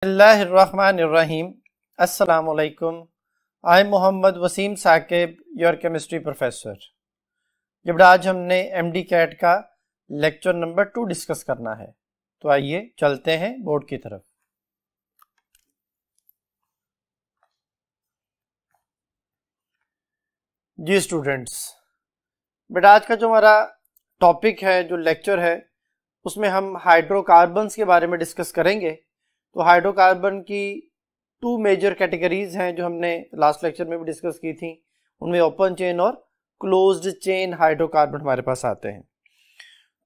Bismillahirrahmanirrahim. Assalamu alaikum. I am Mohammad Wasim Saqib, your chemistry professor. जब आज हमने MD cat का lecture number 2 discuss करना है, तो आइए चलते हैं बोर्ड की तरफ। जी स्टूडेंट्स, बेटा आज का जो हमारा टॉपिक है, जो लेक्चर है, उसमें हम हाइड्रोकार्बन्स के बारे में डिस्कस करेंगे। तो हाइड्रोकार्बन की 2 मेजर कैटेगरीज हैं जो हमने लास्ट लेक्चर में भी डिस्कस की थी। उनमें ओपन चेन और क्लोज्ड चेन हाइड्रोकार्बन हमारे पास आते हैं।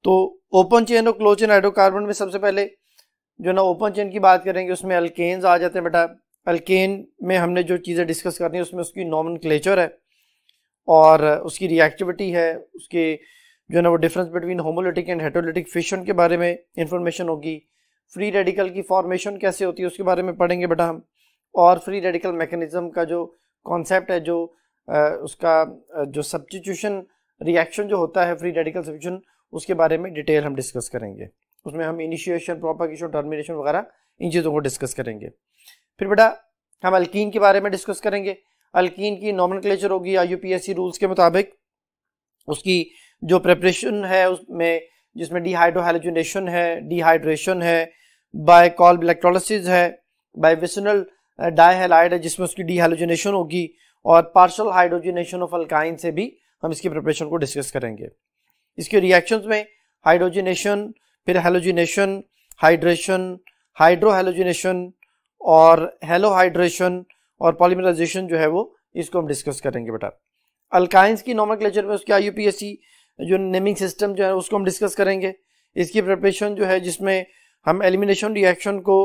तो ओपन चेन और क्लोज चेन हाइड्रोकार्बन में सबसे पहले जो ना ओपन चेन की बात करेंगे, उसमें अल्केन्स आ जाते हैं। बेटा अल्केन में हमने जो चीज़ें डिस्कस करनी है उसमें उसकी नॉमेनक्लेचर है और उसकी रिएक्टिविटी है, उसके जो ना वो difference between homolytic and heterolytic fission के बारे में इंफॉर्मेशन होगी। फ्री रेडिकल की फॉर्मेशन कैसे होती है उसके बारे में पढ़ेंगे बेटा हम। और फ्री रेडिकल मैकेनिज्म का जो कॉन्सेप्ट है, जो उसका जो सब्स्टिट्यूशन रिएक्शन जो होता है, फ्री रेडिकल सब्स्टिट्यूशन, उसके बारे में डिटेल हम डिस्कस करेंगे। उसमें हम इनिशिएशन, प्रोपगेशन, टर्मिनेशन वगैरह इन चीज़ों को डिस्कस करेंगे। फिर बेटा हम अल्कीन के बारे में डिस्कस करेंगे। अल्कीन की नॉमेनक्लेचर होगी IUPAC रूल्स के मुताबिक। उसकी जो प्रिपरेशन है उसमें, जिसमें डिहाइड्रोहैलोजिनेशन है, डिहाइड्रेशन है, बाय कॉल्ब इलेक्ट्रोलिसिस है, बाय विसिनल डाइहैलाइड है जिसमें उसकी डिहाइड्रोजनेशन होगी, और पार्शियल हाइड्रोजनेशन ऑफ अल्काइन से भी हम इसकी प्रिपरेशन को डिस्कस करेंगे। इसके रिएक्शंस में हाइड्रोजनेशन, फिर हैलोजिनेशन, हाइड्रेशन, हाइड्रोहैलोजिनेशन और हेलोहाइड्रेशन और पॉलीमराइजेशन जो है वो इसको हम डिस्कस करेंगे बेटा। अल्काइंस की नॉमेनक्लेचर में उसके IUPAC जो नेमिंग सिस्टम जो है उसको हम डिस्कस करेंगे। इसकी प्रिपरेशन जो है जिसमें हम एलिमिनेशन रिएक्शन को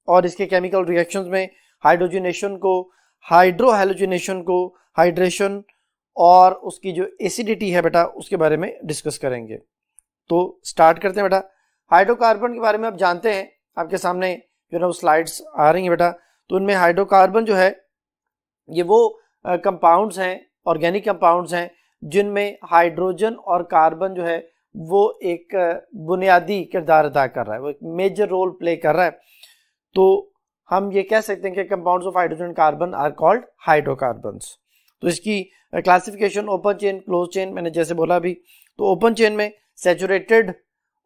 और इसके केमिकल रिएक्शंस में हाइड्रोजनेशन को, हाइड्रोहैलोजिनेशन को, हाइड्रेशन और उसकी जो एसिडिटी है बेटा उसके बारे में डिस्कस करेंगे। तो स्टार्ट करते हैं बेटा। हाइड्रोकार्बन के बारे में आप जानते हैं, आपके सामने जो है वो स्लाइड्स आ रही हैं बेटा। तो उनमें हाइड्रोकार्बन जो है ये वो कंपाउंड्स हैं, ऑर्गेनिक कंपाउंड्स हैं, जिनमें हाइड्रोजन और कार्बन जो है वो एक बुनियादी किरदार अदा कर रहा है, वो एक मेजर रोल प्ले कर रहा है। तो हम ये कह सकते हैं कि compounds of hydrogen carbon are called hydrocarbons. तो इसकी classification open chain, close chain, मैंने जैसे बोला अभी। तो ओपन चेन में सैचुरेटेड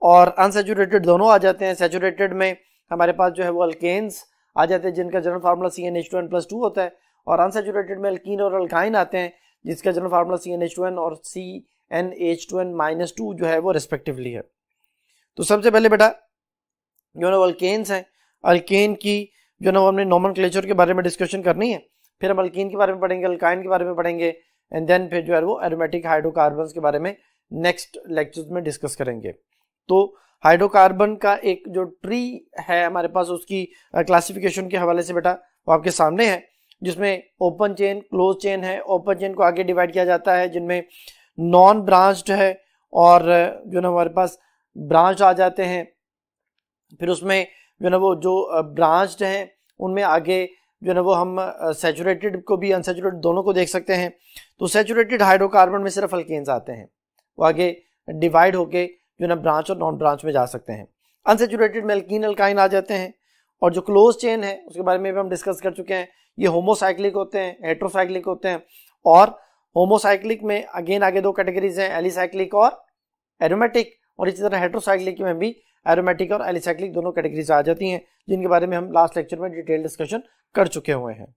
और अनसैचुरेटेड दोनों आ जाते हैं। सैचुरेटेड में हमारे पास जो है वो अल्केन्स आ जाते हैं जिनका जनरल फार्मूला CnH2n+2 होता है, और अनसैचुरेटेड में अल्कीन और अल्काइन आते हैं जिसका जनरल फार्मूला CnH2n और CnH2n-2 जो है वो रिस्पेक्टिवली है। तो सबसे पहले बेटा जो ना अल्केन्स हैं, अल्केन की जो ना हमने नॉमेनक्लेचर के बारे में डिस्कशन करनी है। फिर हम अल्कीन के बारे में पढ़ेंगे, अल्काइन के बारे में पढ़ेंगे, एंड देन फिर जो है वो एरोमेटिक हाइड्रोकार्बन्स के बारे में नेक्स्ट लेक्चर्स में डिस्कस करेंगे। तो हाइड्रोकार्बन का एक जो ट्री है हमारे पास, उसकी क्लासिफिकेशन के हवाले से बेटा वो आपके सामने है, जिसमें ओपन चेन, क्लोज चेन है। ओपन चेन को आगे डिवाइड किया जाता है जिनमें नॉन ब्रांच्ड है और जो ना हमारे पास ब्रांच आ जाते हैं। फिर उसमें जो ना वो जो ब्रांच्ड हैं उनमें आगे जो ना वो हम सैचुरेटेड को भी अनसैचुरेटेड दोनों को देख सकते हैं। तो सैचुरेटेड हाइड्रोकार्बन में सिर्फ अल्केन्स आते हैं, वो आगे डिवाइड होके जो ना ब्रांच और नॉन ब्रांच में जा सकते हैं। अनसैचुरेटेड में अल्कीन, अल्काइन आ जाते हैं। और जो क्लोज चेन है उसके बारे में भी हम डिस्कस कर चुके हैं। ये होमोसाइक्लिक होते हैं, हेट्रोसाइक्लिक होते हैं। और होमोसाइक्लिक में अगेन आगे 2 कैटेगरीज हैं, एलिसाइक्लिक और एरोमेटिक। और इसी तरह हेट्रोसाइक्लिक में भी एरोमेटिक और एलिसाइक्लिक दोनों कैटेगरीज आ जाती हैं, जिनके बारे में हम लास्ट लेक्चर में डिटेल डिस्कशन कर चुके हुए हैं।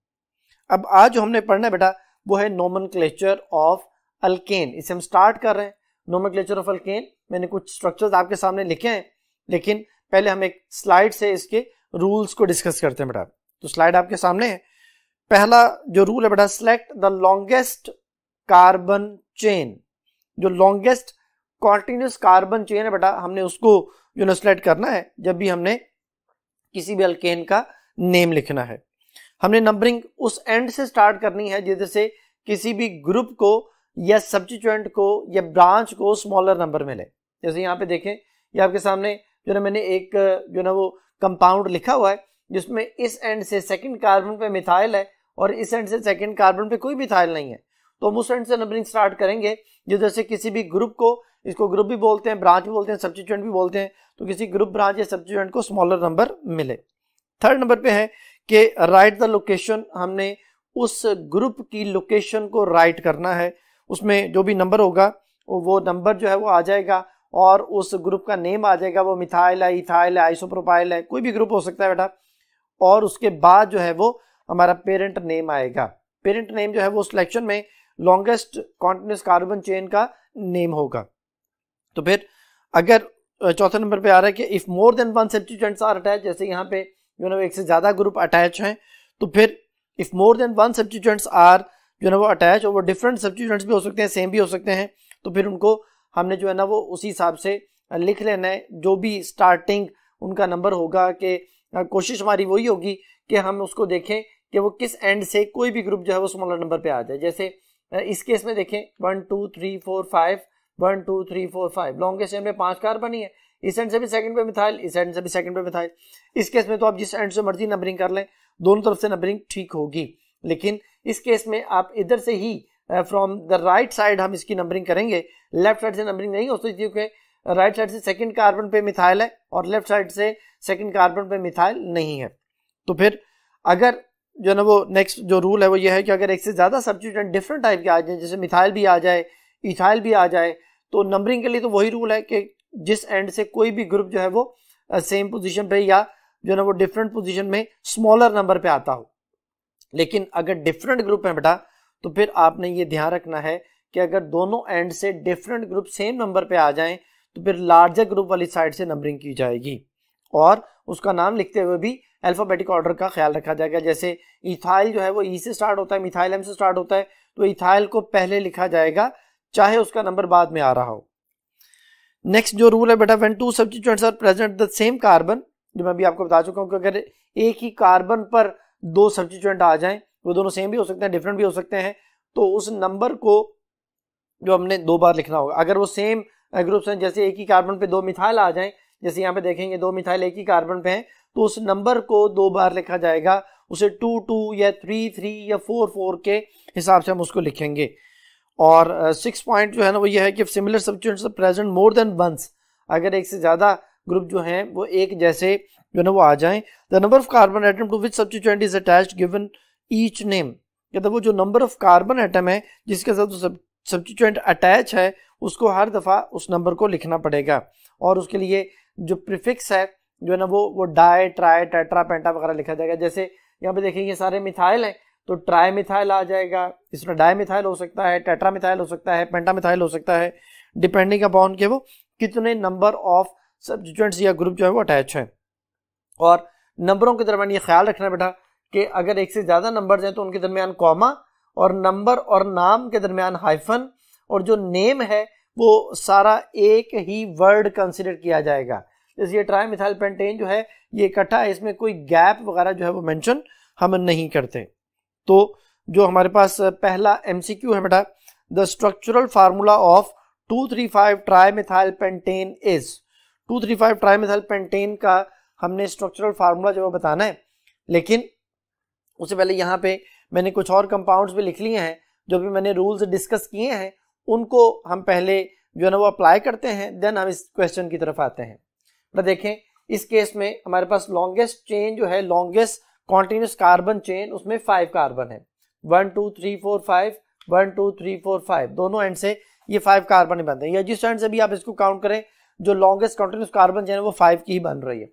अब आज जो हमने पढ़ना है बेटा वो है नोमेनक्लेचर ऑफ अल्केन। इसे हम स्टार्ट कर रहे हैं। नोमेनक्लेचर ऑफ अल्केन, मैंने कुछ स्ट्रक्चर्स आपके सामने लिखे हैं, लेकिन पहले हम एक स्लाइड से इसके रूल्स को डिस्कस करते हैं बेटा। तो स्लाइड आपके सामने है। पहला जो रूल है बेटा, select the longest carbon chain. जो लॉन्गेस्ट कॉन्टिन्यूस कार्बन चेन है बेटा, हमने उसको जो ना सिलेक्ट करना है जब भी हमने किसी भी अल्केन का नेम लिखना है। हमने नंबरिंग उस एंड से स्टार्ट करनी है जिससे किसी भी ग्रुप को या सब्स्टिट्यूएंट को या ब्रांच को स्मॉलर नंबर मिले। जैसे यहाँ पे देखें, ये आपके सामने जो ना मैंने एक जो ना वो कंपाउंड लिखा हुआ है जिसमें इस एंड से सेकंड कार्बन पे मिथाइल है और इस एंड से सेकंड कार्बन पे कोई मिथाइल नहीं है। तो हम उस एंड से नंबरिंग स्टार्ट करेंगे जैसे किसी भी ग्रुप को, इसको ग्रुप भी बोलते हैं, ब्रांच भी बोलते हैं, सब्स्टिट्यूएंट भी बोलते हैं, तो किसी ग्रुप, ब्रांच या सब्स्टिट्यूएंट को स्मॉलर नंबर मिले। थर्ड नंबर पे है कि राइट द लोकेशन, हमने उस ग्रुप की लोकेशन को राइट करना है। उसमें जो भी नंबर होगा वो नंबर जो है वो आ जाएगा और उस ग्रुप का नेम आ जाएगा, वो मिथाइल है, इथाइल है, आइसोप्रोपाइल है, कोई भी ग्रुप हो सकता है बेटा। और उसके बाद जो है वो हमारा पेरेंट नेम आएगा। पेरेंट नेम जो है वो सिलेक्शन में लॉन्गेस्ट कॉन्टिन्यूस कार्बन चेन का नेम होगा। तो फिर अगर चौथे नंबर पे आ रहा है कि if more than one substituents are attach, जैसे यहाँ पे जो है एक से ज्यादा ग्रुप अटैच हैं, तो फिर if more than one substituents are जो है वो अटैच, और वो डिफरेंट सब्स्टिट्यूएंट्स भी हो सकते हैं, सेम भी हो सकते हैं, तो फिर उनको हमने जो है ना वो उसी हिसाब से लिख लेना है। जो भी स्टार्टिंग उनका नंबर होगा कि कोशिश हमारी वही होगी कि हम उसको देखें कि वो किस एंड से कोई भी ग्रुप जो है वो स्मॉलर नंबर पे आ जाए। जैसे इस केस में देखें 1 2 3 4 5, 1 2 3 4 5, लॉन्गेस्ट एंड में 5 कार्बन ही है, इस एंड से भी सेकंड पे मिथाइल, इस एंड से भी सेकंड पे मिथाइल। इस केस में तो आप जिस एंड से मर्जी नंबरिंग कर लें, दोनों तरफ से नंबरिंग ठीक होगी। लेकिन इस केस में आप इधर से ही फ्रॉम द राइट साइड हम इसकी नंबरिंग करेंगे, लेफ्ट साइड से नंबरिंग नहीं हो सकती, क्योंकि राइट साइड से सेकंड कार्बन पे मिथाइल है और लेफ्ट साइड से सेकंड कार्बन पे मिथाइल नहीं है। तो फिर अगर जो है ना वो नेक्स्ट जो रूल है वो ये है कि अगर एक से ज्यादा सब्स्टिट्यूएंट डिफरेंट टाइप के आ जाए, जैसे मिथाइल भी आ जाए, इथाइल भी आ जाए, तो नंबरिंग के लिए तो वही रूल है कि जिस एंड से कोई भी ग्रुप जो है वो सेम पोजीशन पे या जो है ना वो डिफरेंट पोजीशन में स्मॉलर नंबर पे आता हो। लेकिन अगर डिफरेंट ग्रुप है बेटा, तो फिर आपने ये ध्यान रखना है कि अगर दोनों एंड से डिफरेंट ग्रुप सेम नंबर पे आ जाएं, तो फिर लार्जर ग्रुप वाली साइड से नंबरिंग की जाएगी और उसका नाम लिखते हुए भी अल्फाबेटिक ऑर्डर का ख्याल रखा जाएगा। जैसे इथाइल जो है वो ई से स्टार्ट होता है, मिथाइल एम से स्टार्ट होता है, तो इथाइल को पहले लिखा जाएगा चाहे उसका नंबर बाद में आ रहा हो। नेक्स्ट जो रूल है बेटा, when two substituents are present the same carbon, जो मैं अभी आपको बता चुका हूं कि अगर एक ही कार्बन पर दो सब्स्टिट्यूएंट आ जाएं, वो दोनों सेम भी हो सकते हैं, डिफरेंट भी हो सकते हैं, तो उस नंबर को जो हमने 2 बार लिखना होगा। अगर वो सेम ग्रुप्स हैं, जैसे एक ही कार्बन पे 2 मिथाइल आ जाएं, जैसे यहाँ पे देखेंगे 2 मिथाइल एक ही कार्बन पे हैं, तो उस नंबर को 2 बार लिखा जाएगा, उसे 2 2 या 3 3 या 4 4 के हिसाब से हम उसको लिखेंगे। और 6 पॉइंट जो है ना वो ये है कि similar substituents are present more than once, अगर एक से ज्यादा ग्रुप जो हैं वो एक जैसे जो है ना वो आ जाएं, the number of carbon atom to which substituent is attached given each name, मतलब वो जो नंबर ऑफ कार्बन एटम है जिसके साथ सब्स्टिट्यूएंट अटैच है उसको हर दफा उस नंबर को लिखना पड़ेगा। और उसके लिए जो प्रीफिक्स है जो है ना वो डाई, ट्राई, टेट्रा, पेंटा वगैरह लिखा जाएगा। जैसे यहाँ पे देखेंगे ये सारे मिथाइल हैं, तो ट्राई मिथाइल आ जाएगा, इसमें डाई मिथाइल हो सकता है, टेट्रा मिथाइल हो सकता है, पेंटा मिथाइल हो सकता है, डिपेंडिंग अपॉन के वो कितने नंबर ऑफ सब्स्टिट्यूएंट्स या ग्रुप जो है वो अटैच है। और नंबरों के दरमियान ये ख्याल रखना बेटा कि अगर एक से ज्यादा नंबर्स हैं तो उनके दरमियान कॉमा, और नंबर और नाम के दरमियान हाइफन, और जो नेम है वो सारा एक ही वर्ड कंसिडर किया जाएगा। जैसे ये ट्राई मिथाइल पेंटेन जो है ये इकट्ठा है, इसमें कोई गैप वगैरह जो है वो मेंशन हम नहीं करते। तो जो हमारे पास पहला एमसीक्यू है बेटा, the structural formula of 2,3,5 tri methyl pentane is, 2,3,5 tri methyl pentane का हमने स्ट्रक्चरल फार्मूला जो है बताना है। लेकिन उससे पहले यहाँ पे मैंने कुछ और कंपाउंड्स भी लिख लिए हैं, जो भी मैंने रूल्स डिस्कस किए हैं उनको हम पहले जो है ना वो अप्लाई करते हैं, देन हम इस क्वेश्चन की तरफ आते हैं। तो देखें इस केस में हमारे पास लॉन्गेस्ट चेन जो है, लॉन्गेस्ट कॉन्टिन्यूस कार्बन चेन, उसमें 5 कार्बन है, 1 2 3 4 5, 1 2 3 4 5, दोनों एंड से ये 5 कार्बन ही बनते हैं, या जिस एंड से भी आप इसको काउंट करें जो लॉन्गेस्ट कॉन्टिन्यूस कार्बन चेन है वो 5 की ही बन रही है।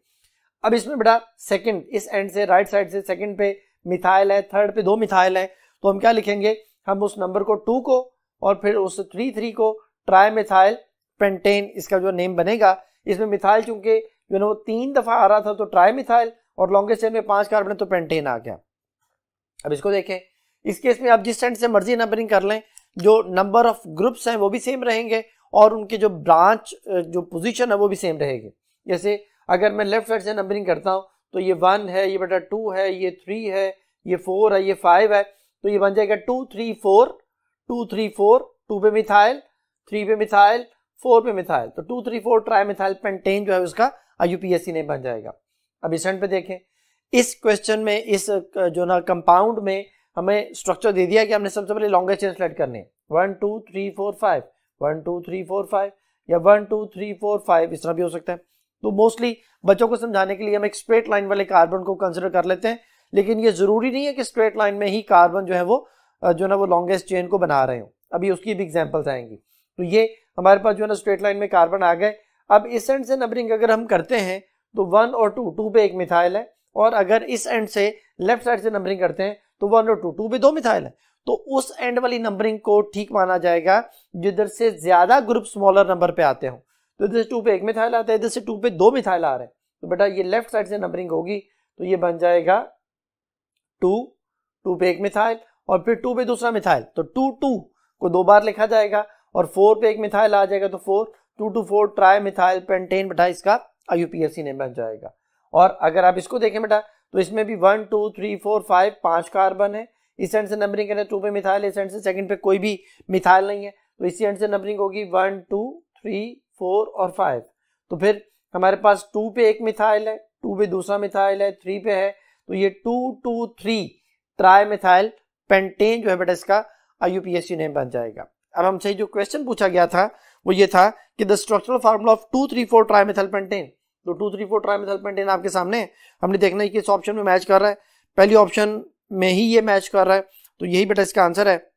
अब इसमें बेटा सेकंड, इस एंड से राइट साइड से सेकंड पे मिथाइल है, थर्ड पे 2 मिथाइल है, तो हम क्या लिखेंगे, हम उस नंबर को 2 को और फिर उस 3 3 को ट्राई मिथाइल पेंटेन इसका जो नेम बनेगा। इसमें मिथाइल चूंकि जो है वो 3 दफा आ रहा था तो ट्राई मिथाइल, और लॉन्गेस्ट चेन में 5 कार्बन तो पेंटेन आ गया। अब इसको देखें, इस केस में आप जिस एंड से मर्जी नंबरिंग कर लें, जो नंबर ऑफ ग्रुप्स हैं वो भी सेम रहेंगे और उनके जो ब्रांच जो पोजीशन है वो भी सेम रहेगी। जैसे अगर मैं लेफ्ट साइड से नंबरिंग करता हूं तो ये 1 है, ये बेटा 2 है, ये 3 है, ये 4 है, ये 5 है, तो ये बन जाएगा 2 3 4, 2 3 4, 2 पे मिथाइल, 3 पे मिथाइल, 4 पे मिथाइल, तो 2 3 4 ट्राई मिथाइल पेंटेन जो है उसका IUPAC नेम बन जाएगा। अब इस एंड पे देखें, इस क्वेश्चन में इस जो ना कंपाउंड में हमें स्ट्रक्चर दे दिया कि हमने सबसे पहले लॉन्गेस्ट चेन सेलेक्ट करनी है, 1 2 3 4 5, 1 2 3 4 5, या 1 2 3 4 5, इस तरह भी हो सकता है। तो मोस्टली बच्चों को समझाने के लिए हम एक स्ट्रेट लाइन वाले कार्बन को कंसिडर कर लेते हैं, लेकिन ये जरूरी नहीं है कि स्ट्रेट लाइन में ही कार्बन जो है वो लॉन्गेस्ट चेन को बना रहे हो। अभी उसकी भी एग्जांपल्स आएंगी। तो ये हमारे पास जो है ना स्ट्रेट लाइन में कार्बन आ गए। अब इस एंड से नंबरिंग अगर हम करते हैं तो 1 और 2 पे एक मिथाइल है, और अगर इस एंड से लेफ्ट साइड से नंबरिंग करते हैं तो 1 और 2 पे 2 मिथाइल है। तो उस एंड वाली नंबरिंग को ठीक माना जाएगा जिधर से ज्यादा ग्रुप स्मॉलर नंबर पे आते हो। तो इधर से 2 पे एक मिथाइल आता है, इधर से 2 पे 2 मिथाइल आ रहे हैं, तो बेटा ये लेफ्ट साइड से नंबरिंग होगी, तो ये बन जाएगा 2 पे एक मिथाइल और फिर 2 पे दूसरा मिथाइल, तो 2 को 2 बार लिखा जाएगा, और 4 पे एक मिथाइल आ जाएगा, तो 4 ट्राई मिथाइल पेंटेन बेटा इसका IUPAC नेम बन जाएगा। और अगर आप इसको देखें बेटा तो इसमें भी 1 2 3 4 5 5 कार्बन है। इस एंड से नंबरिंग करें 2 पे मिथाइल, इस एंड से सेकंड पे कोई भी मिथाइल नहीं है, तो इसी एंड से नंबरिंग होगी 1 2 3 4 और 5। तो फिर हमारे पास 2 पे एक मिथाइल है, 2 पे दूसरा मिथाइल है, 3 पे है, तो ये 2 3 ट्राई मिथाइल पेंटेन जो है बेटा इसका IUPAC नेम बन जाएगा। अब हमसे जो क्वेश्चन पूछा गया था वो ये था कि the structural formula of 2,3,4 trimethyl pentane. तो 2,3,4 ट्राइमेथाइल पेंटेन आपके सामने, हमने देखना है कि इस ऑप्शन में मैच कर रहा है, पहली ऑप्शन में ही ये मैच कर रहा है, तो यही बेटा इसका आंसर है।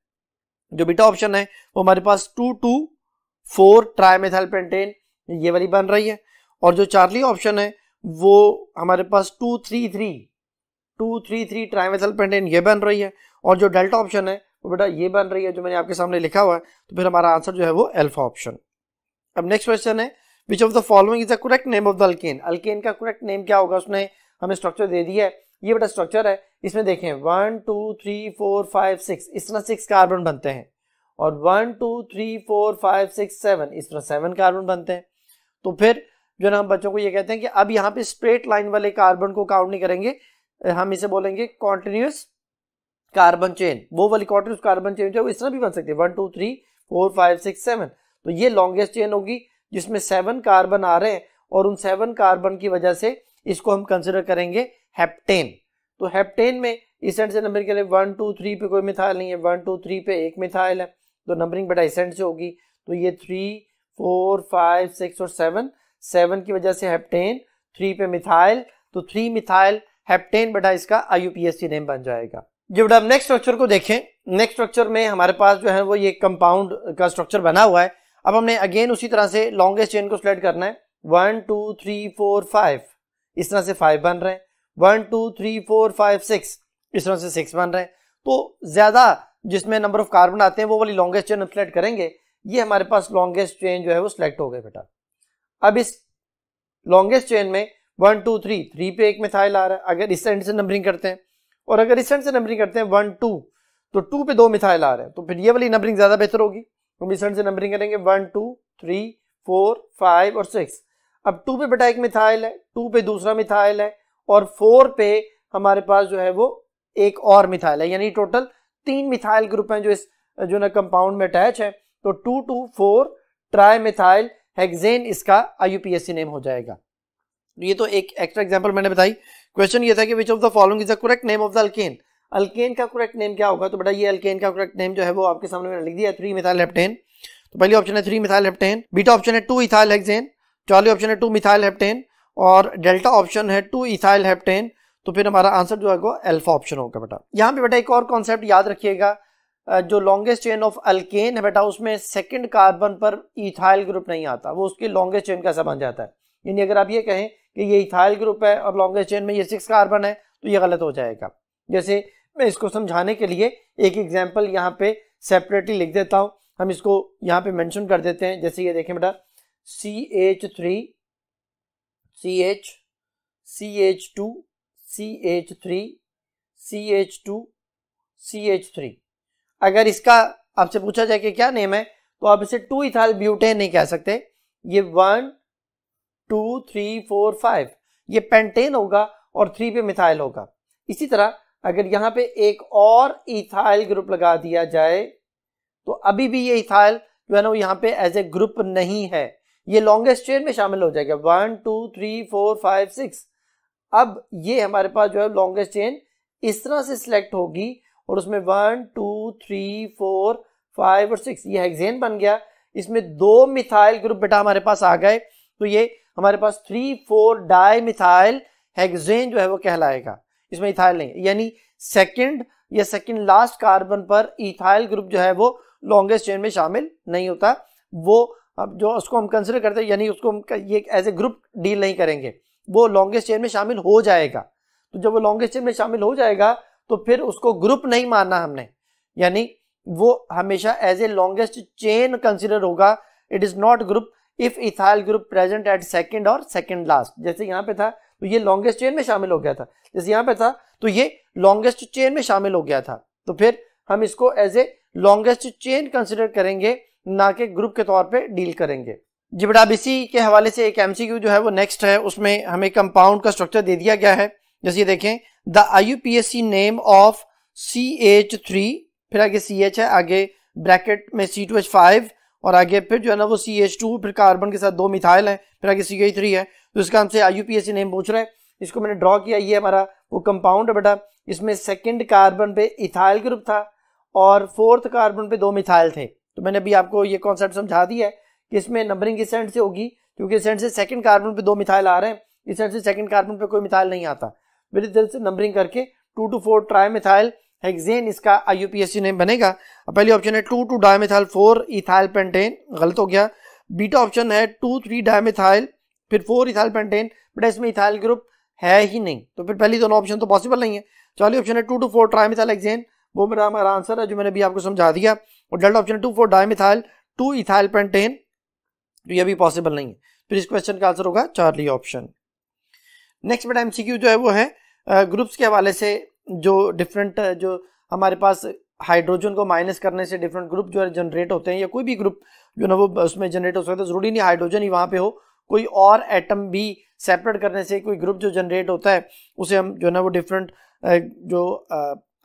जो बीटा ऑप्शन है वो हमारे पास 2,2,4 ट्राइमेथाइल पेंटेन ये वाली बन रही है, और जो चार्ली ऑप्शन है वो हमारे पास 2,3,3 ट्राइमेथाइल पेंटेन ये बन रही है, और जो डेल्टा ऑप्शन है वो बेटा ये बन रही है जो मैंने आपके सामने लिखा हुआ है। तो फिर हमारा आंसर जो है वो अल्फा ऑप्शन। अब नेक्स्ट क्वेश्चन है which of the following is the correct name of the alkane. Alkane का करेक्ट नेम क्या होगा, उसने हमें स्ट्रक्चर दे दिया है, ये बेटा स्ट्रक्चर है, इसमें देखें 1 2 3 4 5 6 इस तरह 6 कार्बन बनते हैं, और 1 2 3 4 5 6 7 इस तरह 7 कार्बन बनते हैं। तो फिर जो ना हम बच्चों को ये कहते हैं कि अब यहाँ पे स्ट्रेट लाइन वाले कार्बन को काउंट नहीं करेंगे, हम इसे बोलेंगे कॉन्टिन्यूस कार्बन चेन। वो वाली कॉन्टिन्यूस कार्बन चेन जो इस तरह भी बन सकती है 1 2 3 4 5 6 7, तो ये लॉन्गेस्ट चेन होगी जिसमें 7 कार्बन आ रहे हैं, और उन 7 कार्बन की वजह से इसको हम कंसिडर करेंगे हेप्टेन। तो हेप्टेन में इस एंड से नंबर के लिए 1 2 3 पे कोई मिथाइल नहीं है, 1 2 3 पे एक मिथाइल है, तो नंबरिंग बेटा इस एंड से होगी, तो ये 3 4 5 6 और 7 की वजह से हेप्टेन, 3 पे मिथाइल, तो 3 मिथाइल हेप्टेन बेटा इसका IUPAC नेम बन जाएगा। जब बेटा नेक्स्ट स्ट्रक्चर को देखें, नेक्स्ट स्ट्रक्चर में हमारे पास जो है वो ये कंपाउंड का स्ट्रक्चर बना हुआ है। अब हमने अगेन उसी तरह से लॉन्गेस्ट चेन को सिलेक्ट करना है, 1 2 3 4 5 इस तरह से 5 बन रहे हैं, 1 2 3 4 5 6 इस तरह से 6 बन रहे हैं। तो ज्यादा जिसमें नंबर ऑफ कार्बन आते हैं वो वाली लॉन्गेस्ट चेन हम सिलेक्ट करेंगे, ये हमारे पास लॉन्गेस्ट चेन जो है वो सिलेक्ट हो गए बेटा। अब इस लॉन्गेस्ट चेन में 1 2 3 पे एक मिथाइल आ रहा है, अगर इस एंड से नंबरिंग करते हैं, और अगर इस एंड से नंबरिंग करते हैं 1 2 तो 2 पे 2 मिथाइल आ रहे हैं, तो फिर ये वाली नंबरिंग ज्यादा बेहतर होगी। हम इस एंड से नंबरिंग करेंगे 1 2 3 4 5 और 6। अब 2 पे बेटा एक मिथाइल है, 2 पे दूसरा मिथाइल है, और 4 पे हमारे पास जो है वो एक और मिथाइल है, यानी टोटल 3 मिथाइल ग्रुप हैं जो इस जो ना कंपाउंड में अटैच है। तो 2 2 4 ट्राई मिथाइल हेक्सेन इसका IUPAC नेम हो जाएगा। ये तो एक एक्स्ट्रा एग्जांपल मैंने बताई। क्वेश्चन ये था कि which of the following is the correct name of the alkane. Alkane का करेक्ट नेम क्या होगा, तो बेटा ये अल्केन का करेक्ट नेम जो है वो आपके सामने मैंने लिख दिया, 3 मिथाइल हेप्टेन। तो पहली ऑप्शन है 3 मिथाइल हेप्टेन, बीटा ऑप्शन है 2 इथाइल हेक्सेन, चौथी ऑप्शन है 2 मिथाइल हेप्टेन, और डेल्टा ऑप्शन है 2 इथाइल हेप्टेन। तो फिर हमारा आंसर जो है वो अल्फा ऑप्शन होगा बेटा। यहाँ पे बेटा एक और कॉन्सेप्ट याद रखिएगा, जो लॉन्गेस्ट चेन ऑफ अल्केन है बेटा उसमें सेकंड कार्बन पर इथाइल ग्रुप नहीं आता, वो उसकी लॉन्गेस्ट चेन कैसा बन जाता है। यानी अगर आप ये कहें कि ये इथाइल ग्रुप है और लॉन्गेस्ट चेन में ये 6 कार्बन है तो ये गलत हो जाएगा। जैसे मैं इसको समझाने के लिए एक एग्जांपल यहाँ पे सेपरेटली लिख देता हूँ, हम इसको यहाँ पे मेंशन कर देते हैं। जैसे ये देखें बेटा CH3 CH CH2 CH3 CH2 CH3। अगर इसका आपसे पूछा जाए कि क्या नेम है तो आप इसे 2 इथाइल ब्यूटेन नहीं कह सकते, ये 1 2 3 4 5 ये पेंटेन होगा और 3 पे मिथाइल होगा। इसी तरह अगर यहाँ पे एक और इथाइल ग्रुप लगा दिया जाए तो अभी भी ये इथाइल जो है ना वो यहाँ पे एज ए ग्रुप नहीं है, ये लॉन्गेस्ट चेन में शामिल हो जाएगा 1 2 3 4 5 6। अब ये हमारे पास जो है लॉन्गेस्ट चेन इस तरह से सिलेक्ट होगी और उसमें 1 2 3 4 5 और 6 ये हेक्सेन बन गया। इसमें 2 मिथाइल ग्रुप बेटा हमारे पास आ गए, तो ये हमारे पास 3,4 डाइमिथाइल हेक्सेन जो है वो कहलाएगा, इसमें इथाइल नहीं, यानी सेकंड या सेकंड लास्ट कार्बन पर इथाइल ग्रुप जो है वो लॉन्गेस्ट चेन में शामिल नहीं होता। वो अब जो उसको हम कंसिडर करते हैं, यानी उसको हम ये एज ए ग्रुप डील नहीं करेंगे, वो लॉन्गेस्ट चेन में शामिल हो जाएगा। तो जब वो लॉन्गेस्ट चेन में शामिल हो जाएगा तो फिर उसको ग्रुप नहीं मानना हमने, यानी वो हमेशा as a longest chain consider होगा। It is not group if ethyl group present at second और सेकंड लास्ट। जैसे यहाँ पे था तो ये लॉन्गेस्ट चेन में शामिल हो गया था, जैसे यहाँ पे था तो ये लॉन्गेस्ट चेन में शामिल हो गया था, तो फिर हम इसको as a longest chain consider करेंगे, ना कि ग्रुप के तौर पे डील करेंगे। जी बेटा, अब इसी के हवाले से एक एमसीक्यू जो है वो नेक्स्ट है, उसमें हमें कंपाउंड का स्ट्रक्चर दे दिया गया है। जैसे ये देखें, the IUPAC name of CH3, फिर आगे CH है, आगे ब्रैकेट में C2H5 और आगे फिर जो है ना वो CH2, फिर कार्बन के साथ 2 मिथाइल है, फिर आगे CH3 है। तो इसका हमसे IUPAC नेम पूछ रहा है, इसको मैंने ड्रॉ किया, ये हमारा वो कंपाउंड है बेटा। इसमें सेकंड कार्बन पे इथाइल ग्रुप था और फोर्थ कार्बन पे 2 मिथाइल थे। तो मैंने अभी आपको ये कॉन्सेप्ट समझा दिया है कि इसमें नंबरिंग इस एंड से होगी, क्योंकि इस एंड से सेकंड कार्बन पे 2 मिथाइल आ रहे हैं, इस एंड से सेकंड कार्बन पे कोई मिथाइल नहीं आता। मेरे दिल से नंबरिंग करके 2 to 4 ट्राइमिथाइल हेक्सेन इसका IUPAC नेम बनेगा। पहली ऑप्शन है 2 डाइमिथाइल 4 इथाइल पेंटेन, गलत हो गया। बीटा ऑप्शन है 2,3 डाइमिथाइल फिर 4 इथाइल पेंटेन, बट इसमें इथाइल ग्रुप है ही नहीं, तो फिर पहली दोनों ऑप्शन तो पॉसिबल नहीं है। चौथी ऑप्शन है 2 to 4 ट्राइमिथाइल हेक्सेन, वो मेरा हमारा आंसर है जो मैंने भी आपको समझा दिया। और डेल्टा ऑप्शन है 2,4 डाइमिथाइल 2 इथाइल पेंटेन, तो ये भी पॉसिबल नहीं है। फिर इस क्वेश्चन का आंसर होगा चार्ली ऑप्शन। नेक्स्ट बेटा एमसीक्यू जो है वो है ग्रुप्स के हवाले से, जो डिफरेंट जो हमारे पास हाइड्रोजन को माइनस करने से डिफरेंट ग्रुप जो है जनरेट होते हैं, या कोई भी ग्रुप जो ना वो उसमें जनरेट हो सकता है, जरूरी नहीं हाइड्रोजन ही वहाँ पे हो, कोई और एटम भी सेपरेट करने से कोई ग्रुप जो जनरेट होता है उसे हम जो है ना वो डिफरेंट जो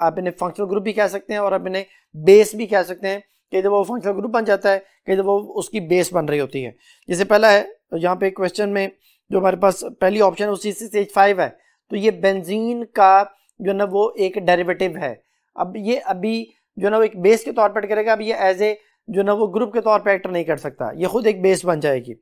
आप इन्हें फंक्शनल ग्रुप भी कह सकते हैं और आप इन्हें बेस भी कह सकते हैं। कई दफ़ा वो फंक्शनल ग्रुप बन जाता है, कई दफ़ा उसकी बेस बन रही होती है। जैसे पहला है यहाँ पे क्वेश्चन में जो हमारे पास पहली ऑप्शन है वो C6H5 है, तो ये बेंजीन का जो ना वो एक डेरिवेटिव है। अब ये अभी जो ना वो एक बेस के तौर पर करेगा, अब ये एज ए जो ना वो ग्रुप के तौर पर एक्ट नहीं कर सकता, ये खुद एक बेस बन जाएगी।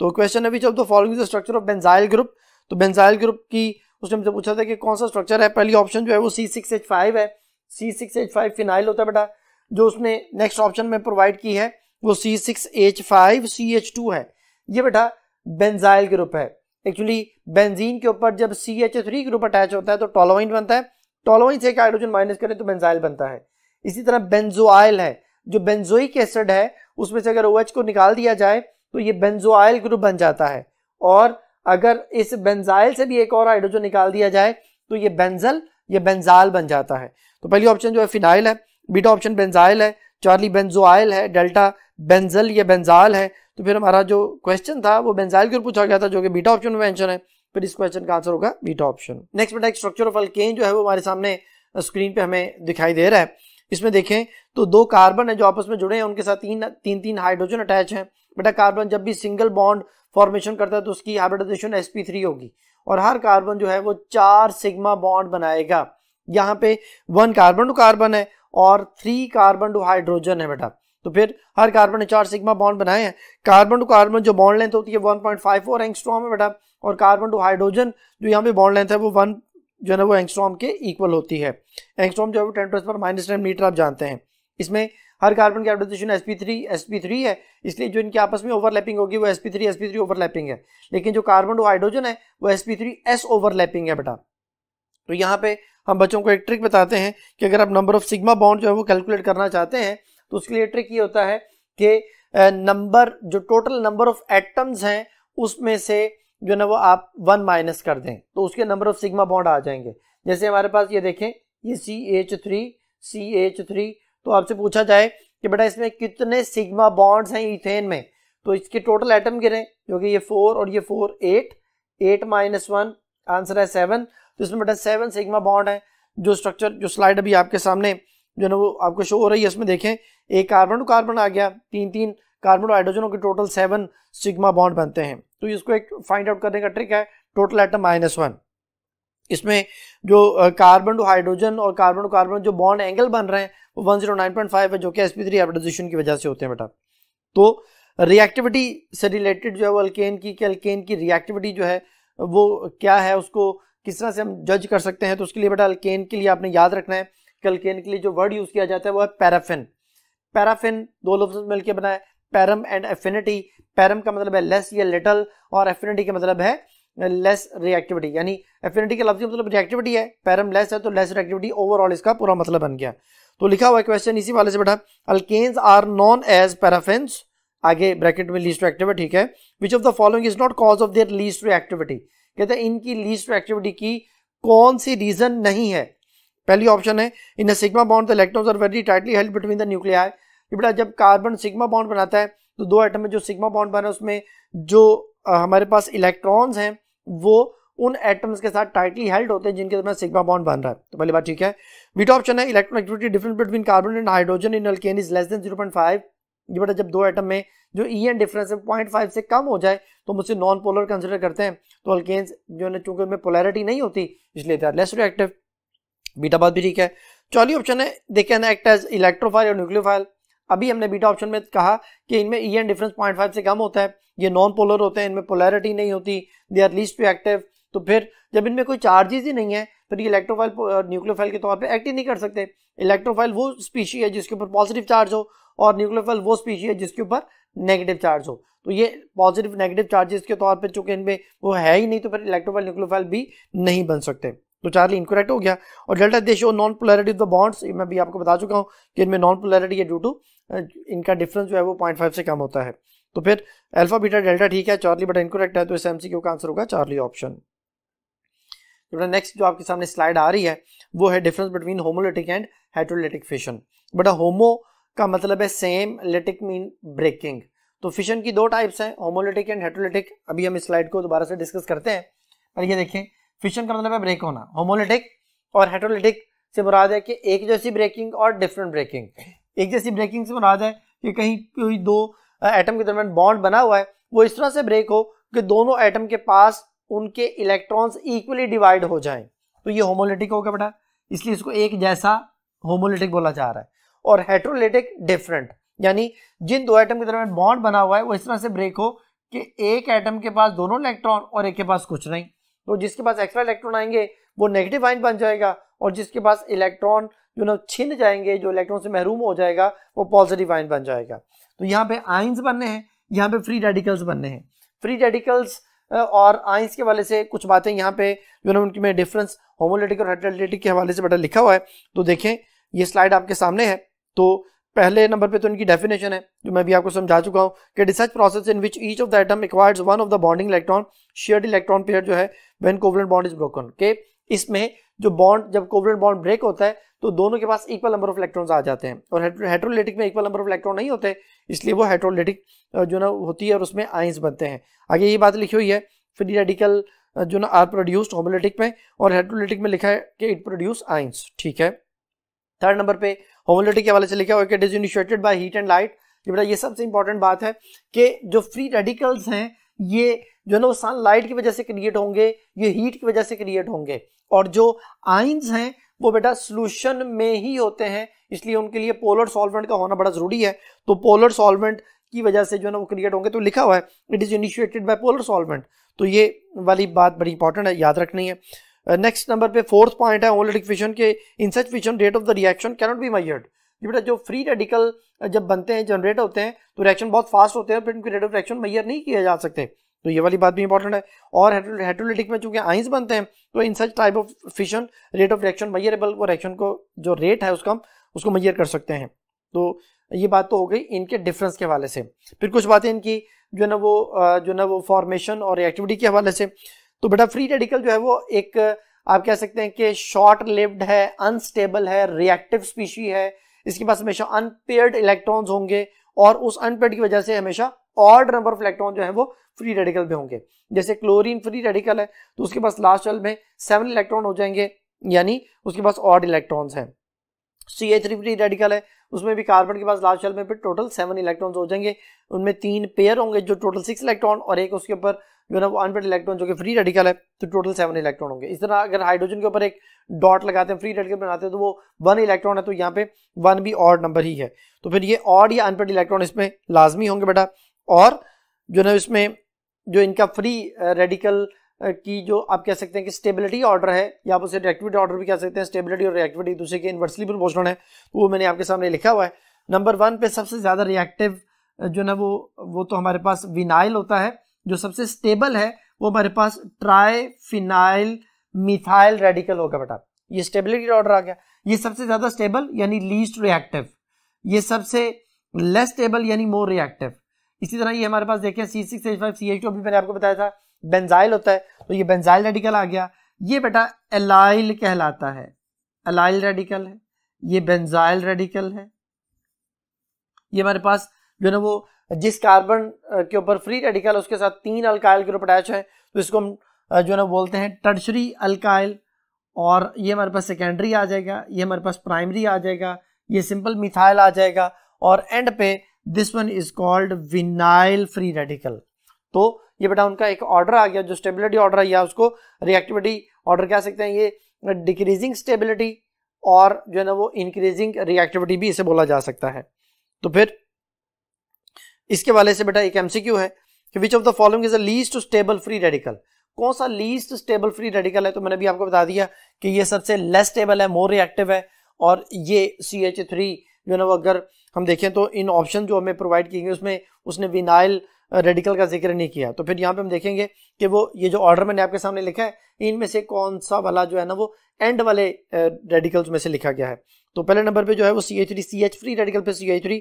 तो क्वेश्चन अभी जब तो following the structure of benzyl group, तो बेंजाइल ग्रुप की उसने हमसे पूछा था कि कौन सा स्ट्रक्चर है। पहली ऑप्शन जो है वो C6H5 है, C6H5 फिनाइल होता है बेटा। जो उसने नेक्स्ट ऑप्शन में प्रोवाइड की है वो C6H5CH2 है, ये बेटा बेंजाइल ग्रुप है। एक्चुअली बेंजीन के ऊपर जब CH3 ग्रुप अटैच होता है तो टोलोइन बनता है, टोलोइन से एक हाइड्रोजन माइनस करें तो बेंजाइल बनता है। इसी तरह बेंजोइल है, जो बेंजोइक एसिड है उसमें से अगर OH को निकाल दिया जाए तो ये बेंजोइल ग्रुप बन जाता है, और अगर इस बेंजाइल से भी एक और हाइड्रोजन निकाल दिया जाए तो ये बेंजल या बेंजाल बन जाता है। तो पहली ऑप्शन जो है फिनाइल है, बीटा ऑप्शन बेंजाइल है, चार्ली बेंजोइल है, डेल्टा बेंजल या बेंजाल है। तो फिर हमारा जो क्वेश्चन था वो बेंजाइल ग्रुप पूछा गया था जो कि बीटा ऑप्शन में मेंशन है, फिर इस क्वेश्चन का आंसर होगा बीटा ऑप्शन। नेक्स्ट बेटा एक स्ट्रक्चर ऑफ अल्केन जो है वो हमारे सामने स्क्रीन पे हमें दिखाई दे रहा है। इसमें देखें तो 2 कार्बन है जो आपस में जुड़े हैं, उनके साथ तीन हाइड्रोजन अटैच हैं। बेटा कार्बन जब भी सिंगल बॉन्ड फॉर्मेशन करता है तो उसकी हाइब्रिडाइजेशन sp3 होगी, और हर कार्बन जो है वो 4 सिग्मा बॉन्ड बनाएगा। यहाँ पे 1 कार्बन टू कार्बन है और 3 कार्बन टू हाइड्रोजन है बेटा, तो फिर हर कार्बन ने 4 सिग्मा बॉन्ड बनाए हैं। कार्बन टू कार्बन जो बॉन्ड लेंथ होती है 1.54 एंगस्ट्रॉम है बेटा, और कार्बन टू हाइड्रोजन जो यहाँ पे बॉन्ड लेंथ है वो 1 जो है ना वो एंगस्ट्रॉम के इक्वल होती है। एंगस्ट्रॉम जो है वो 10⁻⁻10 मीटर आप जानते हैं। इसमें हर कार्बन की हाइब्रिडाइजेशन sp3 है, इसलिए जो इनके आपस में ओवरलैपिंग होगी वो sp3 ओवरलैपिंग है, लेकिन जो कार्बन टू हाइड्रोजन है वो sp3s ओवरलैपिंग है बेटा। तो यहाँ पे हम बच्चों को एक ट्रिक बताते हैं कि अगर आप नंबर ऑफ सिग्मा बॉन्ड जो है वो कैलकुलेट करना चाहते हैं तो उसके लिए ट्रिक ये होता है कि नंबर जो टोटल नंबर ऑफ एटम्स हैं उसमें से जो ना वो आप 1 माइनस कर दें तो उसके नंबर ऑफ सिग्मा बॉन्ड आ जाएंगे। जैसे हमारे पास ये देखें ये CH3 तो आपसे पूछा जाए कि बेटा इसमें कितने सिग्मा बॉन्ड्स हैं इथेन में, तो इसके टोटल एटम गिने जो कि ये 4 और ये 4 8 माइनस 1 आंसर है 7। तो इसमें बेटा 7 सिग्मा बॉन्ड है। जो स्ट्रक्चर जो स्लाइड अभी आपके सामने जो ना वो आपको शो हो रही है उसमें देखें एक कार्बन टू कार्बन आ गया, 3 कार्बन हाइड्रोजनों के टोटल 7 सिग्मा बॉन्ड बनते हैं। तो इसको एक फाइंड आउट करने का ट्रिक है टोटल एटम -1। इसमें जो कार्बन टू हाइड्रोजन और कार्बन टू कार्बन जो बॉन्ड एंगल बन रहे हैं वो 109.5 है जो कि sp3 हाइब्रिडाइजेशन की वजह से होते हैं बेटा। तो रिएक्टिविटी से रिलेटेड जो है वो अल्केन की रिएक्टिविटी जो है वो क्या है, उसको किस तरह से हम जज कर सकते हैं। तो उसके लिए बेटा अल्केन के लिए आपने याद रखना है कि अल्केन के लिए जो वर्ड यूज किया जाता है वो है पैराफिन। पैराफिन दो लफ्ज़ मिलकर बना है, पैरम एंड एफिनिटी। पैरम का मतलब है लेस या लिटल, और एफिनिटी का मतलब है लेस रिएक्टिविटी, यानी एफिनिटी के लफ्ज़ मतलब रिएक्टिविटी है, पैरम लेस है तो लेस रिएक्टिविटी, ओवरऑल इसका पूरा मतलब बन गया। तो लिखा हुआ है क्वेश्चन इसी वाले से बेटा, alkanes are known as paraffins, आगे ब्रैकेट में लीस्ट रिएक्टिविटी, ठीक है, which of the following is not cause of their least reactivity. कहते हैं इनकी लीस्ट रिएक्टिविटी की कौन सी रीजन नहीं है। पहली ऑप्शन है in a sigma bond the electrons are very tightly held between the nuclei. बेटा जब कार्बन सिग्मा बॉन्ड बनाता है तो दो एटम में जो सिग्मा बॉन्ड बना है उसमें जो हमारे पास इलेक्ट्रॉन्स हैं वो उन एटम्स के साथ टाइटली हेल्ड होते हैं जिनके दरमियान सिग्मा बॉन्ड बन रहा है। तो पहली बात ठीक है। बीटा ऑप्शन है electron activity difference between carbon and hydrogen in alkane is less than 0.5। ये बेटा जब दो एटम में जो EN डिफरेंस है 0.5 से कम हो जाए तो मुझसे नॉन पोलर कंसिडर करते हैं। तो अल्केन्स जो है चूंकि उनमें पोलैरिटी नहीं होती इसलिए they are less reactive. Beta बात भी ठीक है। चौथी ऑप्शन है they can act as electrophile और न्यूक्लियोफाइल। अभी हमने बीटा ऑप्शन में कहा कि इनमें EN डिफरेंस 0.5 से कम होता है, ये नॉन पोलर होते हैं, इनमें पोलैरिटी नहीं होती, दे आर लीस्ट रिएक्टिव। तो फिर जब इनमें कोई चार्जेस ही नहीं है फिर ये इलेक्ट्रोफाइल न्यूक्लियोफाइल के तौर पे एक्ट ही नहीं कर सकते। इलेक्ट्रोफाइल वो स्पीशी है जिसके ऊपर पॉजिटिव चार्ज हो और न्यूक्लियोफाइल वो स्पीशी है जिसके ऊपर नेगेटिव चार्ज हो। तो ये पॉजिटिव नेगेटिव चार्जेस के तौर पे चूंकि इनमें वो है ही नहीं तो फिर इलेक्ट्रोफाइल न्यूक्लियोफाइल भी नहीं बन सकते। तो चार्ली इनकरेक्ट हो गया। और delta they show non polarity of the bonds, मैं भी आपको बता चुका हूँ कि इनमें नॉन पोलैरिटी है ड्यू टू इनका डिफरेंस जो है वो 0.5 से कम होता है। तो फिर अल्फा बीटा डेल्टा ठीक है, चार्ली बटा इनकरेक्ट है, तो इस MCQ का आंसर होगा चार्ली ऑप्शन। तो नेक्स्ट जो आपके सामने स्लाइड आ रही है वो है difference between homolytic and heterolytic fission. बटा होमो का मतलब है सेम, लिटिक मीन ब्रेकिंग। तो फिशन की दो टाइप्स हैं, होमोलिटिक एंड हेटेरोलिटिक। अभी हम इस स्लाइड को दोबारा से डिस्कस करते हैं। और ये देखें फिशन का मतलब है ब्रेक होना, होमोलिटिक और हेटेरोलिटिक से मुराद है कि एक जैसी ब्रेकिंग और डिफरेंट ब्रेकिंग। एक जैसी ब्रेकिंग से मुराद है कि कहीं कोई दो एटम के दरमियान बॉन्ड बना हुआ है वो इस तरह से ब्रेक हो कि दोनों एटम के पास उनके इलेक्ट्रॉन्स इक्वली डिवाइड हो जाएं, तो ये होमोलिटिक होगा बेटा, इसलिए इसको एक जैसा होमोलिटिक बोला जा रहा है। और हेटेरोलिटिक डिफरेंट, यानी जिन दो एटम के दरमियान बॉन्ड बना हुआ है वो इस तरह से ब्रेक हो कि एक एटम के पास दोनों इलेक्ट्रॉन और एक के पास कुछ नहीं। तो जिसके पास एक्स्ट्रा इलेक्ट्रॉन आएंगे वो नेगेटिव आयन बन जाएगा और जिसके पास इलेक्ट्रॉन जो ना छिन जाएंगे, जो इलेक्ट्रॉन से महरूम हो जाएगा, वो पॉजिटिव आयन बन जाएगा। तो यहाँ पे आयंस बनने हैं, यहाँ पे फ्री रेडिकल्स बनने हैं। फ्री रेडिकल्स और आयंस के हवाले से कुछ बातें यहाँ पे जो ना उनकी में डिफरेंस होमोलिटिक और हेटेरोलिटिक के हवाले से बड़ा लिखा हुआ है। तो देखें ये स्लाइड आपके सामने है। तो पहले नंबर पे तो इनकी डेफिनेशन है जो मैं भी आपको समझा चुका हूँ कि डिसच process in which each of the atom acquires one of the bonding electron shared electron pair जो है when covalent bond is broken, के इसमें जो बॉन्ड जब कोवलेंट बॉन्ड ब्रेक होता है तो दोनों के पास इक्वल नंबर ऑफ इलेक्ट्रॉन्स आ जाते हैं। और हेटेरोलिटिक में इक्वल नंबर ऑफ इलेक्ट्रॉन नहीं होते, इसलिए वो हेटेरोलिटिक जो ना होती है और उसमें आयंस बनते हैं। आगे ये बात लिखी हुई है फ्री रेडिकल जो ना आर प्रोड्यूस्ड होमोलिटिक में, और हेटेरोलिटिक में लिखा है कि इट प्रोड्यूस आयंस, ठीक है। थर्ड नंबर पे होमोलिटिक के हवाले से लिखा हुआ है कि it is initiated by heat and light. ये बेटा ये सबसे इंपॉर्टेंट बात है कि जो फ्री रेडिकल्स हैं ये जो है ना वो सनलाइट की वजह से क्रिएट होंगे, ये हीट की वजह से क्रिएट होंगे, और जो आयंस हैं वो बेटा सोल्यूशन में ही होते हैं, इसलिए उनके लिए पोलर सॉल्वेंट का होना बड़ा जरूरी है। तो पोलर सॉल्वेंट की वजह से जो है ना वो क्रिएट होंगे। तो लिखा हुआ है it is initiated by polar solvent, तो ये वाली बात बड़ी इंपॉर्टेंट है, याद रखनी है। नेक्स्ट नंबर पे फोर्थ पॉइंट है होमोलिटिक फिशन के in such fission rate of the reaction can not be measured. ये बेटा जो फ्री रेडिकल जब बनते हैं, जनरेट होते हैं, तो रिएक्शन बहुत फास्ट होते हैं, फिर इनकी रेट ऑफ रिएक्शन मेजर नहीं किए जा सकते। तो ये वाली बात भी इंपॉर्टेंट है। और हेटेरोलिटिक में चूंकि आयंस बनते हैं तो in such type of fission rate of reaction measurable, वो रिएक्शन को जो रेट है उसको मेजर कर सकते हैं। तो ये बात तो हो गई इनके डिफरेंस के हवाले से। फिर कुछ बातें इनकी जो है ना वो फॉर्मेशन और रिएक्टिविटी के हवाले से। तो बेटा फ्री रेडिकल जो है वो एक आप कह सकते हैं कि शॉर्ट लिव्ड है, अनस्टेबल है, रिएक्टिव स्पीशी है, इसके पास हमेशा अनपेयर्ड इलेक्ट्रॉन्स होंगे और उस अनपेयर्ड की वजह से हमेशा ऑड नंबर ऑफ इलेक्ट्रॉन जो है वो फ्री रेडिकल में होंगे। जैसे क्लोरीन फ्री रेडिकल है तो उसके पास लास्ट शेल में 7 इलेक्ट्रॉन हो जाएंगे, यानी उसके पास ऑड इलेक्ट्रॉन्स हैं। CH3 फ्री रेडिकल है, उसमें भी कार्बन के पास लास्ट शेल में फिर टोटल 7 इलेक्ट्रॉन्स हो जाएंगे, उनमें 3 पेयर होंगे जो टोटल 6 इलेक्ट्रॉन, और एक उसके ऊपर जो है ना वो अनपेयर्ड इलेक्ट्रॉन जो कि फ्री रेडिकल है, तो टोटल 7 इलेक्ट्रॉन होंगे। इस तरह अगर हाइड्रोजन के ऊपर एक डॉट लगाते हैं, फ्री रेडिकल बनाते हैं, तो वो 1 इलेक्ट्रॉन है, तो यहाँ पे 1 भी ऑड नंबर ही है। तो फिर ये ऑड या अनपेयर्ड इलेक्ट्रॉन इसमें लाजमी होंगे बेटा। और जो ना इसमें जो इनका फ्री रेडिकल की जो आप कह सकते हैं कि स्टेबिलिटी ऑर्डर है, या आप उसे रिएक्टिविटी ऑर्डर भी कह सकते हैं, स्टेबिलिटी और रिएक्टिविटी दूसरे के इनवर्सली प्रोपोर्शनल है, वो मैंने आपके सामने लिखा हुआ है। नंबर 1 पे सबसे ज्यादा रिएक्टिव जो ना वो तो हमारे पास विनाइल होता है। जो सबसे स्टेबल है वो हमारे पास ट्राइफिनाइल मिथाइल रेडिकल होगा बेटा, ये स्टेबिलिटी ऑर्डर आ गया। ये सबसे ज्यादा स्टेबल यानी लीस्ट रिएक्टिव, ये सबसे लेस स्टेबल यानी मोर रिएक्टिव। इसी तरह ये हमारे पास देखें C6H5CH2 अभी मैंने आपको बताया था बेंजाइल होता है, तो ये बेंजाइल रेडिकल आ गया। ये बेटा एलाइल कहलाता है, एलाइल रेडिकल है, ये बेंजाइल रेडिकल है। ये हमारे पास जो ना वो जिस कार्बन के ऊपर फ्री रेडिकल उसके साथ 3 अल्काइल ग्रुप अटैच है, तो इसको हम जो ना बोलते हैं टर्शरी अल्काइल। और ये हमारे पास सेकेंडरी आ जाएगा, ये हमारे पास प्राइमरी आ जाएगा, ये सिंपल मिथाइल आ जाएगा, और एंड पे this one is called vinyl free radical. तो ये बेटा उनका एक ऑर्डर आ गया, जो स्टेबिलिटी ऑर्डर है या उसको रिएक्टिविटी ऑर्डर कह सकते हैं। ये डिक्रीजिंग स्टेबिलिटी और जो है ना वो इंक्रीजिंग रिएक्टिविटी भी इसे बोला जा सकता है। तो फिर इसके वाले से बेटा एक एमसीक्यू है कि which of the following is the least stable free radical. कौन सा लीस्ट स्टेबल फ्री रेडिकल है? तो मैंने भी आपको बता दिया कि ये सबसे लेस स्टेबल है, मोर रिएक्टिव है, और ये CH3 जो है ना वो अगर हम देखें तो इन ऑप्शन जो हमें प्रोवाइड किए गए उसमें उसने विनाइल रेडिकल का जिक्र नहीं किया। तो फिर यहाँ पे हम देखेंगे कि वो ये जो ऑर्डर मैंने आपके सामने लिखा है इनमें से कौन सा वाला जो है ना वो एंड वाले रेडिकल्स में से लिखा गया है। तो पहले नंबर पे जो है वो CH3 CH फ्री रेडिकल पे CH3,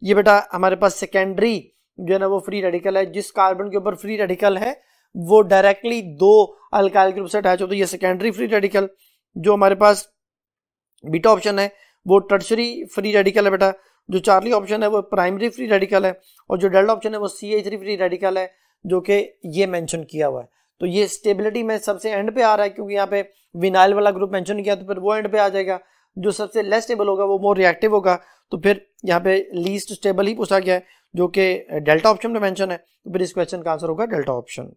ये बेटा हमारे पास सेकेंडरी जो है ना वो फ्री रेडिकल है। जिस कार्बन के ऊपर फ्री रेडिकल है वो डायरेक्टली 2 अल्काइल ग्रुप से अटैच हो, तो ये सेकेंडरी फ्री रेडिकल। जो हमारे पास बीटा ऑप्शन है वो टर्शरी फ्री रेडिकल है बेटा। जो चार्ली ऑप्शन है वो प्राइमरी फ्री रेडिकल है, और जो डेल्टा ऑप्शन है वो CH3 फ्री रेडिकल है, जो कि ये मेंशन किया हुआ है। तो ये स्टेबिलिटी में सबसे एंड पे आ रहा है क्योंकि यहाँ पे विनाइल वाला ग्रुप मेंशन किया, तो फिर वो एंड पे आ जाएगा। जो सबसे लेस स्टेबल होगा वो मोर रिएक्टिव होगा, तो फिर यहाँ पे लीस्ट स्टेबल ही पूछा गया है जो कि डेल्टा ऑप्शन में मेंशन है, तो फिर इस क्वेश्चन का आंसर होगा डेल्टा ऑप्शन।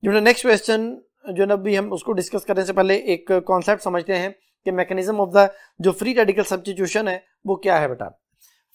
जो नेक्स्ट क्वेश्चन जो ना भी हम उसको डिस्कस करने से पहले एक कॉन्सेप्ट समझते हैं कि मैकेनिज्म ऑफ द जो फ्री रेडिकल सब्स्टिट्यूशन है वो क्या है बेटा।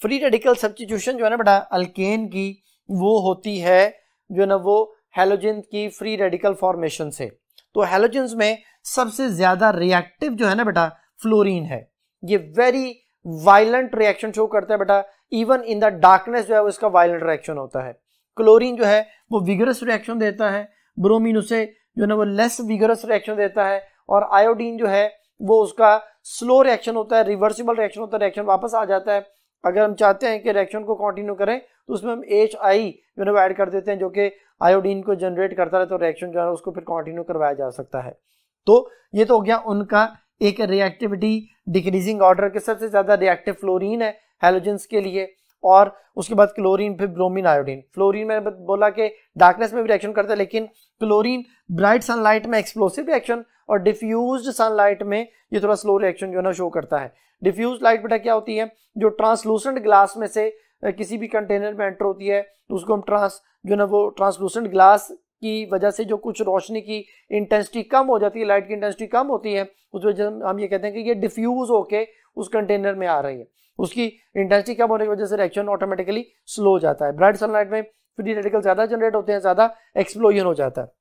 फ्री रेडिकल सब्स्टिट्यूशन जो है ना बेटा अल्केन की वो होती है जो है ना वो हैलोजन की फ्री रेडिकल फॉर्मेशन से। तो हैलोजेंस में सबसे ज्यादा रिएक्टिव जो है ना बेटा फ्लोरीन है। ये वेरी वायलेंट रिएक्शन शो करता है बेटा, इवन इन द डार्कनेस जो है वो इसका वायलेंट रिएक्शन होता है। क्लोरीन जो है वो विगरस रिएक्शन देता है, ब्रोमीन उसे जो है ना वो लेस विगरस रिएक्शन देता है, और आयोडीन जो है वो उसका स्लो रिएक्शन होता है, रिवर्सिबल रिएक्शन होता है, रिएक्शन वापस आ जाता है। अगर हम चाहते हैं कि रिएक्शन को कंटिन्यू करें तो उसमें हम HI जो है वो ऐड कर देते हैं, जो कि आयोडीन को जनरेट करता है, तो रिएक्शन जो है उसको फिर कंटिन्यू करवाया जा सकता है। तो ये तो हो गया उनका एक रिएक्टिविटी डिक्रीजिंग ऑर्डर के। सबसे ज्यादा रिएक्टिव फ्लोरीन है हैलोजेंस के लिए, और उसके बाद क्लोरीन, फिर ब्रोमीन, आयोडीन। फ्लोरीन मैंने बोला कि डार्कनेस में भी रिएक्शन करता है, लेकिन क्लोरीन ब्राइट सनलाइट में एक्सप्लोसिव रिएक्शन, और डिफ्यूज्ड सनलाइट में ये थोड़ा स्लो रिएक्शन जो है ना शो करता है। डिफ्यूज लाइट बेटा क्या होती है? जो ट्रांसलूसेंट ग्लास में से किसी भी कंटेनर में एंटर होती है, तो उसको हम जो ना वो ट्रांसलूसेंट ग्लास की वजह से जो कुछ रोशनी की इंटेंसिटी कम हो जाती है, लाइट की इंटेंसिटी कम होती है, उस वजह से हम ये कहते हैं कि ये डिफ्यूज होके उस कंटेनर में आ रही है। उसकी इंटेंसिटी कम होने की वजह से रिएक्शन ऑटोमेटिकली स्लो हो जाता है। ब्राइट सनलाइट में फ्री रेडिकल ज्यादा जनरेट होते हैं, ज्यादा एक्सप्लोजन हो जाता है।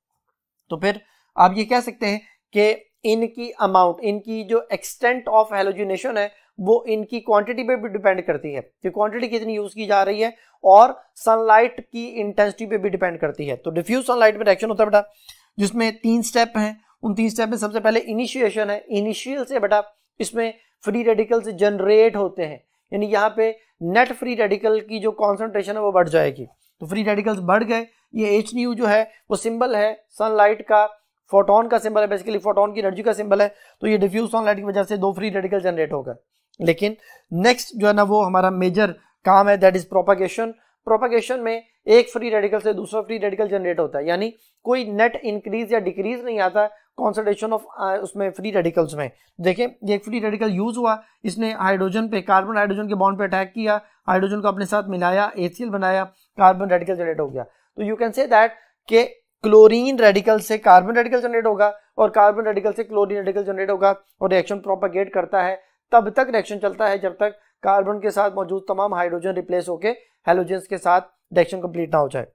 तो फिर आप ये कह सकते हैं कि इनकी अमाउंट, इनकी जो एक्सटेंट ऑफ हैलोजिनेशन है वो इनकी क्वांटिटी पे भी डिपेंड करती है कि क्वांटिटी कितनी यूज की जा रही है, और सनलाइट की इंटेंसिटी पे भी डिपेंड करती है। तो डिफ्यूज सनलाइट में रिएक्शन होता है बेटा जिसमें 3 स्टेप हैं। उन 3 स्टेप में सबसे पहले इनिशिएशन है। इनिशियल से बेटा इसमें फ्री रेडिकल्स जनरेट होते हैं, यानी यहाँ पे नेट फ्री रेडिकल की जो कॉन्सेंट्रेशन है वो बढ़ जाएगी। तो फ्री रेडिकल्स बढ़ गए। ये H जो है वो सिंबल है सनलाइट का, फोटोन का सिंबल है, बेसिकली फोटोन की एनर्जी का सिंबल है। तो ये डिफ्यूज सनलाइट की वजह से 2 फ्री रेडिकल जनरेट होगा। लेकिन नेक्स्ट जो है ना वो हमारा मेजर काम है, दैट इज प्रोपागेशन। प्रोपागेशन में एक फ्री रेडिकल से दूसरा फ्री रेडिकल जनरेट होता है, यानी कोई नेट इंक्रीज या डिक्रीज नहीं आता कॉन्सेंट्रेशन ऑफ उसमें फ्री रेडिकल्स में। देखिए ये एक फ्री रेडिकल यूज हुआ, इसने हाइड्रोजन पे, कार्बन हाइड्रोजन के बॉन्ड पे अटैक किया, हाइड्रोजन को अपने साथ मिलाया, HCl बनाया, कार्बन रेडिकल जनरेट हो गया। तो यू कैन से दैट के क्लोरीन रेडिकल से कार्बन रेडिकल जनरेट होगा, और कार्बन रेडिकल से क्लोरीन रेडिकल जनरेट होगा, और रिएक्शन प्रोपागेट करता है। तब तक रिएक्शन चलता है जब तक कार्बन के साथ मौजूद तमाम हाइड्रोजन रिप्लेस होके हैलोजेंस के साथ रिएक्शन कंप्लीट ना हो जाए।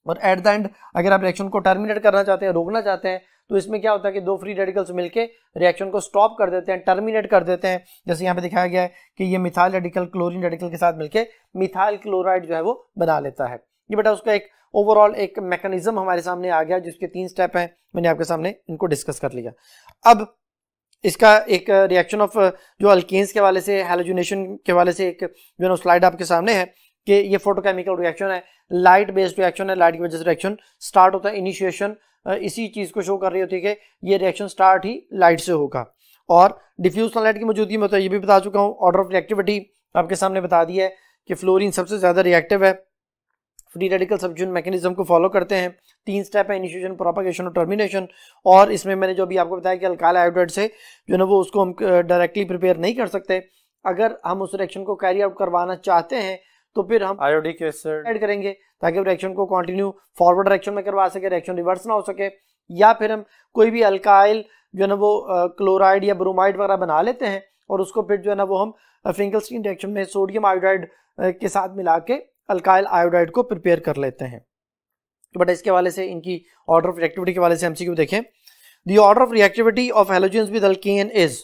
और एट द एंड अगर आप रिएक्शन को टर्मिनेट करना चाहते हैं, रोकना चाहते हैं, तो इसमें क्या होता है कि दो फ्री रेडिकल्स मिलके रिएक्शन को स्टॉप कर देते हैं, टर्मिनेट कर देते हैं। जैसे यहाँ पे दिखाया गया है कि ये मिथाइल रेडिकल क्लोरीन रेडिकल के साथ मिलके मिथाइल क्लोराइड जो है वो बना लेता है। ये बेटा उसका एक ओवरऑल एक मैकेनिज्म हमारे सामने आ गया, जिसके 3 स्टेप हैं, मैंने आपके सामने इनको डिस्कस कर लिया। अब इसका एक रिएक्शन ऑफ जो अल्केन्स के वाले से, हैलोजिनेशन के वाले से एक जो है स्लाइड आपके सामने है कि ये फोटोकेमिकल रिएक्शन है, लाइट बेस्ड रिएक्शन है, लाइट की वजह से रिएक्शन स्टार्ट होता है। इनिशिएशन इसी चीज को शो कर रही होती है कि ये रिएक्शन स्टार्ट ही लाइट से होगा और डिफ्यूज सनलाइट की मौजूदगी में होता है। ये भी बता चुका हूँ। ऑर्डर ऑफ रिएक्टिविटी आपके सामने बता दिया है कि फ्लोरीन सबसे ज्यादा रिएक्टिव है, फ्री रेडिकल सब्स्टिट्यूशन मैकेनिज्म को फॉलो करते हैं। 3 स्टेप है, इनिशिएशन, प्रोपागेशन और टर्मिनेशन। और इसमें मैंने जो भी आपको बताया कि अल्काइल आयोडाइड से जो है वो उसको हम डायरेक्टली प्रिपेयर नहीं कर सकते। अगर हम उस रिएक्शन को कैरी आउट करवाना चाहते हैं तो फिर हम आयोडिक एसिड ऐड करेंगे ताकि वो रिएक्शन को कंटिन्यू फॉरवर्ड डायरेक्शन में करवा सके, रिएक्शन रिवर्स ना हो सके। या फिर हम कोई भी अल्काइल जो है ना वो क्लोराइड या ब्रोमाइड वगैरह बना लेते हैं और उसको फिर जो है ना वो हम फिंकलस्टीन रिएक्शन में सोडियम आयोडाइड के साथ मिला के अल्काइल आयोडाइड को प्रिपेयर कर लेते हैं। तो बट इसके वाले से, इनकी ऑर्डर ऑफ रिएक्टिविटी के वाले से एमसीक्यू देखें। The order of reactivity of halogens with alkane is,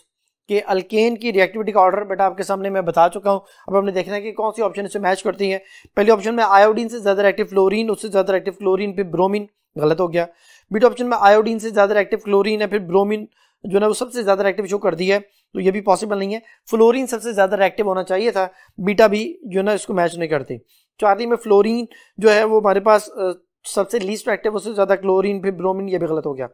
कि अल्केन की रिएक्टिविटी का ऑर्डर बेटा आपके सामने मैं बता चुका हूं। अब हमने देखना है कि कौन सी ऑप्शन इससे मैच करती है। पहले ऑप्शन में आयोडीन से ज्यादा रिएक्टिव फ्लोरीन, उससे ज्यादा रिएक्टिव क्लोरीन, फिर ब्रोमीन, गलत हो गया। बीटा ऑप्शन में आयोडीन से ज्यादा रिएक्टिव क्लोरीन है, फिर ब्रोमीन जो है वो सबसे ज्यादा रिएक्टिव शो कर दी है, तो ये भी पॉसिबल नहीं है। फ्लोरीन सबसे ज्यादा रिएक्टिव होना चाहिए था, बीटा भी जो है ना इसको मैच नहीं करती। चार्ली में फ्लोरीन जो है वो हमारे पास सबसे लीस्ट रिएक्टिव, उससे ज्यादा क्लोरीन, फिर ब्रोमीन, ये भी गलत हो गया।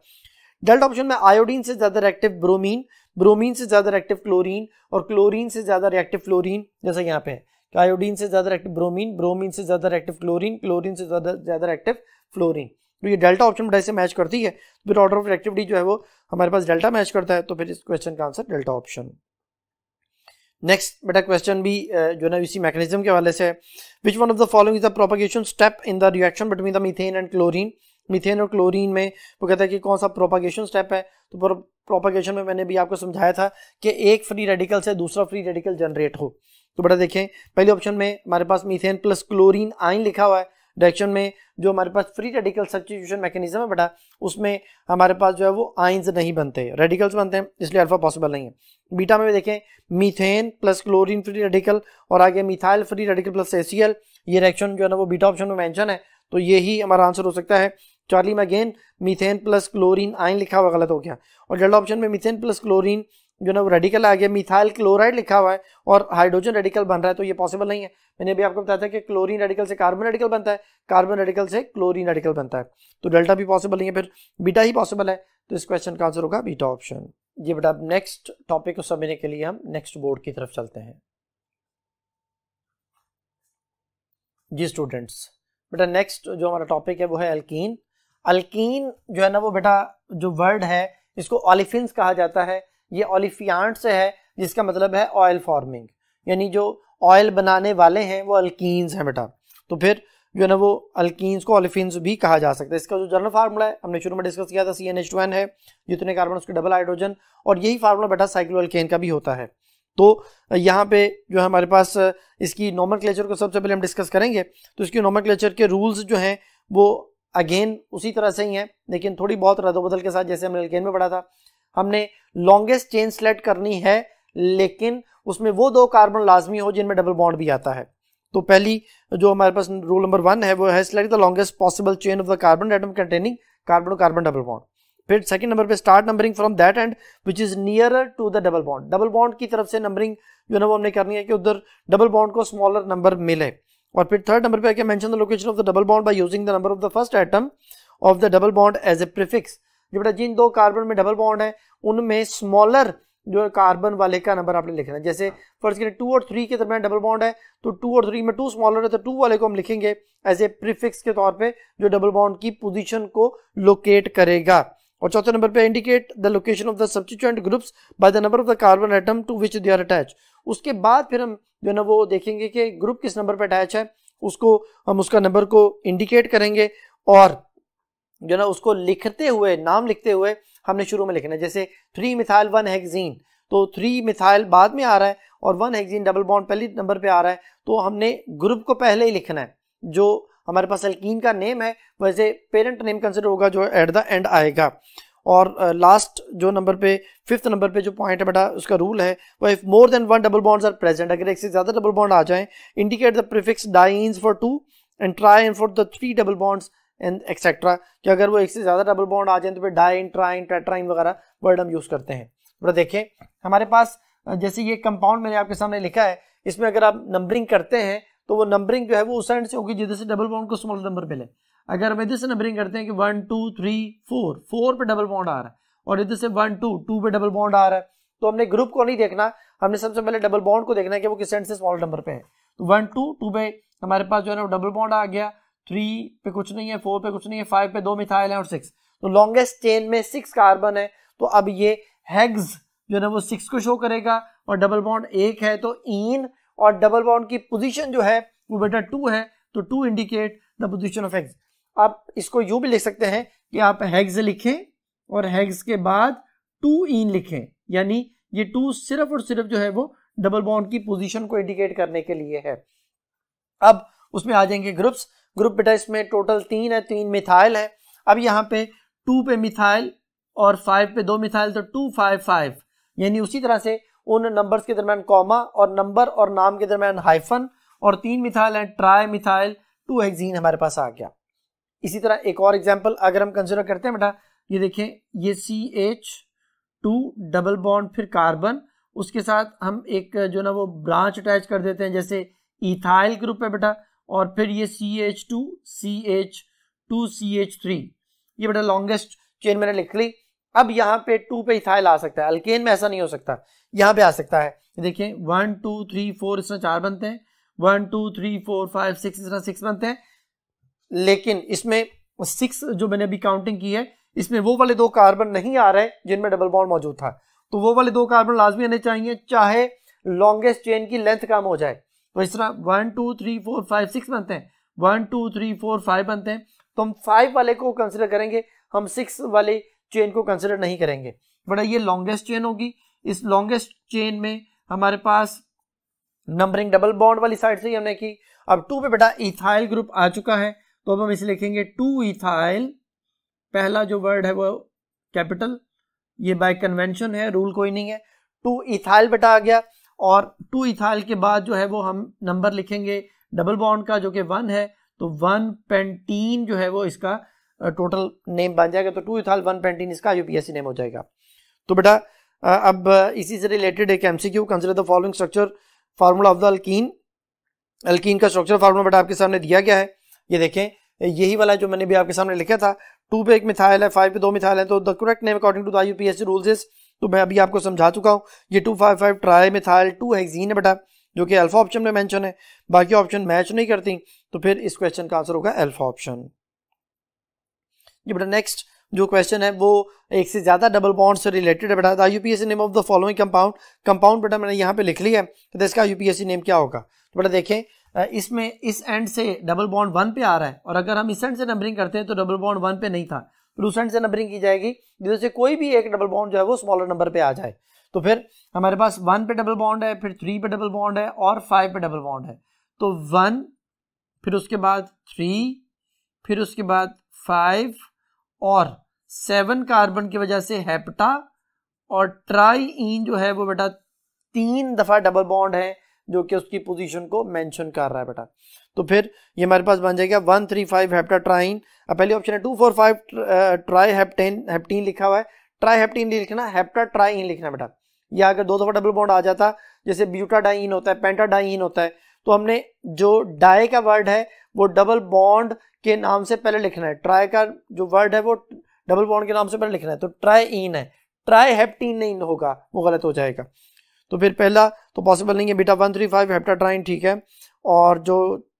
डेल्टा ऑप्शन में आयोडीन से ज्यादा रिएक्टिव ब्रोमीन, ब्रोमीन से ज्यादा रिएक्टिव क्लोरीन और क्लोरीन से ज्यादा रिएक्टिव फ्लोरीन, जैसा यहाँ पे है कि आयोडीन से ज्यादा रिएक्टिव ब्रोमीन, ब्रोमीन से ज्यादा रिएक्टिव क्लोरीन, क्लोरीन से ज्यादा रिएक्टिव फ्लोरीन। तो ये डेल्टा ऑप्शन बेटा से मैच करती है, फिर ऑर्डर ऑफ रिएक्टिविटी जो है वो हमारे पास डेल्टा मैच करता है, तो फिर इस क्वेश्चन का आंसर डेल्टा ऑप्शन। नेक्स्ट बेटा क्वेश्चन भी जो है इसी मैकेनिज्म के हवाले से है। विच one of the following is the propagation step in the reaction between the methane and chlorine. Methane और क्लोरीन में वो कहता है कि कौन सा प्रोपगेशन स्टेप है। तो प्रोपगेशन में मैंने भी आपको समझाया था कि एक फ्री रेडिकल से दूसरा फ्री रेडिकल जनरेट हो। तो बेटा देखें, पहले ऑप्शन में हमारे पास मीथेन प्लस क्लोरीन आयन लिखा हुआ है। डायरेक्शन में जो हमारे पास फ्री रेडिकल सब्स्टिट्यूशन मैकेनिज्म है बेटा, उसमें हमारे पास जो है वो आयंस नहीं बनते, रेडिकल्स बनते हैं, इसलिए अल्फा पॉसिबल नहीं है। बीटा में भी देखें, methane plus chlorine free radical और आगे methyl free radical plus ACL, ये रिएक्शन जो है ना वो बीटा ऑप्शन में मेंशन है, तो यही हमारा आंसर हो सकता है। चार्ली में again methane plus chlorine ion लिखा हुआ, गलत हो गया। और डेल्टा ऑप्शन में मीथेन प्लस क्लोरीन जो ना वो रेडिकल आ गया, मिथाइल क्लोराइड लिखा हुआ है और हाइड्रोजन रेडिकल बन रहा है, तो ये पॉसिबल नहीं है। मैंने भी आपको बताया था कि क्लोरीन रेडिकल से कार्बन रेडिकल बनता है, कार्बन रेडिकल से क्लोरीन रेडिकल बनता है, तो डेल्टा भी पॉसिबल नहीं है, फिर बीटा ही पॉसिबल है। तो इस क्वेश्चन का आंसर होगा बीटा ऑप्शन। ये बेटा नेक्स्ट टॉपिक को समझने के लिए हम नेक्स्ट बोर्ड की तरफ चलते हैं। जी स्टूडेंट्स, बेटा नेक्स्ट जो हमारा टॉपिक है वो है अल्कीन। अल्कीन जो है ना वो बेटा जो वर्ड है इसको ओलिफिन्स कहा जाता है। ये ओलिफियांट से है, जिसका मतलब है ऑयल फॉर्मिंग, यानी जो ऑयल बनाने वाले हैं वो अल्कीन्स हैं बेटा। तो फिर जो है ना वो अल्कीन्स को ओलिफिन्स भी कहा जा सकता है। इसका जो जनरल फार्मूला है हमने शुरू में डिस्कस किया था, CnH2n है, जितने कार्बन उसके डबल हाइड्रोजन, और यही फार्मूला बेटा साइक्लोअल्केन का भी होता है। तो यहाँ पे जो है हमारे पास इसकी नोमेनक्लेचर को सबसे पहले हम डिस्कस करेंगे। तो इसकी नोमेनक्लेचर के रूल्स जो हैं वो अगेन उसी तरह से ही हैं, लेकिन थोड़ी बहुत रद्दोबदल के साथ, जैसे हमने अल्केन में पढ़ा था। हमने लॉन्गेस्ट चेन सेलेक्ट करनी है, लेकिन उसमें वो 2 कार्बन लाजमी हो जिनमें डबल बॉन्ड भी आता है। तो पहली जो हमारे पास रूल नंबर 1 है वो है select the longest possible chain of the carbon atom containing carbon carbon double bond. फिर सेकंड नंबर पे start numbering from that end which is nearer to the double bond. Double bond की तरफ से numbering जो है वो हमने करनी है कि उधर डबल बॉन्ड को स्मॉलर नंबर मिले। और फिर थर्ड नंबर पे क्या, mention the location of the double bond by using the number of the first atom of the double bond as a prefix. जो बेटा जिन 2 कार्बन में डबल बॉन्ड है उनमें स्मॉलर जो कार्बन वाले का नंबर आपने लिखना है। जैसे फर्स्ट के 2 और 3 के दरमियान डबल बॉन्ड है, तो 2 और 3 में 2 स्मॉलर है, तो 2 वाले को हम लिखेंगे एज ए प्रीफिक्स के तौर पे, जो डबल बॉन्ड की पोजीशन को लोकेट करेगा। और चौथे नंबर पे indicate the location of the substituent groups by the number of the carbon atom to which they are attach. उसके बाद फिर हम जो है ना वो देखेंगे कि ग्रुप किस नंबर पे अटैच है, उसको हम उसका नंबर को इंडिकेट करेंगे और जो है ना उसको लिखते हुए, नाम लिखते हुए हमने शुरू में लिखना है। जैसे 3 मिथाइल 1 हेक्सीन, तो 3 मिथाइल बाद में आ रहा है और 1 हेक्सीन डबल बॉन्ड पहले नंबर पे आ रहा है, तो हमने ग्रुप को पहले ही लिखना है। जो हमारे पास एल्कीन का नेम है वैसे पेरेंट नेम कंसिडर होगा जो एट द एंड आएगा। और लास्ट जो नंबर पे 5th नंबर पे जो पॉइंट है बेटा, उसका रूल है वो if more than 1 double bonds are present, अगर एक से ज्यादा डबल बॉन्ड आ जाएं, indicate the prefix dienes for 2 and tri for the 3 double bonds and etcetera, कि अगर वो एक से ज्यादा डबल बॉन्ड आ जाए तो फिर डाइन, ट्राइन, टेट्राइन वगैरह वर्ड हम यूज करते हैं। तो देखें हमारे पास जैसे ये कंपाउंड मैंने आपके सामने लिखा है, इसमें अगर आप नंबरिंग करते हैं तो वो नंबरिंग जो है वो उस साइड से होगी जिधर से डबल बॉन्ड को स्मॉल नंबर मिले। अगर हम इधर से नंबरिंग करते हैं कि 1 2 3 4 पे डबल बॉन्ड आ रहा है और इधर से 1 2 पे डबल बॉन्ड आ रहा है, तो हमने ग्रुप को नहीं देखना, हमने सबसे पहले डबल बॉन्ड को देखना है कि वो किस साइड से स्मॉल नंबर पे है। तो 1 2 पे हमारे पास जो है ना डबल बॉन्ड आ गया, 3 पे कुछ नहीं है, 4 पे कुछ नहीं है, 5 पे 2 मिथाइल है और 6, तो लॉन्गेस्ट चेन में 6 कार्बन है। तो अब ये हेक्स जो है ना वो 6 को शो करेगा और डबल बॉन्ड 1 है तो इन, और डबल बॉन्ड की पोजीशन जो है वो बेटा 2 है, तो 2 indicate the position of hex. आप इसको यूं भी लिख सकते हैं कि आप हेक्स लिखें और हेक्स के बाद 2 इन लिखें, यानी ये 2 सिर्फ और सिर्फ जो है वो डबल बॉन्ड की पोजीशन को इंडिकेट करने के लिए है। अब उसमें आ जाएंगे ग्रुप्स। ग्रुप बेटा इसमें टोटल 3 है, 3 मिथाइल है। अब यहाँ पे 2 पे मिथाइल और 5 पे 2 मिथाइल, तो 2 5 5, यानी उसी तरह से उन नंबर्स के दरमियान कॉमा और नंबर और नाम के दरमियान हाइफन, और 3 मिथाइल है, ट्राई मिथाइल 2 हेक्सीन हमारे पास आ गया। इसी तरह एक और एग्जांपल अगर हम कंसीडर करते हैं बेटा, ये देखें ये CH2 डबल बॉन्ड फिर कार्बन, उसके साथ हम एक जो ना वो ब्रांच अटैच कर देते हैं, जैसे इथाइल ग्रुप है बेटा, और फिर ये CH2 CH2 CH3, ये बेटा लॉन्गेस्ट चेन मैंने लिख ली। अब यहाँ पे 2 पे इथाइल आ सकता है, अल्केन में ऐसा नहीं हो सकता, यहाँ पे आ सकता है। देखिए 1 2 3 4 इस तरह 4 बनते हैं, 1 2 3 4 5 6 इस तरह 6 बनते हैं, लेकिन इसमें 6 जो मैंने अभी काउंटिंग की है इसमें वो वाले 2 कार्बन नहीं आ रहे जिनमें डबल बॉन्ड मौजूद था, तो वो वाले 2 कार्बन लाजमी आने चाहिए चाहे लॉन्गेस्ट चेन की लेंथ कम हो जाए। तो इस तरह 1 2 3 4 5 6 बनते हैं, 1 2 3 4 5 बनते हैं, तो हम 5 वाले को कंसिडर करेंगे, हम 6 वाले चेन को कंसिडर नहीं करेंगे। बड़ा ये लॉन्गेस्ट चेन होगी, इस लॉन्गेस्ट चेन में हमारे पास नंबरिंग डबल बॉन्ड वाली साइड से ही हमने की। अब 2 पे बेटा इथाइल ग्रुप आ चुका है, तो अब हम इसे लिखेंगे 2 इथाइल, पहला जो वर्ड है वो कैपिटल, ये बाय कन्वेंशन है, रूल कोई नहीं है। 2 इथाइल बेटा आ गया, और 2 इथाइल के बाद जो है वो हम नंबर लिखेंगे डबल बॉन्ड का जो कि 1 है, तो 1 पेंटीन जो है वो इसका टोटल नेम बन जाएगा, तो 2 इथाइल 1 पेंटीन इसका यूपीएससी नेम हो जाएगा। तो बेटा अब इसी से रिलेटेड एक MCQ, consider the following structure formula of the alkyne. Alkyne का स्ट्रक्चर फार्मूला बेटा आपके सामने दिया गया है, ये देखें यही वाला जो मैंने भी आपके सामने लिखा था। 2 पे 1 मिथाइल है, 5 पे 2 मिथाइल है, तो the correct name according to the UPSC rules is, तो मैं अभी आपको समझा चुका हूँ। ये 255 ट्राई मिथाइल 2 हेक्सीन है बेटा, जो कि अल्फा ऑप्शन में मेंशन है, बाकी ऑप्शन मैच नहीं करती, तो फिर इस क्वेश्चन का आंसर होगा अल्फा ऑप्शन। ये बेटा नेक्स्ट जो क्वेश्चन है वो एक से ज्यादा डबल बॉन्ड से रिलेटेड है बेटा। The UPSC name of the following compound, compound बेटा मैंने यहाँ पे लिख लिया है, तो इसका यूपीएससी नेम क्या होगा। तो बेटा देखें इसमें इस एंड से डबल बॉन्ड 1 पे आ रहा है, और अगर हम इस एंड से नंबरिंग करते हैं तो डबल बॉन्ड 1 पे नहीं था, फिर उस एंड से नंबरिंग की जाएगी जिससे से कोई भी एक डबल बॉन्ड जो है वो स्मॉलर नंबर पे आ जाए। तो फिर हमारे पास 1 पे डबल बॉन्ड है, फिर 3 पे डबल बॉन्ड है और 5 पे डबल बॉन्ड है, तो 1 फिर उसके बाद 3 फिर उसके बाद 5 और 7 कार्बन की वजह से हेप्टा, और ट्राई इन जो है वो बेटा 3 दफा डबल बॉन्ड है जो कि उसकी पोजीशन को मेंशन कर रहा है बेटा। तो फिर ये हमारे पास बन जाएगा 1 3 5 हेप्टा ट्राइन। अब पहले ऑप्शन है 2 4 5 ट्राई हेप्टीन लिखा हुआ है, ट्राई हेप्टीन नहीं लिखना, हेप्टा ट्राई इन लिखना बेटा। या अगर 2 दफा डबल बॉन्ड आ जाता, जैसे ब्यूटाडाइन होता है, पेंटाडाइन होता है, तो हमने जो डाई का वर्ड है वो डबल बॉन्ड के नाम से पहले लिखना है, ट्राई का जो वर्ड है वो डबल बॉन्ड के नाम से पहले लिखना है, तो ट्राई इन है, ट्राई हेप्टीन नहीं होगा, वो गलत हो जाएगा। तो फिर पहला तो पॉसिबल नहीं है बेटा, 1 3 5 हेप्टाट्राइन ठीक है, और जो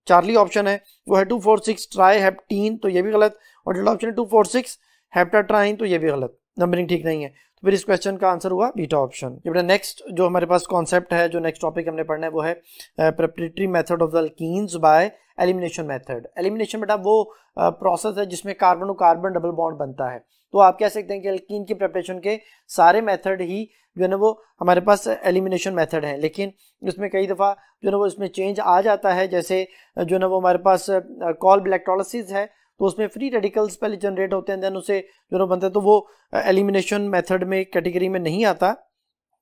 चार्ली ऑप्शन है वो है 2 4 6 ट्राई हेप्टीन, तो ये भी गलत, और डेल्टा ऑप्शन है 2 4 6 हेप्टाट्राइन, तो ये भी गलत, नंबरिंग ठीक नहीं है। तो फिर इस क्वेश्चन का आंसर हुआ बीटा ऑप्शन। ये बेटा नेक्स्ट जो हमारे पास कॉन्सेप्ट है, जो नेक्स्ट टॉपिक हमने पढ़ना है वो है preparatory method of the alkenes by elimination method. Elimination बेटा वो प्रोसेस है जिसमें कार्बन और कार्बन डबल बॉन्ड बनता है। तो आप कह सकते हैं कि एल्कीन की प्रिपरेशन के सारे मेथड ही जो है ना वो हमारे पास एलिमिनेशन मेथड है, लेकिन इसमें कई दफ़ा जो है ना वो इसमें चेंज आ जाता है। जैसे जो है ना वो हमारे पास कॉल्ब इलेक्ट्रोलिसिस है, तो उसमें फ्री रेडिकल्स पहले जनरेट होते हैं, देन उसे जो है बनता है, तो वो एलिमिनेशन मेथड में कैटेगरी में नहीं आता,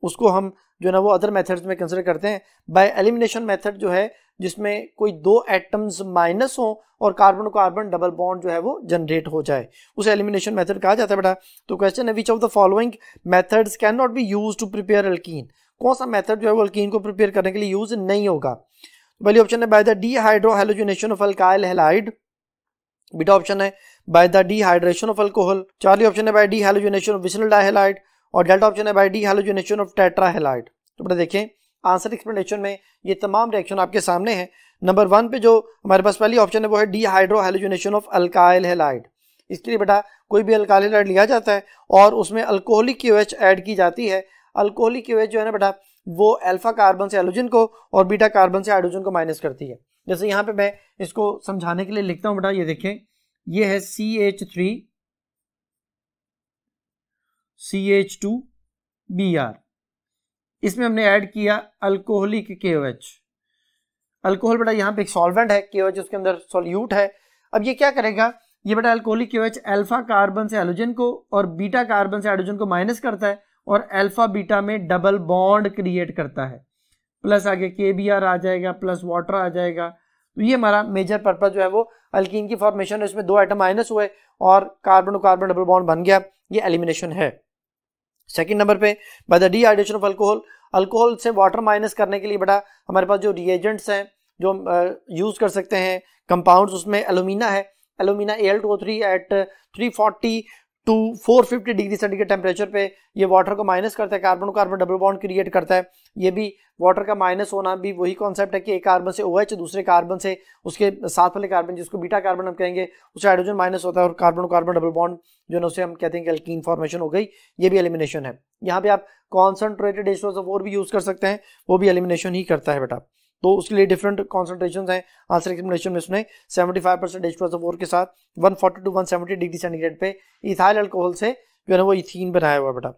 उसको हम जो है ना वो अदर मेथड्स में कंसिडर करते हैं। बाय एलिमिनेशन मेथड जो है जिसमें कोई दो एटम्स माइनस हो और कार्बन कार्बन डबल बॉन्ड जो है वो जनरेट हो जाए, उसे एलिमिनेशन मेथड कहा जाता है बेटा। तो क्वेश्चन है which of the following methods can not be used to prepare alkene, कौन सा मेथड जो है वो एल्कीन को प्रिपेयर करने के लिए यूज नहीं होगा। पहली ऑप्शन है by the dehydrohalogenation of alkyl halide, beta option है by the dehydration of alcohol, Charlie option है by dehalogenation of vicinal dihalide, और डेल्टा ऑप्शन है बाय डीहाइलोजिनेशन ऑफ टेट्राहैलाइड। तो बेटा देखें आंसर एक्सप्लेनेशन में ये तमाम रिएक्शन आपके सामने है। नंबर 1 पे जो हमारे पास पहली ऑप्शन है वो है डीहाइड्रोहैलोजिनेशन ऑफ अल्काइल हैलाइड। इसके लिए बेटा कोई भी अल्काइल हैलाइड लिया जाता है और उसमें अल्कोहलिक QH ऐड की जाती है। अल्कोहलिक QH जो है ना बेटा वो अल्फा कार्बन से हैलोजन को और बीटा कार्बन से हाइड्रोजन को माइनस करती है। जैसे यहाँ पे मैं इसको समझाने के लिए लिखता हूँ बेटा, ये देखें ये है CH3 CH2Br, इसमें हमने ऐड किया अल्कोहलिक KOH। अल्कोहल बेटा यहाँ पे एक सॉल्वेंट है, KOH उसके अंदर सॉल्यूट है। अब ये क्या करेगा, ये बेटा अल्कोहलिक KOH अल्फा कार्बन से हैलोजन को और बीटा कार्बन से हाइड्रोजन को माइनस करता है और अल्फा बीटा में डबल बॉन्ड क्रिएट करता है, प्लस आगे KBr आ जाएगा, प्लस वाटर आ जाएगा। तो ये हमारा मेजर पर्पज जो है वो अल्कीन की फॉर्मेशन है, इसमें दो एटम माइनस हुए और कार्बन कार्बन डबल बॉन्ड बन गया, ये एलिमिनेशन है। सेकंड नंबर पे bye the dehydration of alcohol, alcohol से वाटर माइनस करने के लिए बेटा हमारे पास जो रिएजेंट्स हैं जो यूज कर सकते हैं कंपाउंड्स, उसमें एलुमिना है, alumina Al2O3 at 340 to 450 degree centigrade temperature पे ये वाटर को माइनस करता है, carbon carbon double bond create करता है। ये भी वाटर का माइनस होना भी वही कॉन्सेप्ट है कि एक कार्बन से OH दूसरे कार्बन से उसके साथ वाले कार्बन जिसको बीटा कार्बन हम कहेंगे उसे हाइड्रोजन माइनस होता है और कार्बन कार्बन डबल बॉन्ड जो है उसे हम कहते हैं कि एल्कीन फॉर्मेशन हो गई, ये भी एलिमिनेशन है। यहाँ पे आप कॉन्सेंट्रेटेड H2SO4 भी यूज कर सकते हैं, वो भी एलिमिनेशन ही करता है बेटा। तो उसके लिए डिफरेंट कॉन्सेंट्रेशन हैं। आंसर एक्सप्लेनेशन में उसने 75% H2SO4 के साथ 140 टू 170 डिग्री सेंटीग्रेड पे इथाइल अल्कोहल से जो है ना वो इथीन बनाया हुआ बेटा।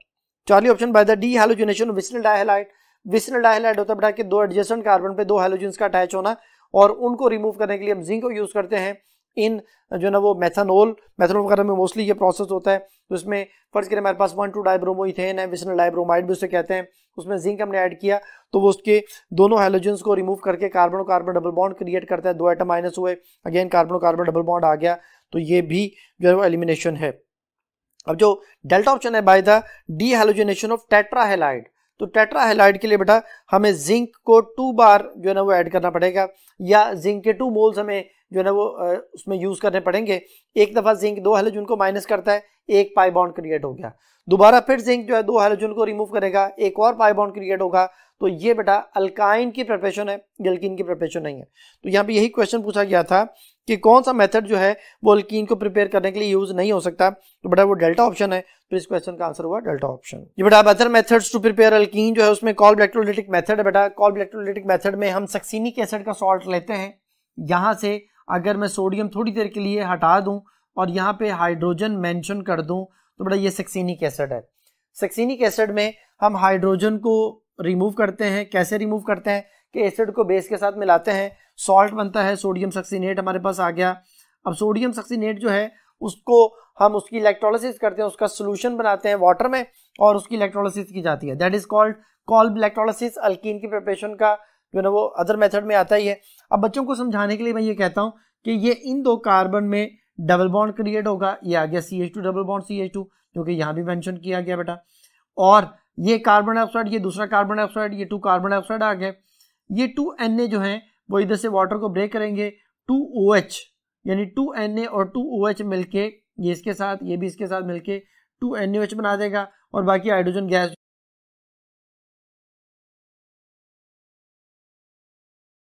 Charlie option by the dehalogenation of vicinal dihalide, vicinal dihalide होता है बेटा कि दो एडजेसेंट कार्बन पे दो हैलोजन्स का अटैच होना और उनको रिमूव करने के लिए हम जिंक को यूज करते हैं इन जो है ना वो मेथनॉल वगैरह में मोस्टली ये प्रोसेस होता है। तो इसमें फर्ज करें हमारे पास 1,2 डाइब्रोमोइथेन है, विसिनल डाइब्रोमाइड भी उसे कहते हैं, उसमें जिंक हमने ऐड किया तो वो उसके दोनों हैलोजन्स को रिमूव करके carbon carbon double bond create करता है, दो एटम माइनस हुए, again carbon carbon double bond आ गया, तो ये भी जो है वो एलिमिनेशन है। अब जो डेल्टा ऑप्शन है by the dehalogenation of tetrahalide, तो टेट्राहैलाइड के लिए बेटा हमें जिंक को 2 बार जो है ना वो ऐड करना पड़ेगा, या जिंक के 2 मोल्स हमें जो है ना वो उसमें यूज करने पड़ेंगे। एक दफा जिंक 2 हैलोजन को माइनस करता है, एक पाई बॉन्ड क्रिएट हो गया, दोबारा फिर जिंक जो है 2 हैलोजन को रिमूव करेगा, एक और पाई बॉन्ड क्रिएट होगा। तो ये बेटा अल्काइन की प्रिपरेशन है, एल्कीन की प्रिपरेशन नहीं है। तो यहाँ पे यही क्वेश्चन पूछा गया था कि कौन सा मेथड जो है वो एल्कीन को प्रिपेयर करने के लिए यूज नहीं हो सकता, तो बेटा वो डेल्टा ऑप्शन है। तो इस क्वेश्चन का आंसर हुआ डेल्टा ऑप्शन। ये बेटा other methods to prepare alkene जो है उसमें कॉल्ब इलेक्ट्रोलाइटिक मेथड है बेटा। कॉल्ब इलेक्ट्रोलाइटिक मेथड में हम सक्सिनिक एसिड का सॉल्ट लेते हैं, यहाँ से अगर मैं सोडियम थोड़ी देर के लिए हटा दूं और यहाँ पे हाइड्रोजन मेंशन कर दूं तो बेटा ये सक्सिनिक एसिड है। सक्सिनिक एसिड में हम हाइड्रोजन को रिमूव करते हैं, कैसे रिमूव करते हैं कि एसिड को बेस के साथ मिलाते हैं, सॉल्ट बनता है, सोडियम सक्सिनेट हमारे पास आ गया। अब सोडियम सक्सिनेट जो है उसको हम उसकी इलेक्ट्रोलिसिस करते हैं, उसका सोल्यूशन बनाते हैं वाटर में और उसकी इलेक्ट्रोलिसिस की जाती है, that is called Kolbe electrolysis. Alkene की प्रिपरेशन का जो है ना वो अदर मेथड में आता ही है। अब बच्चों को समझाने के लिए मैं ये कहता हूँ कि ये इन दो कार्बन में डबल बॉन्ड क्रिएट होगा, ये आ गया CH2 डबल बॉन्ड CH2 क्योंकि यहाँ भी मेंशन किया गया बेटा, और ये कार्बन डाइऑक्साइड, ये दूसरा कार्बन डाइऑक्साइड, ये 2 कार्बन डाइऑक्साइड आ गए। ये 2 Na जो हैं वो इधर से वाटर को ब्रेक करेंगे, 2 OH यानी 2 Na और 2 OH मिलके ये इसके साथ ये भी इसके साथ मिलके 2 NaOH बना देगा और बाकी हाइड्रोजन गैस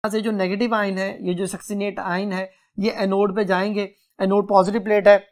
से जो नेगेटिव आयन है, ये जो सक्सिनेट आयन है, ये एनोड पे जाएंगे। एनोड पॉजिटिव प्लेट है,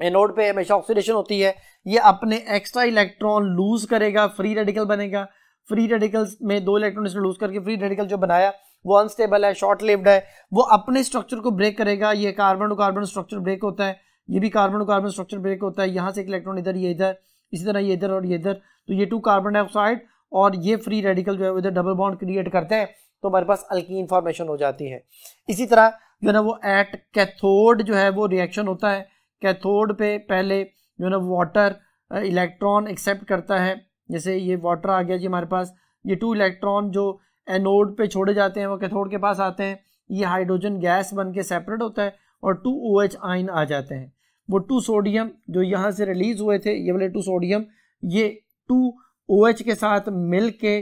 एनोड पे हमेशा ऑक्सीडेशन होती है, ये अपने एक्स्ट्रा इलेक्ट्रॉन लूज करेगा, फ्री रेडिकल बनेगा। फ्री रेडिकल्स में 2 इलेक्ट्रॉन इसने लूज करके फ्री रेडिकल जो बनाया वो अनस्टेबल है, शॉर्ट लिव्ड है, वो अपने स्ट्रक्चर को ब्रेक करेगा। ये carbon to carbon structure break होता है, ये भी कार्बन कार्बन स्ट्रक्चर ब्रेक होता है, यहाँ से एक इलेक्ट्रॉन इधर, ये इधर, इसी तरह ये इधर और ये इधर, तो ये 2 कार्बन डाइऑक्साइड और ये फ्री रेडिकल जो है इधर डबल बॉन्ड क्रिएट करते हैं, तो हमारे पास अल्कीन फॉर्मेशन हो जाती है। इसी तरह जो है ना वो एट कैथोड जो है वो रिएक्शन होता है, कैथोड पे पहले जो है ना वाटर इलेक्ट्रॉन एक्सेप्ट करता है, जैसे ये वाटर आ गया जी हमारे पास, ये 2 इलेक्ट्रॉन जो एनोड पे छोड़े जाते हैं वो कैथोड के पास आते हैं, ये हाइड्रोजन गैस बन के सेपरेट होता है और 2 OH आयन आ जाते हैं। वो 2 सोडियम जो यहाँ से रिलीज हुए थे, ये वाले 2 सोडियम, ये 2 OH के साथ मिल के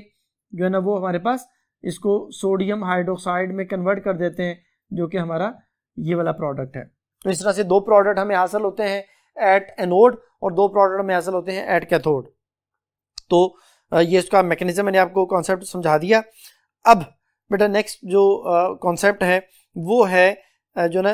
जो है ना वो हमारे पास इसको सोडियम हाइड्रोक्साइड में कन्वर्ट कर देते हैं, जो कि हमारा ये वाला प्रोडक्ट है। तो इस तरह से 2 प्रोडक्ट हमें हासिल होते हैं एट एनोड और 2 प्रोडक्ट हमें हासिल होते हैं एट कैथोड। तो ये इसका मैकेनिज्म मैंने आपको कॉन्सेप्ट समझा दिया। अब बेटा नेक्स्ट जो कॉन्सेप्ट है वो है जो ना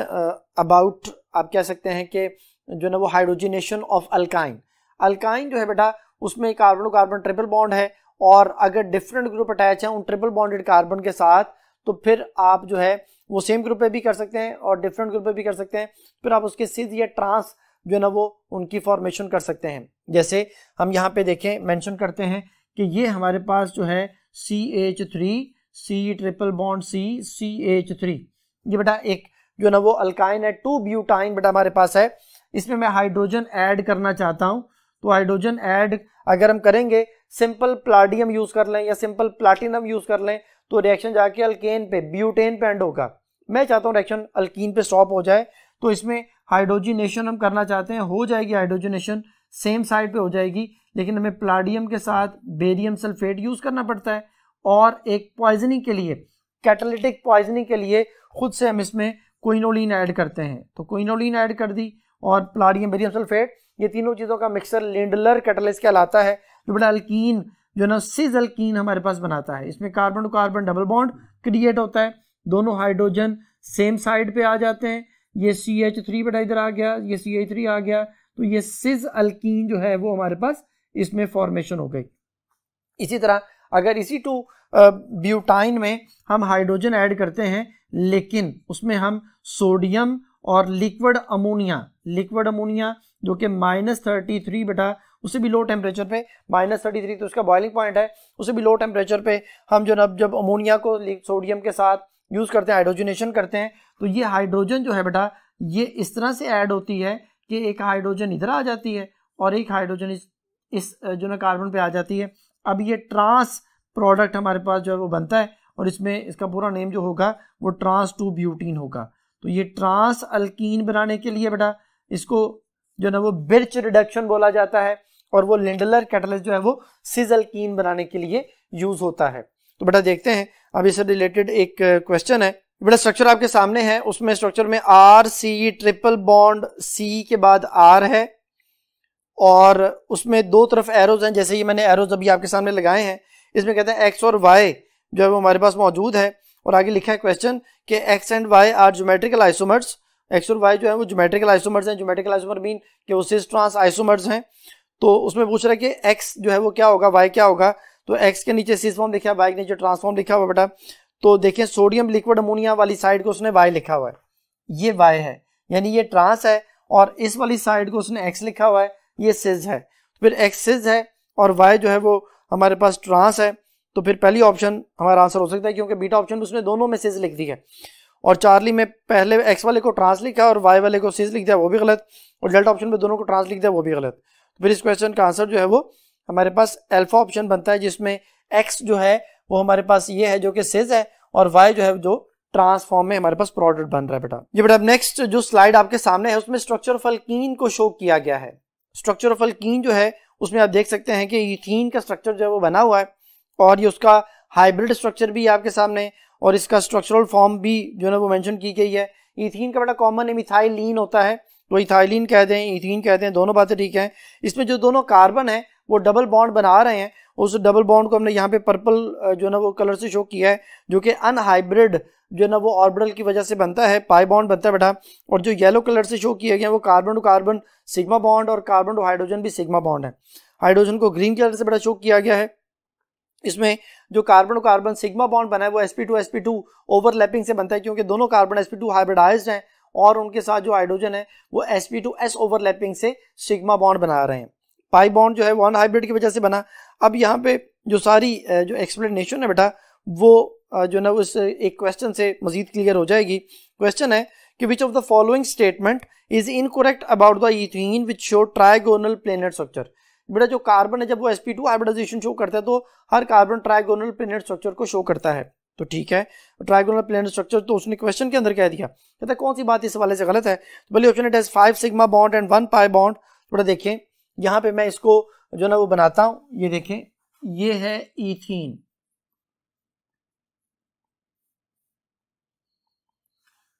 अबाउट आप कह सकते हैं कि जो ना वो हाइड्रोजिनेशन ऑफ अल्काइन। अल्काइन जो है बेटा उसमें कार्बन कार्बन ट्रिपल बॉन्ड है, और अगर डिफरेंट ग्रुप अटैच हैं उन ट्रिपल बॉन्डेड कार्बन के साथ, तो फिर आप जो है वो सेम ग्रुप पे भी कर सकते हैं और डिफरेंट ग्रुप पे भी कर सकते हैं, फिर आप उसके सिस या ट्रांस जो है ना वो उनकी फॉर्मेशन कर सकते हैं। जैसे हम यहाँ पे देखें मेंशन करते हैं कि ये हमारे पास जो है CH3 C triple bond C CH3, ये बेटा एक जो ना वो अल्काइन है, 2 ब्यूटाइन बेटा हमारे पास है। इसमें मैं हाइड्रोजन ऐड करना चाहता हूं, तो हाइड्रोजन ऐड अगर हम करेंगे सिंपल प्लाटियम यूज कर लें या सिंपल प्लाटिनम यूज कर लें, तो रिएक्शन जाके अल्केन पे ब्यूटेन पे एंड होगा। मैं चाहता हूं रिएक्शन अल्कीन पे स्टॉप हो जाए, तो इसमें हाइड्रोजिनेशन हम करना चाहते हैं, हो जाएगी हाइड्रोजिनेशन, सेम साइड पे हो जाएगी, लेकिन हमें प्लाटियम के साथ बेरियम सल्फेट यूज करना पड़ता है। और एक पॉइजनिंग के लिए, कैटालिटिक पॉइजनिंग के लिए खुद से हम इसमें क्विनोलिन ऐड करते हैं, तो क्विनोलिन ऐड कर दी और प्लाटियम बेरियम सल्फेट, ये तीनों चीज़ों का मिक्सर लिंडलर कैटलिस्ट कहलाता है, जो बड़ा अल्कीन जो ना सिस अल्कीन हमारे पास बनाता है। इसमें carbon to carbon double bond create होता है, दोनों हाइड्रोजन सेम साइड पे आ जाते हैं, ये CH3 बेटा इधर आ गया, ये CH3 आ गया, तो ये सिस अल्कीन जो है वो हमारे पास इसमें फॉर्मेशन हो गई। इसी तरह अगर इसी 2 ब्यूटाइन में हम हाइड्रोजन ऐड करते हैं, लेकिन उसमें हम सोडियम और लिक्विड अमोनिया जो कि -33 बेटा उससे भी लो टेम्परेचर पे, -33 तो उसका बॉइलिंग पॉइंट है, उससे भी लो टेम्परेचर पे हम जो ना जब अमोनिया को सोडियम के साथ यूज करते हैं, हाइड्रोजनेशन करते हैं, तो ये हाइड्रोजन जो है बेटा ये इस तरह से ऐड होती है कि एक हाइड्रोजन इधर आ जाती है और एक हाइड्रोजन इस जो ना कार्बन पे आ जाती है। अब ये ट्रांस प्रोडक्ट हमारे पास जो है वो बनता है, और इसमें इसका पूरा नेम जो होगा वो ट्रांस 2 ब्यूटीन होगा। तो ये ट्रांस अल्कीन बनाने के लिए बेटा इसको जो ना वो बिर्च रिडक्शन बोला जाता है, और वो लिंडलर कैटलिस्ट जो है वो सिस अल्कीन बनाने के लिए यूज होता है। तो बेटा देखते हैं अब इससे रिलेटेड एक क्वेश्चन है। बेटा स्ट्रक्चर आपके सामने है, उसमें स्ट्रक्चर में RC ट्रिपल बॉन्ड C के बाद R है, और उसमें 2 तरफ एरोज हैं, जैसे ये मैंने एरोज अभी आपके सामने लगाए हैं। इसमें कहते हैं X और Y जो है वो हमारे पास मौजूद है, और आगे लिखा है क्वेश्चन कि X and Y are geometrical isomers. X और Y जो है वो ज्योमेट्रिकल आइसोमर्स हैं। ज्योमेट्रिकल आइसोमर मीन कि वो सिस ट्रांस आइसोमर्स हैं। तो उसमें पूछ रहा है कि X जो है वो क्या होगा, Y क्या होगा। तो X के नीचे सिस फॉर्म लिखा है, Y के नीचे ट्रांसफॉर्म लिखा हुआ बेटा। तो देखिए सोडियम लिक्विड अमोनिया वाली साइड को उसने Y लिखा हुआ है, ये Y है, यानी ये ट्रांस है, और इस वाली साइड को उसने X लिखा हुआ है, ये सिस है। फिर X सिस है और Y जो है वो हमारे पास ट्रांस है। तो फिर पहली ऑप्शन हमारा आंसर हो सकता है, क्योंकि बीटा ऑप्शन में उसने दोनों में सिस लिख दी है, और चार्ली में पहले X वाले को ट्रांस लिखा है और Y वाले को सिस लिख दिया, वो भी गलत, और डेल्टा ऑप्शन में दोनों को ट्रांस लिख दिया, वो भी गलत। तो फिर इस क्वेश्चन का आंसर जो है वो हमारे पास अल्फा ऑप्शन बनता है, जिसमें X जो है वो हमारे पास ये है जो कि सिस है, और Y जो है जो ट्रांसफॉर्म में हमारे पास प्रोडक्ट बन रहा है बेटा। ये बेटा अब नेक्स्ट जो स्लाइड आपके सामने है उसमें स्ट्रक्चर ऑफ अल्कीन को शो किया गया है। स्ट्रक्चर ऑफ अल्कीन जो है उसमें आप देख सकते हैं कि इथीन का स्ट्रक्चर जो है वो बना हुआ है, और ये उसका हाइब्रिड स्ट्रक्चर भी आपके सामने, और इसका स्ट्रक्चरल फॉर्म भी जो है वो मेंशन की गई है। इथीन का बेटा कॉमन नेम इथाइलिन होता है, तो इथाइलिन कह दें, इथीन कहते हैं, दोनों बातें ठीक हैं। इसमें जो दोनों कार्बन है वो डबल बॉन्ड बना रहे हैं, उस डबल बॉन्ड को हमने यहाँ पे पर्पल जो ना वो कलर से शो किया है, जो कि अनहाइब्रिड जो ना वो ऑर्बिटल की वजह से बनता है, पाई बॉन्ड बनता है बेटा। और जो येलो कलर से शो किया गया वो carbon to carbon sigma bond, और कार्बन टू हाइड्रोजन भी सिग्मा बॉन्ड है। हाइड्रोजन को ग्रीन कलर से बेटा शो किया गया है। इसमें जो carbon to carbon sigma bond बना है वो sp2 sp2 ओवरलैपिंग से बनता है, क्योंकि दोनों कार्बन sp2 हाइब्रिडाइज्ड हैं, और उनके साथ जो हाइड्रोजन है वो sp2s ओवरलैपिंग से सिग्मा बॉन्ड बना रहे हैं। पाई बॉन्ड जो है वन हाइब्रिड की वजह से बना। अब यहाँ पे जो सारी जो एक्सप्लेनेशन है बेटा वो जो ना उस एक क्वेश्चन से मजीद क्लियर हो जाएगी। क्वेश्चन है कि which of the following statement is incorrect about the ethene which show trigonal planet structure. बेटा जो कार्बन है जब वो sp2 हाइब्रिडाइजेशन शो करता है तो हर कार्बन ट्राइगोनल प्लेनेट स्ट्रक्चर को शो करता है। तो ठीक है, ट्राइगोनल प्लेनेट स्ट्रक्चर तो उसने क्वेश्चन के अंदर कह दिया। कहता है कौन सी बात इस वाले से गलत है? तो पहले option it has 5 sigma bond and 1 pi bond. थोड़ा देखें यहाँ पे मैं इसको जो ना वो बनाता हूँ, ये देखें ये है ईथीन,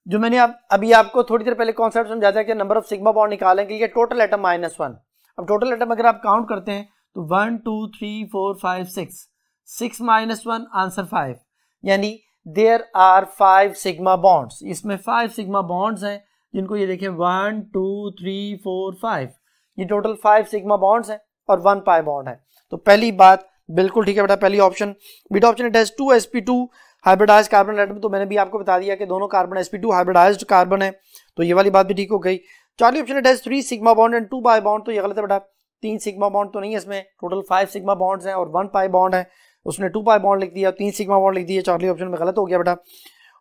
जो मैंने अभी आपको थोड़ी देर पहले कॉन्सेप्ट समझाया कि नंबर ऑफ सिग्मा बॉन्ड निकालने के लिए टोटल एटम -1। अब टोटल एटम अगर आप काउंट करते हैं तो 1 2 3 4 5 6 -1 आंसर 5, यानी देयर आर 5 सिग्मा बॉन्ड्स। इसमें 5 सिग्मा बॉन्ड्स हैं जिनको ये देखें 1 2 3 4 5, ये टोटल 5 सिग्मा बॉन्ड्स हैं और 1 पाई बॉन्ड है। तो पहली बात बिल्कुल ठीक है बेटा, पहली option. Beta option it has 2 sp2 hybridised carbon atom, तो मैंने भी आपको बता दिया कि दोनों कार्बन sp2 हाइब्रिडाइज्ड कार्बन है, तो ये वाली बात भी ठीक हो गई। Charlie option it has 3 sigma bond and 2 pi bond, तो ये गलत है बेटा, 3 सिग्मा बॉन्ड तो नहीं है इसमें, टोटल 5 सिग्मा बॉन्ड्स हैं और 1 पाई बॉन्ड है। उसने 2 पाई बॉन्ड लिख दिया, 3 सिग्मा बॉन्ड लिख दिया, चार्ली ऑप्शन में गलत हो गया बेटा।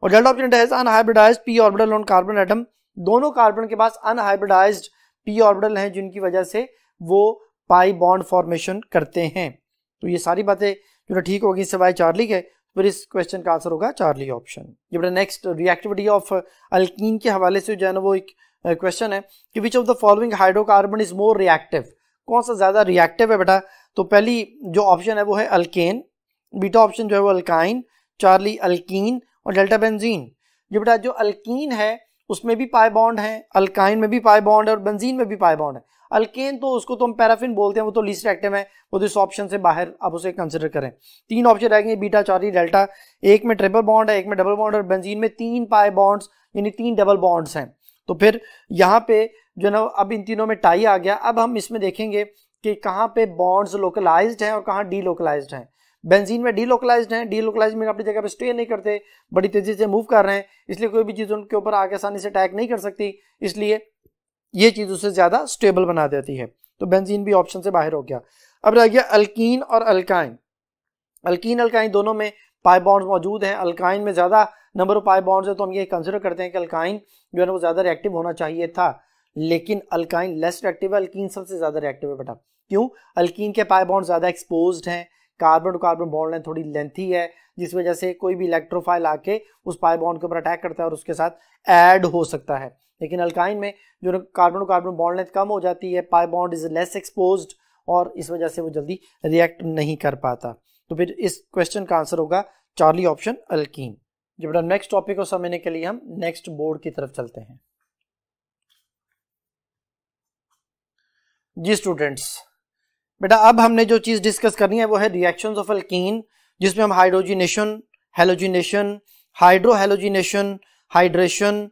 और delta option it has unhybridised p orbital on carbon atom, दोनों कार्बन के पास अनहाइब्रिडाइज्ड p ऑर्बिटल हैं जिनकी वजह से वो पाई बॉन्ड फॉर्मेशन करते हैं। तो ये सारी बातें जो ठीक होगी सिवाय चार्ली के, फिर इस क्वेश्चन का आंसर होगा चार्ली ऑप्शन। ये बेटा नेक्स्ट रिएक्टिविटी ऑफ अल्कीन के हवाले से जो है ना वो एक क्वेश्चन है कि which of the following hydrocarbon is more reactive, कौन सा ज्यादा रिएक्टिव है बेटा? तो पहली जो ऑप्शन है वो है अल्केन, बीटा ऑप्शन जो है वो अल्काइन, चार्ली अल्कीन और डेल्टा बेंजीन। ये बेटा जो अल्कीन है उसमें भी पाई बॉन्ड है, अल्काइन में भी पाई बॉन्ड है और बेंजीन में भी पाई बॉन्ड है। अल्केन तो उसको तो हम पैराफिन बोलते हैं, वो तो लीस्ट एक्टिव है, वो तो इस ऑप्शन से बाहर आप उसे कंसिडर करें। 3 ऑप्शन रह गए, बीटा चार्ली डेल्टा, एक में ट्रिपल बॉन्ड है, एक में डबल बॉन्ड और बेंजीन में 3 पाई बॉन्ड्स यानी 3 डबल बॉन्ड्स हैं। तो फिर यहाँ पे जो ना अब इन तीनों में टाई आ गया। अब हम इसमें देखेंगे कि कहाँ पे बॉन्ड्स लोकलाइज्ड हैं और कहाँ डीलोकलाइज्ड हैं। बेंजीन में डीलोकलाइज्ड हैं, डीलोकलाइज्ड में अपनी जगह पे स्टे नहीं करते, बड़ी तेजी से मूव कर रहे हैं, इसलिए कोई भी चीज़ उनके ऊपर आगे आसानी से अटैक नहीं कर सकती, इसलिए ये चीज़ उससे ज़्यादा स्टेबल बना देती है। तो बेंजीन भी ऑप्शन से बाहर हो गया। अब रह गया अल्कीन और अल्काइन। अल्कीन अल्काइन दोनों में पाई बॉन्ड्स मौजूद हैं, अल्काइन में ज़्यादा नंबर ऑफ पाई बॉन्ड्स है, तो हम ये कंसिडर करते हैं कि अल्काइन जो है ना वो ज़्यादा रिएक्टिव होना चाहिए था, लेकिन अल्काइन लेस रिएक्टिव है, अल्कीन सबसे ज़्यादा रिएक्टिव है बेटा। क्यों? अल्कीन के पाई बॉन्ड ज़्यादा एक्सपोज्ड हैं, carbon to carbon bond line थोड़ी लेंथी है, जिस वजह से कोई भी इलेक्ट्रोफाइल आके उस पाई बॉन्ड के ऊपर अटैक करता है और उसके साथ ऐड हो सकता है। लेकिन अल्काइन में जो carbon to carbon bond length कम हो जाती है, pi bond is less exposed और इस वजह से वो जल्दी रिएक्ट नहीं कर पाता। तो फिर इस क्वेश्चन का आंसर होगा चार्ली ऑप्शन अल्कीन। जब बेटा नेक्स्ट टॉपिक को समझने के लिए हम नेक्स्ट बोर्ड की तरफ चलते हैं। जी स्टूडेंट्स, बेटा अब हमने जो चीज डिस्कस करनी है वो है रिएक्शंस ऑफ अल्कीन, जिसमें हम हाइड्रोजिनेशन, हेलोजिनेशन, हाइड्रोहेलोजिनेशन, हाइड्रेशन,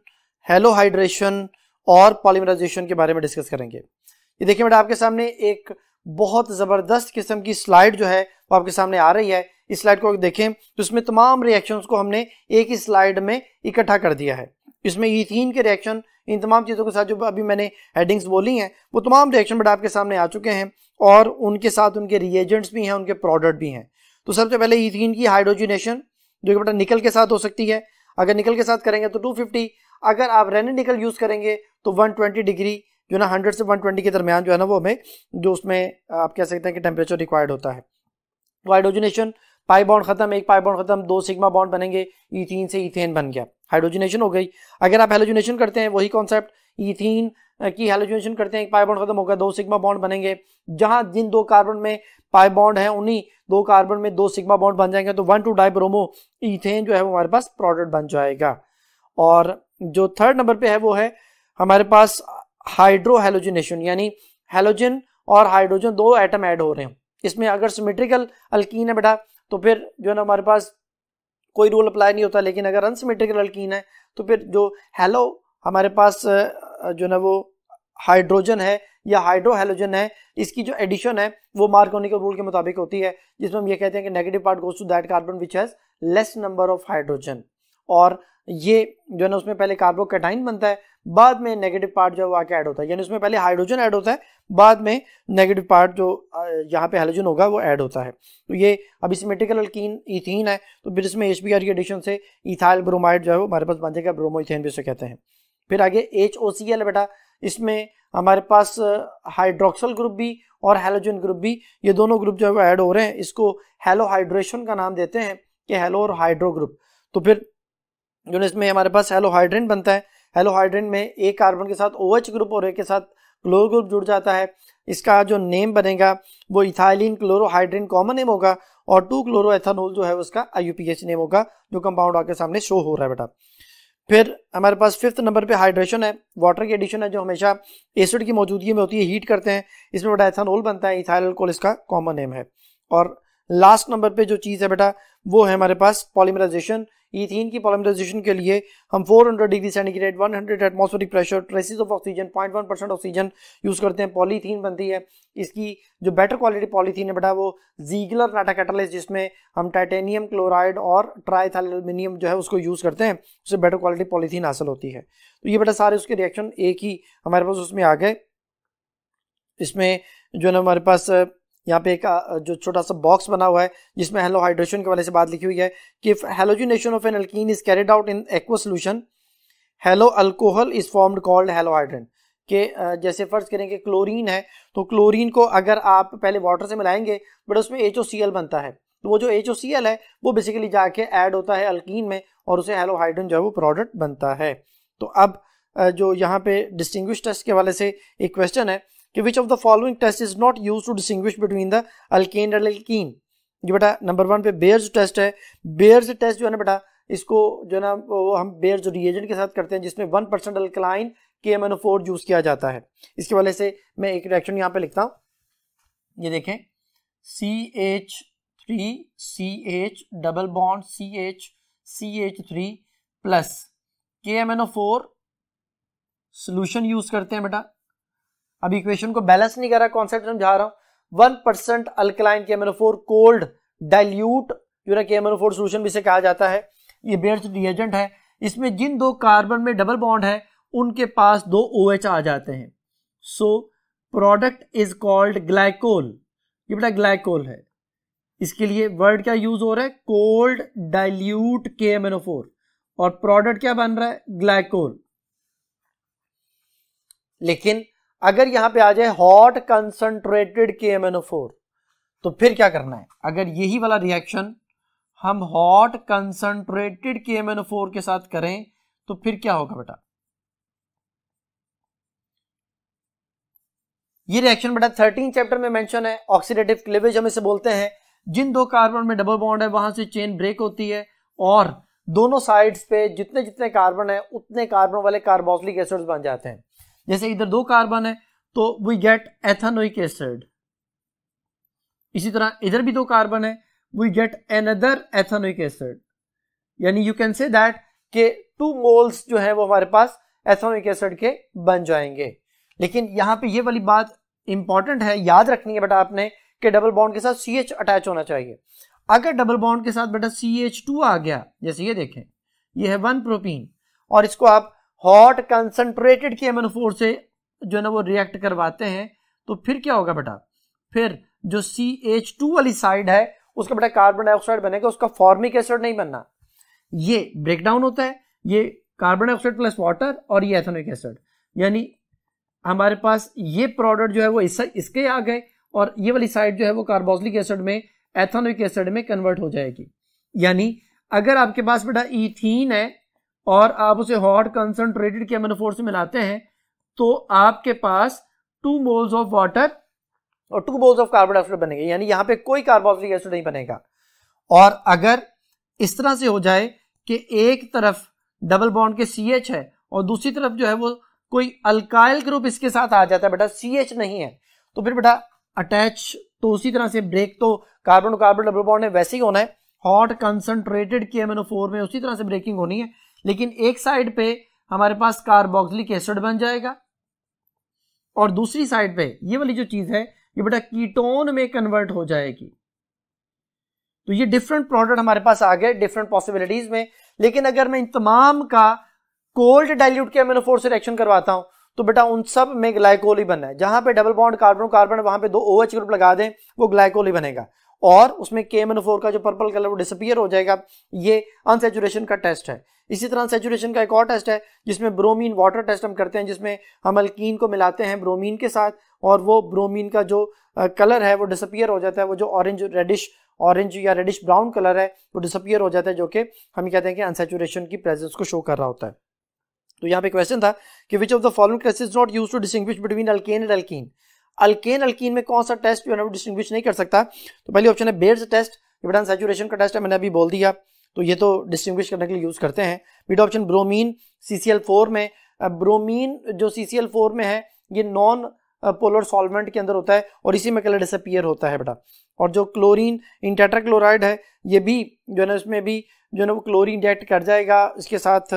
हेलोहाइड्रेशन और पॉलीमराइजेशन के बारे में डिस्कस करेंगे। ये देखिए बेटा आपके सामने एक बहुत जबरदस्त किस्म की स्लाइड जो है वो आपके सामने आ रही है। इस स्लाइड को देखें तो इसमें तमाम रिएक्शंस को हमने एक ही स्लाइड में इकट्ठा कर दिया है। इसमें ईथीन के रिएक्शन, इन तमाम चीज़ों के साथ जो अभी मैंने हेडिंग्स बोली हैं वो तमाम रिएक्शन बेटा आपके सामने आ चुके हैं और उनके साथ उनके रिएजेंट्स भी हैं, उनके प्रोडक्ट भी हैं। तो सबसे पहले ईथीन की हाइड्रोजिनेशन जो कि बेटा निकल के साथ हो सकती है। अगर निकल के साथ करेंगे तो 250, अगर आप रेनिन निकल यूज़ करेंगे तो 120 डिग्री जो ना 100 से 120 के दरमियान जो है ना वो हमें जो उसमें आप कह सकते हैं कि टेम्परेचर रिक्वायर्ड होता है। तो हाइड्रोजिनेशन, पाई बॉन्ड खत्म, एक पाई बॉन्ड खत्म, 2 सिग्मा बॉन्ड बनेंगे, ईथीन से ईथेन बन गया, हाइड्रोजिनेशन हो गई। अगर आप हेलोजिनेशन करते हैं वही कॉन्सेप्ट, ईथीन की हेलोजिनेशन करते हैं, एक पाई बॉन्ड खत्म होगा, 2 सिग्मा बॉन्ड बनेंगे, जहां जिन 2 कार्बन में पाई बॉन्ड है उन्हीं 2 कार्बन में 2 सिग्मा बॉन्ड बन जाएंगे, तो 1,2-डाइब्रोमो ईथेन जो है वो हमारे पास प्रोडक्ट बन जाएगा। और जो थर्ड नंबर पे है वो है हमारे पास हाइड्रोहेलोजिनेशन, यानी हेलोजन और हाइड्रोजन 2 एटम ऐड हो रहे हैं। इसमें अगर सिमेट्रिकल अल्कीन है बेटा तो फिर जो है ना हमारे पास कोई रूल अप्लाई नहीं होता, लेकिन अगर अनसिमेट्रिकल अल्कीन है तो फिर जो हेलो हमारे पास जो ना वो हाइड्रोजन है या हाइड्रोहेलोजन है, इसकी जो एडिशन है वो मार्कोनी के रूल के मुताबिक होती है, जिसमें हम ये कहते हैं कि negative part goes to that carbon which has less number of hydrogen, और ये जो है ना उसमें पहले कार्बोकैटाइन बनता है, बाद में नेगेटिव पार्ट जो है वो आके ऐड होता है, यानी उसमें पहले हाइड्रोजन ऐड होता है, बाद में नेगेटिव पार्ट जो यहाँ पे हैलोजन होगा वो ऐड होता है। तो ये अभी सिमेट्रिकल अल्कीन ईथीन है, तो फिर इसमें HBr की एडिशन से इथाइल ब्रोमाइड जो है वो हमारे पास बन जाएगा, ब्रोमोइथेन भी उसे कहते हैं। फिर आगे HOCl है बेटा, इसमें हमारे पास हाइड्रोक्सल ग्रुप भी और हैलोजन ग्रुप भी, ये दोनों ग्रुप जो है वो ऐड हो रहे हैं। इसको हैलोहाइड्रेशन का नाम देते हैं कि हैलो और हाइड्रो ग्रुप। तो फिर जो इसमें हमारे पास हैलोहाइड्रेन बनता है, हैलोहाइड्रेन में एक कार्बन के साथ OH ग्रुप और एक के साथ क्लोरो ग्रुप जुड़ जाता है। इसका जो नेम बनेगा वो इथाइलिन क्लोरोहाइड्रेन कॉमन नेम होगा, और 2 क्लोरो एथानोल जो है उसका IUPAC नेम होगा, जो कंपाउंड आपके सामने शो हो रहा है बेटा। फिर हमारे पास 5th नंबर पे हाइड्रेशन है, वाटर की एडिशन है जो हमेशा एसिड की मौजूदगी में होती है, हीट करते हैं, इसमें बेटा एथानोल बनता है, इथाइल अल्कोहल इसका कॉमन नेम है। और लास्ट नंबर पे जो चीज़ है बेटा वो है हमारे पास पॉलीमराइजेशन। ईथीन की पॉलीमराइजेशन के लिए हम 400 degree centigrade, 100 atmospheric pressure, traces of oxygen, 0.1% oxygen use करते हैं, पॉलीथीन बनती है। इसकी जो बेटर क्वालिटी पॉलीथीन है बेटा वो जीगलर नाटा कैटालिस्ट, जिसमें हम टाइटेनियम क्लोराइड और ट्राइथाइलमिनियम जो है उसको यूज करते हैं, उससे बेटर क्वालिटी पॉलीथीन हासिल होती है। तो ये बेटा सारे उसके रिएक्शन एक ही हमारे पास उसमें आ गए। इसमें जो है ना हमारे पास यहाँ पे एक जो छोटा सा बॉक्स बना हुआ है जिसमें हैलोहाइड्रेशन के वाले से बात लिखी हुई है कि halogenation of an alkene is carried out in aqua solution, halo alcohol is formed called halohydrin. के जैसे फर्ज करें कि क्लोरीन है, तो क्लोरीन को अगर आप पहले वाटर से मिलाएंगे बट उसमें HOCl बनता है, तो वो जो HOCl है वो बेसिकली जाके ऐड होता है अल्कीन में और उसे हैलोहाइड्रेन जो है वो प्रोडक्ट बनता है। तो अब जो यहाँ पे डिस्टिंग्विश टेस्ट के वाले से एक क्वेश्चन है कि which of the following test is not use to distinguish between the alkane and alkene. ये बेटा नंबर 1 पे बेयर्स टेस्ट है। बेयर्स टेस्ट जो है ना बेटा इसको जो है ना वो हम बेयर्स रिएजेंट के साथ करते हैं जिसमें 1% अल्कलाइन KMnO4 यूज किया जाता है। इसके वाले से मैं एक रिएक्शन यहाँ पे लिखता हूँ, ये देखें CH3CH double bond CH3 plus KMnO4 solution use करते हैं बेटा। अब इक्वेशन को बैलेंस नहीं कर रहा, कॉन्सेप्ट समझा रहा हूं। 1% अल्कलाइन KMnO4 कोल्ड डाइल्यूट जो ना KMnO4 सोल्यूशन भी से कहा जाता है। ये बेयर्स रिएजेंट है, इसमें जिन 2 कार्बन में डबल बॉन्ड है उनके पास 2 OH आ जाते हैं, so product is called glycol. ये बेटा ग्लाइकोल है, इसके लिए वर्ड क्या यूज हो रहा है, कोल्ड डाइल्यूट KMnO4, और प्रोडक्ट क्या बन रहा है, ग्लाइकोल। लेकिन अगर यहां पे आ जाए हॉट कंसंट्रेटेड KMnO4 तो फिर क्या करना है, अगर यही वाला रिएक्शन हम हॉट कंसंट्रेटेड KMnO4 के साथ करें तो फिर क्या होगा बेटा। ये रिएक्शन बेटा 13 चैप्टर में मेंशन है, ऑक्सीडेटिव क्लीवेज हम इसे बोलते हैं। जिन 2 कार्बन में डबल बॉन्ड है वहां से चेन ब्रेक होती है और दोनों साइड्स पे जितने जितने कार्बन है उतने कार्बन वाले कार्बोक्सिलिक एसिड्स बन जाते हैं। जैसे इधर 2 कार्बन है तो वी गेट एथेनोइक एसिड, इसी तरह इधर भी 2 कार्बन है we get another ethanoic acid, यानी यू कैन से दैट के 2 मोल्स जो है वो हमारे पास एथेनोइक एसिड के बन जाएंगे। लेकिन यहाँ पे ये वाली बात इंपॉर्टेंट है, याद रखनी है बेटा आपने कि डबल बॉन्ड के साथ CH अटैच होना चाहिए। अगर डबल बॉन्ड के साथ बेटा CH2 आ गया, जैसे ये देखें ये है 1 प्रोपीन और इसको आप हॉट कंसंट्रेटेड KMnO4 से जो है ना वो रिएक्ट करवाते हैं तो फिर क्या होगा बेटा, फिर जो CH2 वाली साइड है उसका बेटा कार्बन डाइऑक्साइड बनेगा, उसका फॉर्मिक एसिड नहीं बनना, ये ब्रेक डाउन होता है, ये कार्बन डाइऑक्साइड प्लस वाटर और ये एथेनोइक एसिड, यानी हमारे पास ये प्रोडक्ट जो है वो इसके आ गए और ये वाली साइड जो है वो कार्बोक्सिलिक एसिड में एथेनोइक एसिड में कन्वर्ट हो जाएगी। यानी अगर आपके पास बेटा ईथीन है और आप उसे हॉट कंसंट्रेटेड KMnO4 से मिलाते हैं तो आपके पास 2 मोल्स ऑफ वाटर और 2 मोल्स ऑफ कार्बन डाइऑक्साइड बनेंगे, यानी यहां पे कोई कार्बोक्सिलिक एसिड नहीं बनेगा। और अगर इस तरह से हो जाए कि एक तरफ डबल बॉन्ड के CH है और दूसरी तरफ जो है वो कोई अल्काइल ग्रुप इसके साथ आ जाता है बेटा, CH नहीं है, तो फिर बेटा अटैच तो उसी तरह से ब्रेक तो कार्बन कार्बन डबल बॉन्ड है वैसे ही होना है, हॉट कंसंट्रेटेड KMnO4 में उसी तरह से ब्रेकिंग होनी है, लेकिन एक साइड पे हमारे पास कार्बोक्सिलिक एसिड बन जाएगा और दूसरी साइड पे ये वाली जो चीज है ये बेटा कीटोन में कन्वर्ट हो जाएगी। तो ये डिफरेंट प्रोडक्ट हमारे पास आ गए डिफरेंट पॉसिबिलिटीज में। लेकिन अगर मैं इन तमाम का कोल्ड डाइल्यूट के अमीनो से रिएक्शन करवाता हूं तो बेटा उन सब में ग्लाइकोल ही बनना है। जहां पे डबल बॉन्ड कार्बन कार्बन वहां पे 2 OH ग्रुप लगा दें वो ग्लाइकोल ही बनेगा, और उसमें KMnO4 का जो पर्पल कलर वो डिसअपीयर हो जाएगा। ये अनसैचुरेशन का टेस्ट है। इसी तरह अनसैचुरेशन का एक और टेस्ट है जिसमें ब्रोमीन वाटर टेस्ट हम करते हैं, जिसमें हम अल्कीन को मिलाते हैं ब्रोमीन के साथ और वो ब्रोमीन का जो कलर है वो डिसअपीयर हो जाता है। वो जो ऑरेंज या रेडिश ब्राउन कलर है वो डिसअपीयर हो जाता है, जो कि हम कहते हैं कि अनसैचुरेशन की प्रेजेंस को शो कर रहा होता है। तो यहाँ पे क्वेश्चन था कि which of the following test is not used to distinguish between alkane and alkene. Alkane में कौन सा टेस्ट जो है वो डिस्टिंग्विश नहीं कर सकता। तो पहले ऑप्शन है बेयर्स टेस्ट, ये बेटा सैचुरेशन का टेस्ट है, मैंने अभी बोल दिया, तो ये तो डिस्टिंग्विश करने के लिए यूज करते हैं। बीटा ऑप्शन ब्रोमीन CCl4 में, ब्रोमीन जो CCl4 में है ये नॉन पोलर सॉल्वेंट के अंदर होता है और इसी में कलर डिसअपीयर होता है बेटा। और जो क्लोरीन इन टेट्राक्लोराइड है ये भी जो है ना इसमें भी जो है ना वो क्लोरीन रिएक्ट कर जाएगा इसके साथ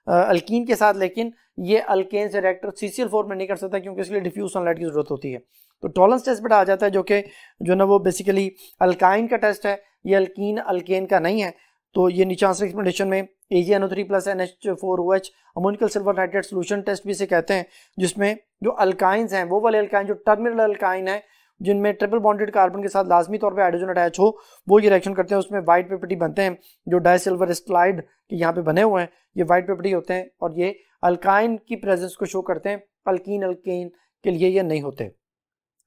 अल्कीन के साथ, लेकिन ये अल्केन से रिएक्टर CCl4 में नहीं कर सकता क्योंकि इसके लिए डिफ्यूज सनलाइट की जरूरत होती है। तो टॉलरेंस टेस्ट बेटा आ जाता है जो कि जो ना वो बेसिकली अल्काइन का टेस्ट है, ये अल्कीन अल्केन का नहीं है। तो ये नीचे आंसर एक्सप्लेनेशन में AgNO3+ NH4OH ammoniacal silver nitrate solution test भी इसे कहते हैं, जिसमें जो अल्काइंस हैं वो वाले अल्काइन जो टर्मिनल अल्काइन है जिनमें ट्रिपल बॉन्डेड कार्बन के साथ लाजमी तौर पे हाइड्रोजन अटैच हो वो ये रिएक्शन करते हैं, उसमें व्हाइट पेपटी बनते हैं जो डाइसिल्वर स्लाइड के यहाँ पे बने हुए हैं, ये व्हाइट पेपटी होते हैं और ये अल्काइन की प्रेजेंस को शो करते हैं। अल्कीन अल्केन के लिए ये नहीं होते।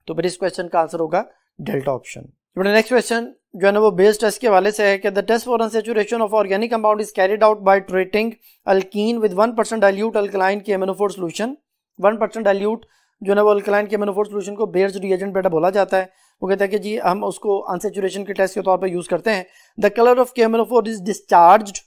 तो फिर इस क्वेश्चन का आंसर होगा डेल्टा ऑप्शन। नेक्स्ट क्वेश्चन जो है ना वो बेस टेस्ट के हवाले से है कि the test for unsaturation of organic compound is carried out by treating alkene with 1% dilute alkaline KMnO4 solution. 1% dilute जो है वो अल्कलाइन KMnO4 सॉल्यूशन को बेयर्स रिएजेंट बेटा बोला जाता है। वो कहता है कि जी हम उसको अनसैचुरेशन के टेस्ट के तौर पर यूज करते हैं। The colour of KMnO4 is discharged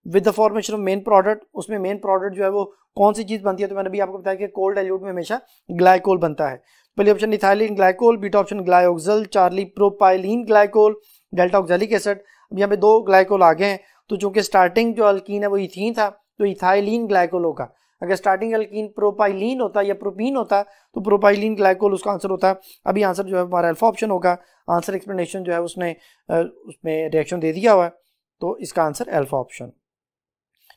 with the formation of main product. उसमें मेन प्रोडक्ट जो है वो कौन सी चीज बनती है, तो मैंने भी आपको बताया कि कोल्ड डाइल्यूट में हमेशा ग्लाइकोल बनता है। पहले option ethylene glycol, beta option glyoxal, Charlie propylene glycol, delta oxalic acid. अब यहाँ पे 2 ग्लाइकोल आ गए हैं, तो चूंकि स्टार्टिंग जो अल्कीन है वो इथीन था तो इथाइलिन ग्लाइकोल होगा। अगर स्टार्टिंग अल्कीन प्रोपाइलिन होता या प्रोपीन होता तो प्रोपाइलिन ग्लाइकोल उसका आंसर होता। अभी आंसर जो है हमारा अल्फा ऑप्शन होगा। आंसर एक्सप्लेनेशन जो है उसने उसमें रिएक्शन दे दिया हुआ है, तो इसका answer alpha option.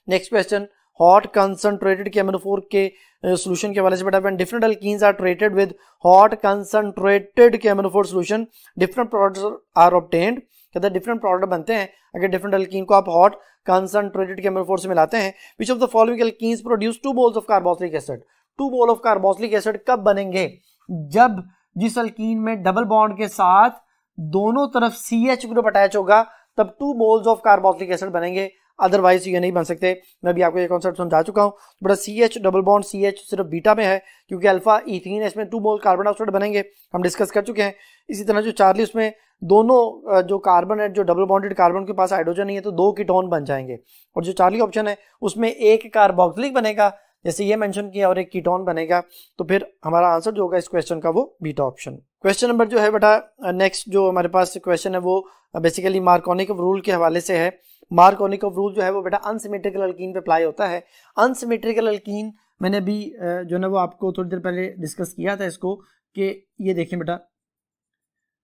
Next question, hot concentrated KMnO4 के सॉल्यूशन के हवाले से बेटा, when different alkenes are treated with hot concentrated KMnO4 solution different products are obtained. कहते हैं डिफरेंट प्रोडक्ट बनते हैं अगर डिफरेंट अल्कीन को आप हॉट कंसंट्रेटेड KMnO4 से मिलाते हैं। विच of the following alkenes produce 2 moles of carboxylic acid. 2 mole of carboxylic acid कब बनेंगे, जब जिस अल्कीन में डबल बॉन्ड के साथ दोनों तरफ CH ग्रुप अटैच होगा तब 2 मोल्स ऑफ कार्बोक्सिलिक एसिड बनेंगे, अदरवाइज ये नहीं बन सकते। मैं भी आपको ये कॉन्सेप्ट समझा चुका हूँ। बड़ा CH डबल बॉन्ड CH सिर्फ बीटा में है क्योंकि अल्फा इथीन है, इसमें 2 मोल कार्बन डाइऑक्साइड बनेंगे, हम डिस्कस कर चुके हैं। इसी तरह जो चार्ली उसमें दोनों जो कार्बन है जो डबल बॉन्डेड कार्बन के पास हाइड्रोजन नहीं है तो 2 कीटोन बन जाएंगे, और जो चार्ली ऑप्शन है उसमें 1 कार्बोक्सिलिक बनेगा जैसे ये मेंशन किया और 1 कीटोन बनेगा। तो फिर हमारा आंसर जो होगा इस क्वेश्चन का वो बीटा ऑप्शन। क्वेश्चन नंबर जो है बेटा नेक्स्ट जो हमारे पास क्वेश्चन है वो बेसिकली मार्कोनिकव रूल के हवाले से है। मार्कोनिकव रूल जो है वो बेटा अनसिमेट्रिकल अल्कीन पे अप्लाई होता है। अनसिमेट्रिकल अल्कीन मैंने भी जो ना वो आपको थोड़ी देर पहले डिस्कस किया था इसको, कि ये देखें बेटा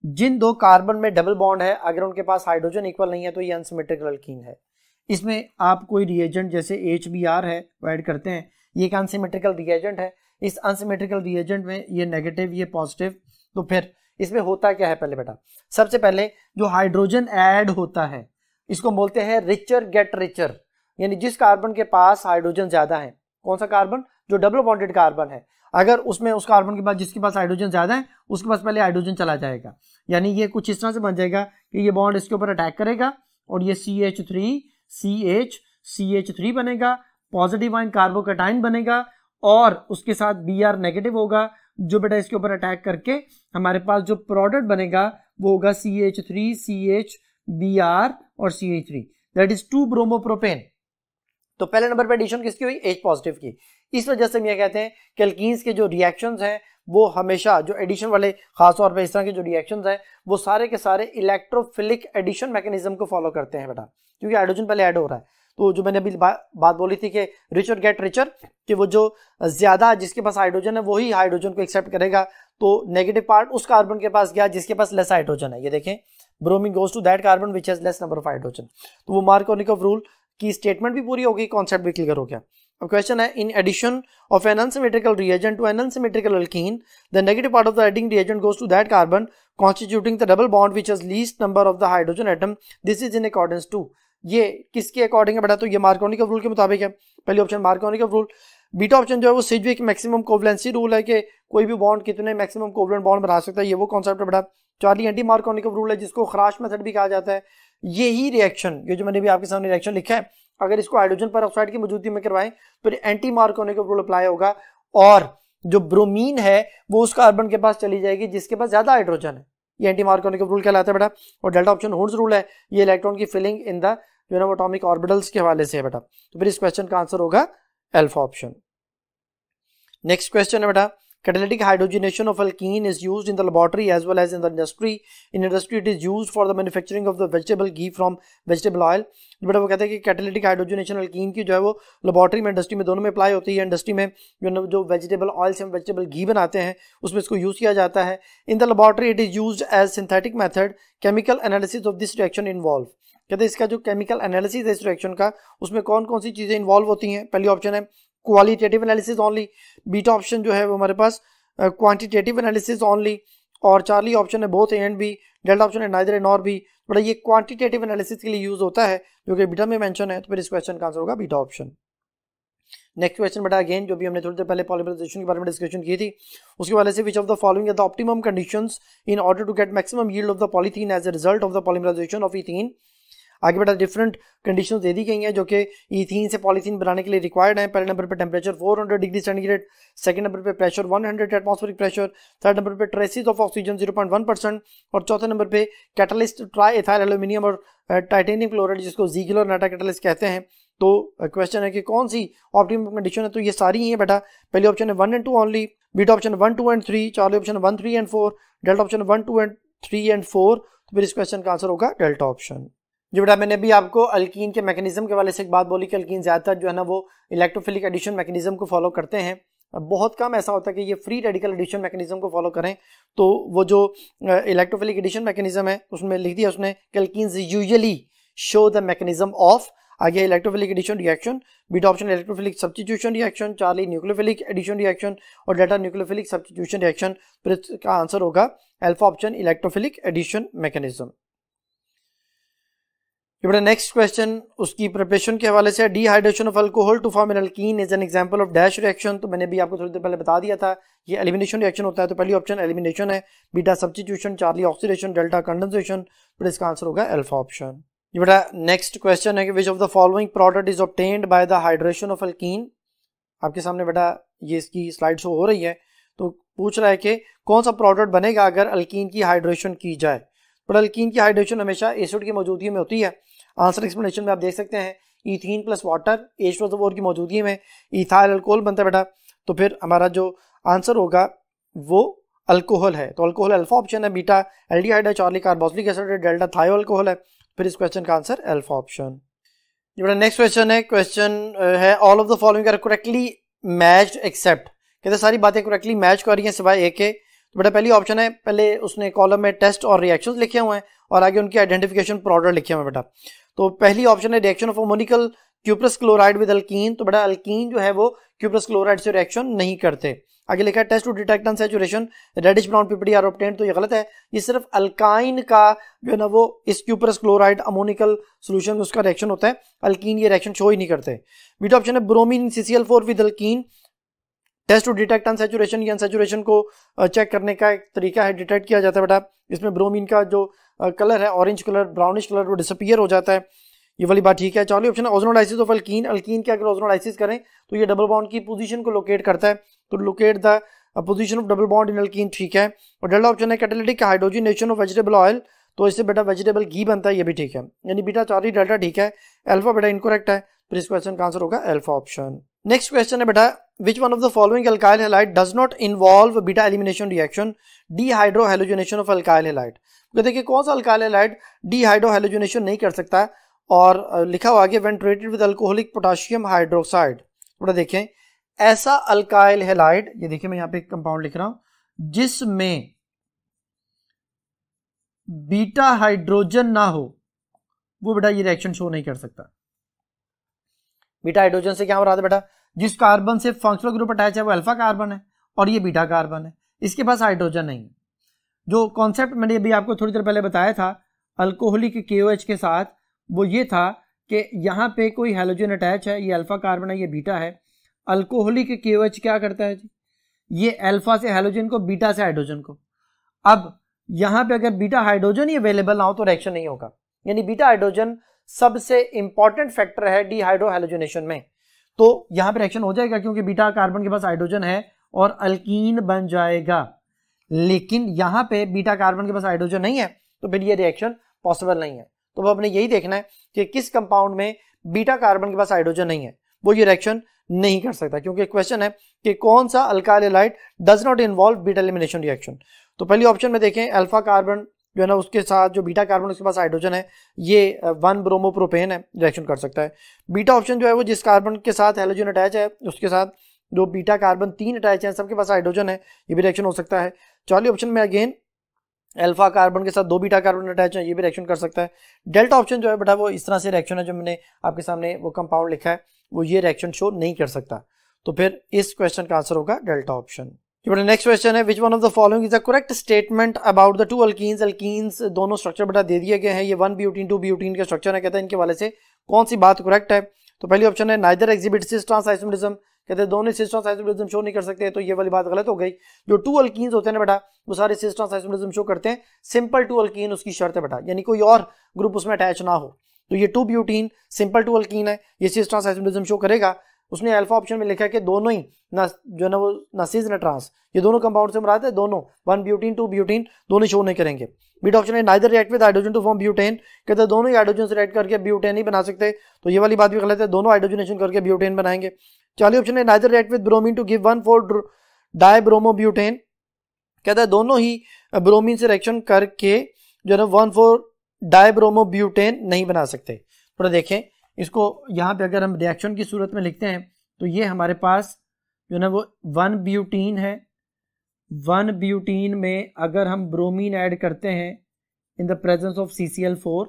जिन 2 कार्बन में डबल बॉन्ड है अगर उनके पास हाइड्रोजन इक्वल नहीं है तो ये अनसिमेट्रिकल अल्कीन है। इसमें आप कोई रिएजेंट जैसे HBr है वो ऐड करते हैं, ये एक अनसिमेट्रिकल रिएजेंट है। इस अनसिमेट्रिकल रिएजेंट में ये नेगेटिव ये पॉजिटिव, तो फिर इसमें होता क्या है पहले बेटा, सबसे पहले जो हाइड्रोजन ऐड होता है इसको बोलते हैं रिचर गेट रिचर, यानी जिस कार्बन के पास हाइड्रोजन ज्यादा है, कौन सा कार्बन, जो डबल बॉन्डेड कार्बन है, अगर उसमें उस कार्बन के पास जिसके पास हाइड्रोजन ज्यादा है उसके पास पहले हाइड्रोजन चला जाएगा। यानी ये कुछ इस तरह से बन जाएगा कि ये बॉन्ड इसके ऊपर अटैक करेगा और ये CH3 बनेगा, पॉजिटिव आयन कार्बोकैटायन बनेगा और उसके साथ Br नेगेटिव होगा, जो बेटा इसके ऊपर अटैक करके हमारे पास जो प्रोडक्ट बनेगा वो होगा CH3 CH Br और CH3, दैट इज 2 ब्रोमोप्रोपेन। तो पहले नंबर पे एडिशन किसकी हुई, H पॉजिटिव की। इस वजह से हम ये कहते हैं कि अल्कीन्स के जो रिएक्शंस हैं वो हमेशा जो एडिशन वाले खास तौर पे इस तरह के जो रिएक्शंस हैं वो सारे के सारे इलेक्ट्रोफिलिक एडिशन मैकेनिज्म को फॉलो करते हैं बेटा, क्योंकि हाइड्रोजन पहले ऐड हो रहा है। तो जो मैंने अभी बात बोली थी कि रिचर गेट रिचर, कि वो जो ज्यादा जिसके पास हाइड्रोजन है वही हाइड्रोजन को एक्सेप्ट करेगा, तो नेगेटिव पार्ट उस कार्बन के पास गया जिसके पास लेस हाइड्रोजन है। ये देखें bromine goes to that carbon which has less number of hydrogen. तो वो मार्कोनिकोव रूल की स्टेटमेंट भी पूरी हो गई, कॉन्सेप्ट भी क्लियर हो गया। अब क्वेश्चन है, in addition of an unsymmetrical reagent to an unsymmetrical alkene the negative part of the adding reagent goes to that carbon constituting the double bond which has least number of the hydrogen atom, this is in accordance to. ये किसके according है बेटा? तो ये Markovnikov rule के मुताबिक है। पहली option Markovnikov rule. Beta option जो है वो सिज्विक मैक्सिमम कोवलेंसी रूल है कि कोई भी बॉन्ड कितने मैक्सिमम कोवलेंट बॉन्ड बना सकता है, ये वो कॉन्सेप्ट है बेटा। चार्ली एंटी मार्कोनिकोव रूल है जिसको खराश मेथड भी कहा जाता है। यही रिएक्शन, ये जो मैंने भी आपके सामने रिएक्शन लिखा है, अगर इसको हाइड्रोजन पर ऑक्साइड की मौजूदगी में करवाएं तो एंटी मार्कोनिकोव रूल अप्लाई होगा और जो ब्रोमीन है वो उस कार्बन के पास चली जाएगी जिसके पास ज्यादा हाइड्रोजन है। ये एंटी मार्कोनिकोव रूल कहलाता है बेटा। और डेल्टा ऑप्शन हुर्ट्ज रूल है, ये इलेक्ट्रॉन की फिलिंग इन द जो है वो एटॉमिक ऑर्बिटल्स के हवाले से है बेटा। तो फिर इस क्वेश्चन का आंसर होगा अल्फा ऑप्शन। नेक्स्ट क्वेश्चन है बेटा, catalytic hydrogenation of alkene is used in the laboratory as well as in the industry. In industry it is used for the manufacturing of the vegetable ghee from vegetable oil. बेटा वो कहते हैं कि catalytic hydrogenation alkyne की जो है वो laboratory में, इंडस्ट्री में, दोनों में अप्लाई होती है। इंडस्ट्री में जो वेजिटेबल ऑयल से हम वेजिटेबल घी बनाते हैं उसमें इसको यूज किया जाता है। In the laboratory it is used as synthetic method, chemical analysis of this reaction involve. कहते हैं इसका जो केमिकल एनालिसिस है इस रिएक्शन का, उसमें कौन कौन सी चीजें इन्वॉल्व होती हैं। पहली ऑप्शन है qualitative analysis only, beta option जो है वो हमारे पास क्वांटिटेटिव एनालिसिस ओनली, और चार्ली ऑप्शन है both A and B, delta option है नाइदर नॉर बी। बड़ा ये क्वांटिटेटिव एनालिसिस के लिए यूज होता है जो कि बीटा में मेंशन है, तो फिर इस क्वेश्चन का आंसर होगा बीटा ऑप्शन। नेक्स्ट क्वेश्चन बेटा अगेन जो भी हमने थोड़ी देर पहले पॉलीमराइजेशन के बारे में डिस्कशन की थी उसके वाले से, which of the following are the optimum conditions in order to get maximum yield of the polythene as a result of the polymerization of ethene. आगे बेटा डिफरेंट कंडीशंस दे दी गई हैं जो कि इथीन से पॉलीथीन बनाने के लिए रिक्वायर्ड है। पहले नंबर पे temperature 400 degree centigrade, second number पे pressure 100 atmospheric pressure, third number पे ट्रेसेस ऑफ ऑक्सीजन 0.1%, और चौथे नंबर पे कैटलिस्ट ट्राई एथाइल एल्यूमिनियम और टाइटेनियम क्लोराइड जिसको ज़ीगलर नाटा कैटलिस्ट कहते हैं। तो क्वेश्चन है कि कौन सी ऑप्टिमम कंडीशन है, तो ये सारी ही है बेटा। पहली ऑप्शन है 1 and 2 only, beta option 1, 2 and 3, Charlie option 1, 3 and 4, delta option 1, 2 and 3 and 4। तो फिर इस क्वेश्चन का आंसर होगा डेल्टा ऑप्शन। जो बेटा मैंने भी आपको अल्कीन के मैकेनिज्म के वाले से एक बात बोली कि अल्कीन ज़्यादातर जो है ना वो इलेक्ट्रोफिलिक एडिशन मैकेनिज्म को फॉलो करते हैं। बहुत कम ऐसा होता है कि ये फ्री रेडिकल एडिशन मैकेनिज्म को फॉलो करें। तो वो जो इलेक्ट्रोफिलिक एडिशन मैकेनिज्म है उसमें लिख दिया उसने कि alkenes usually show the mechanism of, आगे electrophilic addition reaction, beta option electrophilic substitution reaction, Charlie nucleophilic addition reaction, और डेल्टा न्यूक्लियोफिलिक सब्स्टिट्यूशन रिएक्शन। फिर इसका आंसर होगा alpha option electrophilic addition mechanism. Next question उसकी प्रिपरेशन के हवाले से, dehydration of alcohol to form an alkene is an example of dash reaction. तो मैंने भी आपको थोड़ी देर पहले बता दिया था ये एलिमिनेशन रिएक्शन होता है। तो पहली ऑप्शन एलिमिनेशन है, beta substitution, Charlie oxidation, delta condensation. फिर इसका आंसर होगा अल्फा ऑप्शन। ये बेटा नेक्स्ट क्वेश्चन है कि which of the following product is obtained by the hydration of alkyne. आपके सामने बेटा ये इसकी स्लाइड शो हो रही है। तो पूछ रहा है कि कौन सा प्रोडक्ट बनेगा अगर अल्कीन की हाइड्रेशन की जाए। बट अल्कीन की हाइड्रेशन हमेशा एसिड की मौजूदगी में होती है। आंसर एक्सप्लेनेशन में आप देख सकते हैं, इथीन प्लस वाटर H2SO4 की मौजूदगी में इथाइल अल्कोहल बनता है बेटा। तो फिर हमारा जो आंसर होगा वो अल्कोहल है। तो अल्कोहल अल्फा ऑप्शन है, बीटा एल्डिहाइड है, चार्ली कार्बोक्सिलिक एसिड है, डेल्टा थायो अल्कोहल है। फिर इस क्वेश्चन का आंसर अल्फा ऑप्शन। बेटा नेक्स्ट क्वेश्चन है, क्वेश्चन है all of the following are correctly matched except. कहते सारी बातें करेक्टली मैच कर रही हैं सिवाय एक के। तो बेटा पहली ऑप्शन है, पहले उसने कॉलम में टेस्ट और रिएक्शंस लिखे हुए हैं और आगे उनकी आइडेंटिफिकेशन प्रोडक्ट लिखे हुए हैं बेटा। तो पहली ऑप्शन है reaction of ammoniacal cuprous chloride with alkyne. तो बेटा अल्कीन जो है वो क्यूप्रस क्लोराइड से रिएक्शन नहीं करते। आगे लिखा है test to detect unsaturation reddish brown PPT are obtained. तो ये गलत है, ये सिर्फ अल्काइन का जो है ना वो इस क्यूप्रस क्लोराइड अमोनिकल सोल्यूशन में उसका रिएक्शन होता है, अल्कीन ये रिएक्शन शो ही नहीं करते। बीटा ऑप्शन है bromine CCl4 with alkene. Test to detect unsaturation, ये अनसैचुरेशन को चेक करने का एक तरीका है, डिटेक्ट किया जाता है बेटा। इसमें ब्रोमीन का जो कलर है ऑरेंज कलर, ब्राउनिश कलर, वो डिसअपीयर हो जाता है। ये वाली बात ठीक है। चार्ली ऑप्शन है ओजोनोलाइसिस ऑफ अल्कीन। अल्कीन के अगर ओजोनोलाइसिस करें तो ये डबल बॉन्ड की पोजीशन को लोकेट करता है। तो locate the position of double bond in alkyne, ठीक है। और डेल्टा ऑप्शन है catalytic hydrogenation of vegetable oil. तो इससे बेटा वेजिटेबल घी बनता है, ये भी ठीक है। यानी बीटा चार्ली डेल्टा ठीक है, अल्फा बेटा इनकरेक्ट है। फिर इस क्वेश्चन का आंसर होगा अल्फा ऑप्शन। नेक्स्ट क्वेश्चन है बेटा, which one of the following alkyl halide does not involve beta elimination reaction dehydrohalogenation of alkyl halide. देखिए कौन सा अल्काइल हैलाइड डिहाइड्रोहैलोजनेशन नहीं कर सकता, और लिखा हुआ आगे when treated with alcoholic potassium hydroxide. थोड़ा देखें ऐसा अल्काइल हैलाइड, ये देखिए मैं यहाँ पे एक कंपाउंड लिख रहा हूं जिसमें बीटा हाइड्रोजन ना हो वो बेटा ये रिएक्शन शो नहीं कर सकता। बीटा हाइड्रोजन से क्या हो रहा था बेटा, जिस कार्बन से फंक्शनल ग्रुप अटैच है वो अल्फा कार्बन है और ये बीटा कार्बन है, इसके पास हाइड्रोजन नहीं है। जो कॉन्सेप्ट मैंने अभी आपको थोड़ी देर पहले बताया था अल्कोहलिक KOH के साथ, वो ये था कि यहाँ पे कोई हैलोजन अटैच है, ये अल्फा कार्बन है, ये बीटा है। अल्कोहलिक KOH क्या करता है जी, ये अल्फा से हैलोजन को, बीटा से हाइड्रोजन को। अब यहाँ पे अगर बीटा हाइड्रोजन ही अवेलेबल ना हो तो रिएक्शन नहीं होगा, यानी बीटा हाइड्रोजन सबसे इंपॉर्टेंट फैक्टर है डिहाइड्रो हैलोजनेशन में। तो यहाँ पे रिएक्शन हो जाएगा क्योंकि बीटा कार्बन के पास हाइड्रोजन है और अल्कीन बन जाएगा। लेकिन यहाँ पे बीटा कार्बन के पास हाइड्रोजन नहीं है तो फिर ये रिएक्शन पॉसिबल नहीं है। तो अब हमने यही देखना है कि किस कंपाउंड में बीटा कार्बन के पास हाइड्रोजन नहीं है वो ये रिएक्शन नहीं कर सकता, क्योंकि क्वेश्चन है कि कौन सा alkyl halide does not involve beta elimination reaction. तो पहली ऑप्शन में देखें अल्फा कार्बन जो है ना उसके साथ जो बीटा कार्बन उसके पास हाइड्रोजन है, ये 1 ब्रोमोप्रोपेन है, रिएक्शन कर सकता है। बीटा ऑप्शन जो है वो जिस कार्बन के साथ हैलोजन अटैच है उसके साथ जो बीटा कार्बन 3 अटैच है सबके पास हाइड्रोजन है, ये भी रिएक्शन हो सकता है। चौथी ऑप्शन में अगेन अल्फा कार्बन के साथ 2 बीटा कार्बन अटैच है, ये भी रिएक्शन कर सकता है। डेल्टा ऑप्शन जो है बेटा वो इस तरह से रिएक्शन है जो मैंने आपके सामने वो कंपाउंड लिखा है वो ये रिएक्शन शो नहीं कर सकता। तो फिर इस क्वेश्चन का आंसर होगा डेल्टा ऑप्शन। नेक्स्ट क्वेश्चन है विच one of the following is a correct statement about the two alkenes. Alkenes दोनों स्ट्रक्चर बेटा दे दिए गए हैं, ये 1 ब्यूटीन 2 ब्यूटीन के स्ट्रक्चर है, कहते हैं इनके वाले से कौन सी बात करेक्ट है। तो पहली ऑप्शन है neither exhibit cis trans isomerism, कहते हैं दोनों सिस ट्रांस आइसोमरिज्म शो नहीं कर सकते, तो ये वाली बात गलत हो गई। जो 2 अल्कीन्स होते हैं ना बेटा वो सारे सिस ट्रांस आइसोमरिज्म शो करते हैं, सिंपल 2 अल्कीन उसकी शर्त है बेटा, यानी कोई और ग्रुप उसमें अटैच ना हो। तो ये 2 ब्यूटीन सिंपल 2 अल्कीन है, ये सिस ट्रांस आइसोमरिज्म शो करेगा। उसने अल्फा ऑप्शन में लिखा है कि दोनों ही ना जो है ना वो ना सिस ना ट्रांस, ये दोनों कंपाउंड से मुराद है दोनों 1 ब्यूटीन 2 ब्यूटीन दोनों शो नहीं करेंगे। बीटा ऑप्शन है neither react with hydrogen to form butane, कहते हैं दोनों ही हाइड्रोजन से रिएक्ट करके ब्यूटेन ही बना सकते, तो ये वाली बात भी गलत है, दोनों हाइड्रोजनेशन करके ब्यूटेन बनाएंगे। चौथी ऑप्शन है neither react with bromine to give 1,4 dibromobutane, कहता है दोनों ही ब्रोमीन से रिएक्शन करके जो है ना 1,4 डाइब्रोमोब्यूटेन नहीं बना सकते। थोड़ा देखें इसको, यहाँ पे अगर हम रिएक्शन की सूरत में लिखते हैं तो ये हमारे पास जो ना वो 1 ब्यूटीन है, 1 ब्यूटीन में अगर हम ब्रोमीन ऐड करते हैं in the presence of CCl4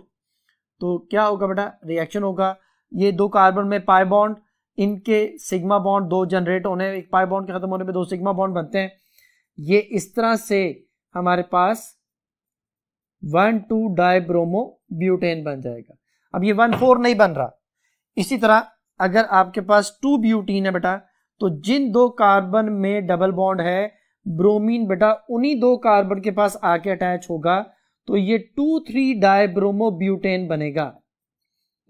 तो क्या होगा बेटा, रिएक्शन होगा। ये 2 कार्बन में पाई बॉन्ड, इनके सिग्मा बॉन्ड 2 जनरेट होने, एक पाई बॉन्ड के खत्म होने पे 2 सिग्मा बॉन्ड बनते हैं। ये इस तरह से हमारे पास 1,2 डाइब्रोमो ब्यूटेन बन जाएगा। अब ये 1,4 नहीं बन रहा। इसी तरह अगर आपके पास 2 ब्यूटीन है बेटा तो जिन 2 कार्बन में डबल बॉन्ड है ब्रोमीन बेटा उन्हीं 2 कार्बन के पास आके अटैच होगा, तो ये 2,3 डाइब्रोमो ब्यूटेन बनेगा।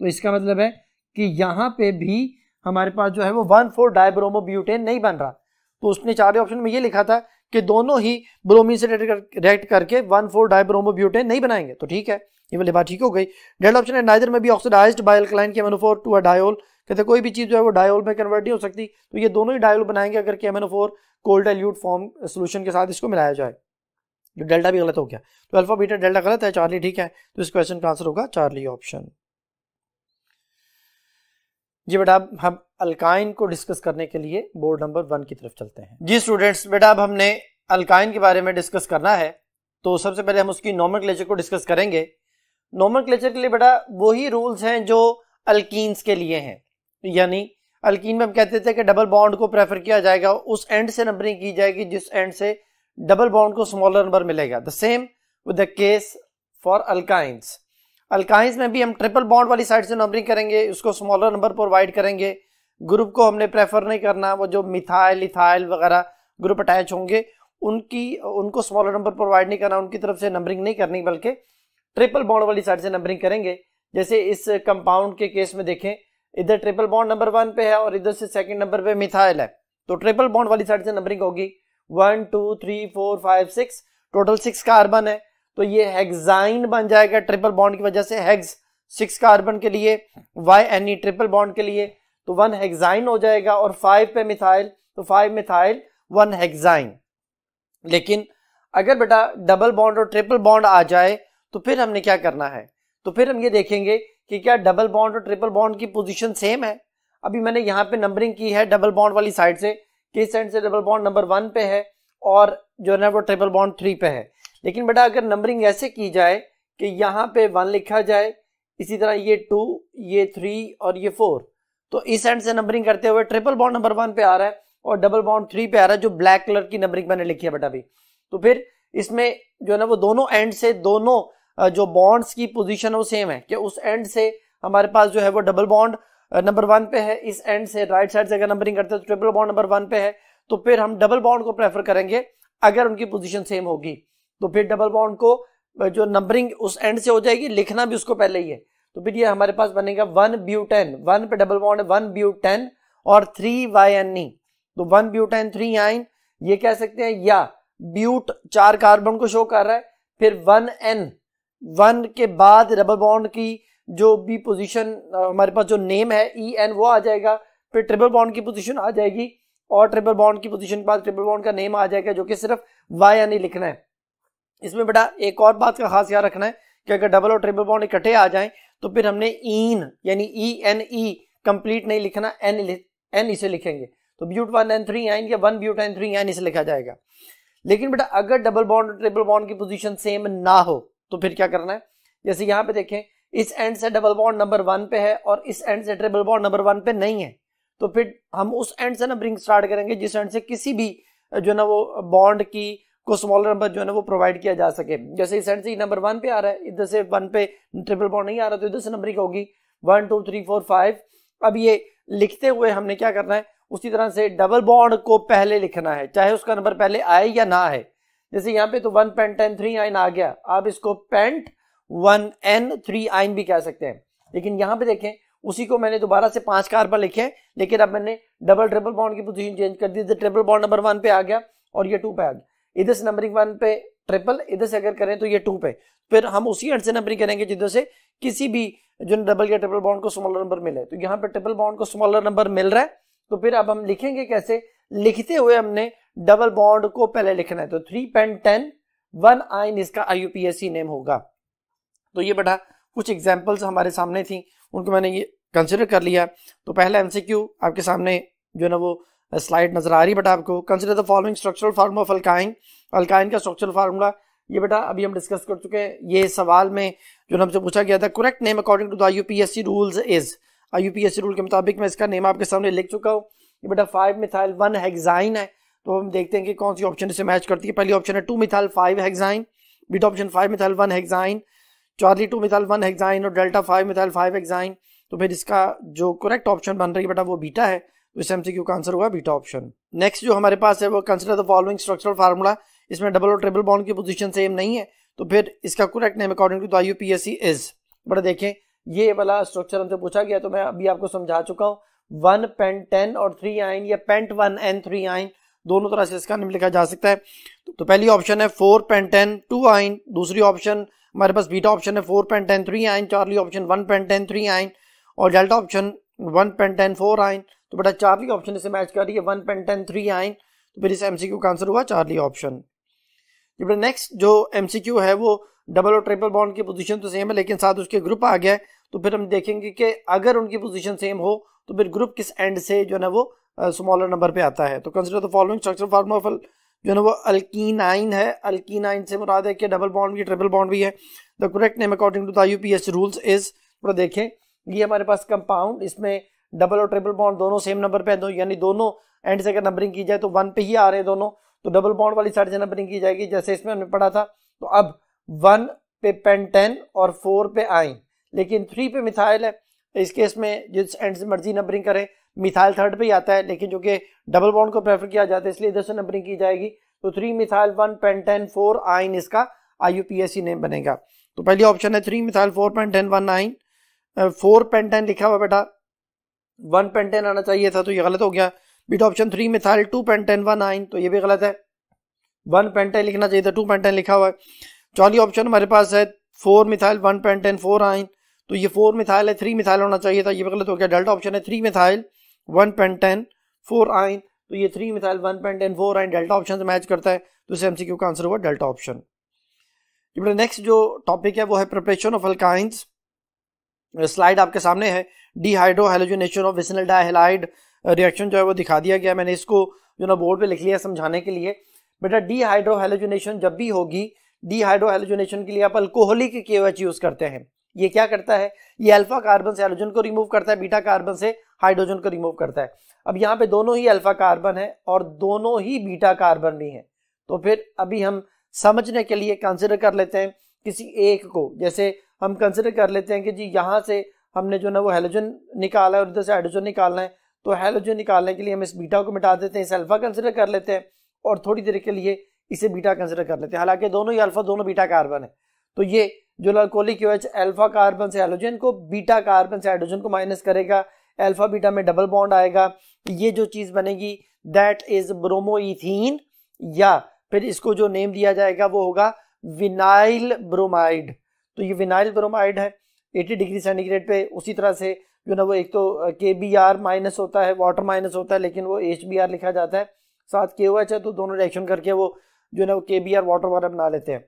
तो इसका मतलब है कि यहां पे भी हमारे पास जो है वो 1,4 डाइब्रोमो ब्यूटेन नहीं बन रहा। तो उसने 4 ऑप्शन में ये लिखा था कि दोनों ही ब्रोमीन से रिएक्ट करके 1,4 डाइब्रोमो ब्यूटेन नहीं बनाएंगे, तो ठीक है, ये वाली बात ठीक हो गई। डेल्टा ऑप्शन है neither may be oxidized by alkaline KMnO4 to a diol, कहते कोई भी चीज जो है वो डायोल में कन्वर्ट नहीं हो सकती, तो ये दोनों ही डायोल बनाएंगे अगर KMnO4 cold dilute form solution के साथ इसको मिलाया जाए। जो डेल्टा भी गलत हो गया, तो अल्फा बीटा डेल्टा गलत है, चार्ली ठीक है, तो इस क्वेश्चन का आंसर होगा चार्ली ऑप्शन। जी बेटा अब हम अल्काइन को डिस्कस करने के लिए बोर्ड नंबर 1 की तरफ चलते हैं। जी स्टूडेंट्स, बेटा अब हमने अल्काइन के बारे में डिस्कस करना है, तो सबसे पहले हम उसकी नोमेनक्लेचर को डिस्कस करेंगे। नोमेनक्लेचर के लिए बेटा वही रूल्स हैं जो अल्कीन्स के लिए हैं, यानी अल्कीन में हम कहते थे कि डबल बॉन्ड को प्रेफर किया जाएगा, उस एंड से नंबरिंग की जाएगी जिस एंड से डबल बॉन्ड को स्मॉलर नंबर मिलेगा। The same with the case for alkynes. Alkynes में भी हम ट्रिपल बॉन्ड वाली साइड से नंबरिंग करेंगे, उसको स्मॉलर नंबर प्रोवाइड करेंगे। ग्रुप को हमने प्रेफर नहीं करना, वो जो मिथाइल इथाइल वगैरह ग्रुप अटैच होंगे उनको स्मॉलर नंबर प्रोवाइड नहीं करना, उनकी तरफ से नंबरिंग नहीं करनी, बल्कि ट्रिपल बॉन्ड वाली साइड से नंबरिंग करेंगे। जैसे इस कंपाउंड के केस में देखें, इधर ट्रिपल बॉन्ड नंबर 1 पे है और इधर से सेकंड नंबर पे मिथाइल है, तो ट्रिपल बॉन्ड वाली साइड से नंबरिंग होगी 1 2 3 4 5 6, टोटल 6 कार्बन है, तो ये हेक्साइन बन जाएगा ट्रिपल बॉन्ड की वजह से। हेक्स 6 कार्बन के लिए, YNE ट्रिपल बॉन्ड के लिए, तो 1 हेक्साइन हो जाएगा, और 5 पे मिथाइल, तो 5 मिथाइल 1 हेक्साइन। लेकिन अगर बेटा डबल बॉन्ड और ट्रिपल बॉन्ड आ जाए तो फिर हमने क्या करना है, तो फिर हम ये देखेंगे कि क्या डबल बॉन्ड और ट्रिपल बॉन्ड की पोजीशन सेम है। अभी मैंने यहाँ पे नंबरिंग की है डबल बॉन्ड वाली साइड से, किस साइड से डबल बॉन्ड नंबर 1 पे है और जो है वो ट्रिपल बॉन्ड 3 पे है। लेकिन बेटा अगर नंबरिंग ऐसे की जाए कि यहाँ पे 1 लिखा जाए, इसी तरह ये 2, ये 3 और ये 4, तो इस एंड से नंबरिंग करते हुए ट्रिपल बॉन्ड नंबर 1 पे आ रहा है और डबल बॉन्ड 3 पे आ रहा है, जो ब्लैक कलर की नंबरिंग मैंने लिखी है बेटा अभी। तो फिर इसमें जो है ना वो दोनों एंड से दोनों जो बॉन्ड्स की पोजीशन है वो सेम है कि उस एंड से हमारे पास जो है वो डबल बॉन्ड नंबर 1 पे है, इस एंड से राइट साइड से अगर नंबरिंग करते हैं तो ट्रिपल बॉन्ड नंबर 1 पे है, तो फिर हम डबल बॉन्ड को प्रेफर करेंगे अगर उनकी पोजीशन सेम होगी। तो फिर डबल बॉन्ड को जो नंबरिंग उस एंड से हो जाएगी, लिखना भी उसको पहले ही है, तो फिर ये हमारे पास बनेगा 1 ब्यूटेन, 1 पे डबल बॉन्ड है 1 ब्यूटेन और 3 YNE, तो 1 ब्यूटेन 3 आइन ये कह सकते हैं, या ब्यूट 4 कार्बन को शो कर रहा है, फिर 1N, 1 के बाद डबल बॉन्ड की जो भी पोजीशन हमारे पास जो नेम है EN वो आ जाएगा, फिर ट्रिपल बॉन्ड की पोजीशन आ जाएगी और ट्रिपल बॉन्ड की पोजीशन के बाद ट्रिपल बॉन्ड का नेम आ जाएगा, जो कि सिर्फ YNE लिखना है। इसमें बेटा एक और बात का खास याद रखना है कि अगर डबल और ट्रिपल बॉन्ड इकट्ठे आ जाएं तो फिर हमने ईन यानी ENE कंप्लीट नहीं लिखना, N इसे लिखेंगे, तो ब्यूट 1N3 आइन या 1 ब्यूटेन 3 आइन इसे लिखा जाएगा। लेकिन बेटा अगर डबल बॉन्ड और ट्रिपल बॉन्ड की पोजीशन सेम ना हो तो फिर क्या करना है, जैसे यहाँ पे देखें इस एंड से डबल बॉन्ड नंबर 1 पे है और इस एंड से ट्रिपल बॉन्ड नंबर 1 पे नहीं है, तो फिर हम उस एंड से नंबरिंग स्टार्ट करेंगे जिस एंड से किसी भी जो है ना वो बॉन्ड की को स्मॉलर नंबर जो है ना वो प्रोवाइड किया जा सके। जैसे इस एंड से नंबर 1 पे आ रहा है, इधर से 1 पे ट्रिपल बॉन्ड नहीं आ रहा, तो इधर से नंबरिंग होगी 1 2 3 4 5। अब ये लिखते हुए हमने क्या करना है, उसी तरह से डबल बॉन्ड को पहले लिखना है, चाहे उसका नंबर पहले आए या ना आए। जैसे यहाँ पे तो 1 पेंटेन 3 आइन आ गया, आप इसको पेंट 1N3 आइन भी कह सकते हैं। लेकिन यहाँ पे देखें उसी को मैंने दोबारा से 5 कार्बन लिखे हैं, लेकिन अब मैंने डबल ट्रिपल बॉन्ड की पोजीशन चेंज कर दी, ट्रिपल बॉन्ड नंबर 1 पे आ गया और ये 2 पे आ गया, इधर से नंबरिंग 1 पे ट्रिपल, इधर से अगर करें तो ये 2 पे, फिर हम उसी एंड से नंबरिंग करेंगे जिधर से किसी भी जो डबल या ट्रिपल बॉन्ड को स्मॉलर नंबर मिले। तो यहाँ पे ट्रिपल बॉन्ड को स्मॉलर नंबर मिल रहा है, तो फिर अब हम लिखेंगे कैसे, लिखते हुए हमने डबल बॉन्ड को पहले लिखना है, तो 3 पेंटेन 1 आइन इसका IUPAC नेम होगा। तो ये बेटा कुछ एग्जांपल्स हमारे सामने थी, उनको मैंने ये कंसिडर कर लिया। तो पहला MCQ आपके सामने जो है ना वो स्लाइड नजर आ रही है बेटा आपको। Consider the following structural formula of alkyne, alkyne का स्ट्रक्चरल फार्मूला ये बेटा अभी हम डिस्कस कर चुके हैं। ये सवाल में जो हमसे पूछा गया था, correct name according to the IUPAC rules is, IUPAC rule के मुताबिक मैं इसका नेम आपके सामने लिख चुका हूँ। ये बेटा 5 मिथाइल 1 हेक्साइन है, तो हम देखते हैं कि कौन सी ऑप्शन इसे मैच करती है। पहली ऑप्शन है 2 methyl 5 hexyne, beta option 5 methyl 1 hexyne, Charlie 2 methyl 1 hexyne और डेल्टा 5 मिथाइल 5 हेक्साइन। तो फिर इसका जो करेक्ट ऑप्शन बन रही है बेटा वो बीटा है, तो इस MCQ का आंसर हुआ बीटा ऑप्शन। नेक्स्ट जो हमारे पास है वो consider the following structural formula, इसमें डबल और ट्रिपल बॉन्ड की पोजीशन सेम नहीं है, तो फिर इसका correct name according to the IUPAC is. बड़ा देखें ये वाला स्ट्रक्चर हमसे पूछा गया, तो मैं अभी आपको समझा चुका हूँ। 1 पेंटेन और 3 आइन या पेंट 1N3 आइन दोनों तरह से इसका नेम लिखा जा सकता है। तो पहली ऑप्शन है 4 पेंटेन 2 आइन, दूसरी ऑप्शन हमारे पास बीटा ऑप्शन है 4 पेंटेन 3 आइन, चार्ली ऑप्शन 1 पेंटेन 3 आइन और डेल्टा ऑप्शन 1 पेंटेन 4 आइन। तो बेटा चार्ली ऑप्शन इसे मैच कर रही है 1 पेंटेन 3 आइन, तो फिर इस MCQ का आंसर हुआ चार्ली ऑप्शन। नेक्स्ट जो MCQ है वो डबल और ट्रिपल बॉन्ड की पोजीशन तो सेम है, लेकिन साथ उसके ग्रुप आ गया है, तो फिर हम देखेंगे कि अगर उनकी पोजीशन सेम हो तो फिर ग्रुप किस एंड से जो है ना वो स्मॉलर नंबर पे आता है। तो consider the following structural formula of जो है ना वो अल्कीनाइन है, अल्कीनाइन से मुराद है कि डबल बॉन्ड भी ट्रिपल बॉन्ड भी है। The correct name according to the IUPAC rules is. तो देखें ये हमारे पास कंपाउंड, इसमें डबल और ट्रिपल बॉन्ड दोनों सेम नंबर पे है, यानी दोनों एंड से अगर नंबरिंग की जाए तो 1 पे ही आ रहे हैं दोनों, तो डबल बॉन्ड वाली साइड से नंबरिंग की जाएगी जैसे इसमें हमने पढ़ा था। तो अब 1 पे पेंटेन और 4 पे आइन, लेकिन 3 पे मिथाइल है, इस केस में जिस एंड से मर्जी नंबरिंग करें मिथाइल 3rd पे ही आता है, लेकिन जो कि डबल बॉन्ड को प्रेफर किया जाता है इसलिए इधर से नंबरिंग की जाएगी। तो 3 मिथाइल 1 पेंटेन 4 आइन इसका IUPAC नेम बनेगा। तो पहली ऑप्शन है 3 मिथाइल 4 पेंटेन 1 आइन, 4 पेंटेन लिखा हुआ बेटा 1 पेंटेन आना चाहिए था, तो ये गलत हो गया। बीटा ऑप्शन 3 मिथाइल 2 पेंटेन 1 आइन, तो ये भी गलत है, 1 पेंटेन लिखना चाहिए था, 2 पेंटेन लिखा हुआ है। चौथी ऑप्शन हमारे पास है 4 मिथाइल 1 पेंटेन 4 आइन, तो ये 4 मिथाइल है, 3 मिथाइल होना चाहिए था, ये भी गलत हो गया। डेल्टा ऑप्शन है 3 मिथाइल 1 पेंटेन 4 आइन, तो ये 3 मिथाइल 1 पेंटेन 4 आइन डेल्टा ऑप्शन से मैच करता है, तो इस MCQ का आंसर हुआ डेल्टा ऑप्शन। नेक्स्ट जो टॉपिक है वो है प्रिपरेशन ऑफ अल्काइंस। स्लाइड आपके सामने है, dehydrohalogenation of vicinal dihalide reaction जो है वो दिखा दिया गया, मैंने इसको जो ना बोर्ड पे लिख लिया समझाने के लिए। बेटा डिहाइड्रो हैलोजिनेशन जब भी होगी डीहाइड्रोहैलोजनेशन के लिए आप अल्कोहलिक KOH यूज करते हैं। ये क्या करता है, ये अल्फा कार्बन से हैलोजन को रिमूव करता है, बीटा कार्बन से हाइड्रोजन को रिमूव करता है। अब यहाँ पे दोनों ही अल्फा कार्बन है और दोनों ही बीटा कार्बन भी है, तो फिर अभी हम समझने के लिए कंसिडर कर लेते हैं किसी एक को। जैसे हम कंसिडर कर लेते हैं कि जी यहाँ से हमने जो ना वो हैलोजन निकाला है और इधर से हाइड्रोजन निकालना है, तो हैलोजन निकालने के लिए हम इस बीटा को मिटा देते हैं, इसे अल्फा कंसिडर कर लेते हैं और थोड़ी देर के लिए इसे बीटा कंसिडर कर लेते हैं। हालांकि दोनों ही अल्फा दोनों बीटा कार्बन है, तो ये जो अल्कोहलिक KOH अल्फा कार्बन से हैलोजन को, बीटा कार्बन से हाइड्रोजन को माइनस करेगा, अल्फा बीटा में डबल बॉन्ड आएगा, ये जो चीज बनेगी दैट इज ब्रोमोइथीन, या फिर इसको जो नेम दिया जाएगा वो होगा विनाइल ब्रोमाइड। तो ये विनाइल ब्रोमाइड है 80 डिग्री सेंटीग्रेड पे। उसी तरह से जो ना वो एक तो KBr माइनस होता है, वाटर माइनस होता है, लेकिन वो HBr लिखा जाता है, साथ KOH है, तो दोनों रिएक्शन करके वो जो ना वो KBr वाटर वाला बना लेते हैं।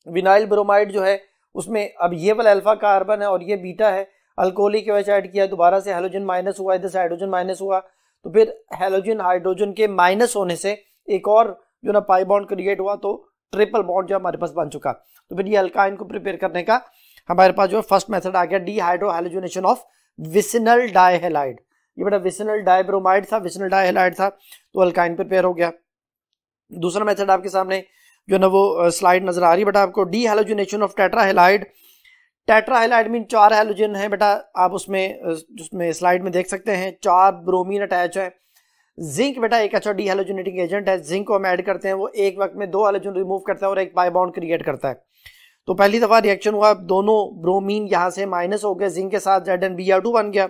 विनाइल ब्रोमाइड जो है उसमें अब ये वाला अल्फा कार्बन है और ये बीटा है, अल्कोहलिक KOH ऐड किया, दोबारा से हैलोजन माइनस हुआ, इधर से हाइड्रोजन माइनस हुआ, तो फिर हैलोजन हाइड्रोजन के माइनस होने से एक और जो ना पाई बॉन्ड क्रिएट हुआ, तो ट्रिपल बॉन्ड जो हमारे पास बन चुका। तो फिर ये अल्काइन को प्रिपेयर करने का हमारे पास जो फर्स्ट मेथड आ गया, डीहाइड्रोहैलोजनेशन ऑफ विसिनल डाइहैलाइड। ये बेटा विसिनल डाइब्रोमाइड था, विसिनल डाइहैलाइड था, तो अल्काइन प्रिपेयर हो गया। दूसरा मेथड आपके सामने जो ना वो स्लाइड नजर आ रही है बेटा आपको, डीहाइलोजनेशन ऑफ टेट्राहैलाइड। टेट्राहैलाइड मीन 4 हैलोजन है बेटा, आप उसमें स्लाइड में देख सकते हैं 4 ब्रोमीन अटैच है। जिंक बेटा एक अच्छा डीहाइलोजनेटिंग एजेंट है, जिंक को हम ऐड करते हैं, वो एक वक्त में 2 हैलोजन रिमूव करता है और एक पाई बॉन्ड क्रिएट करता है। तो पहली दफा रिएक्शन हुआ, दोनों ब्रोमीन यहाँ से माइनस हो गए, जिंक के साथ ZnBr2 बन गया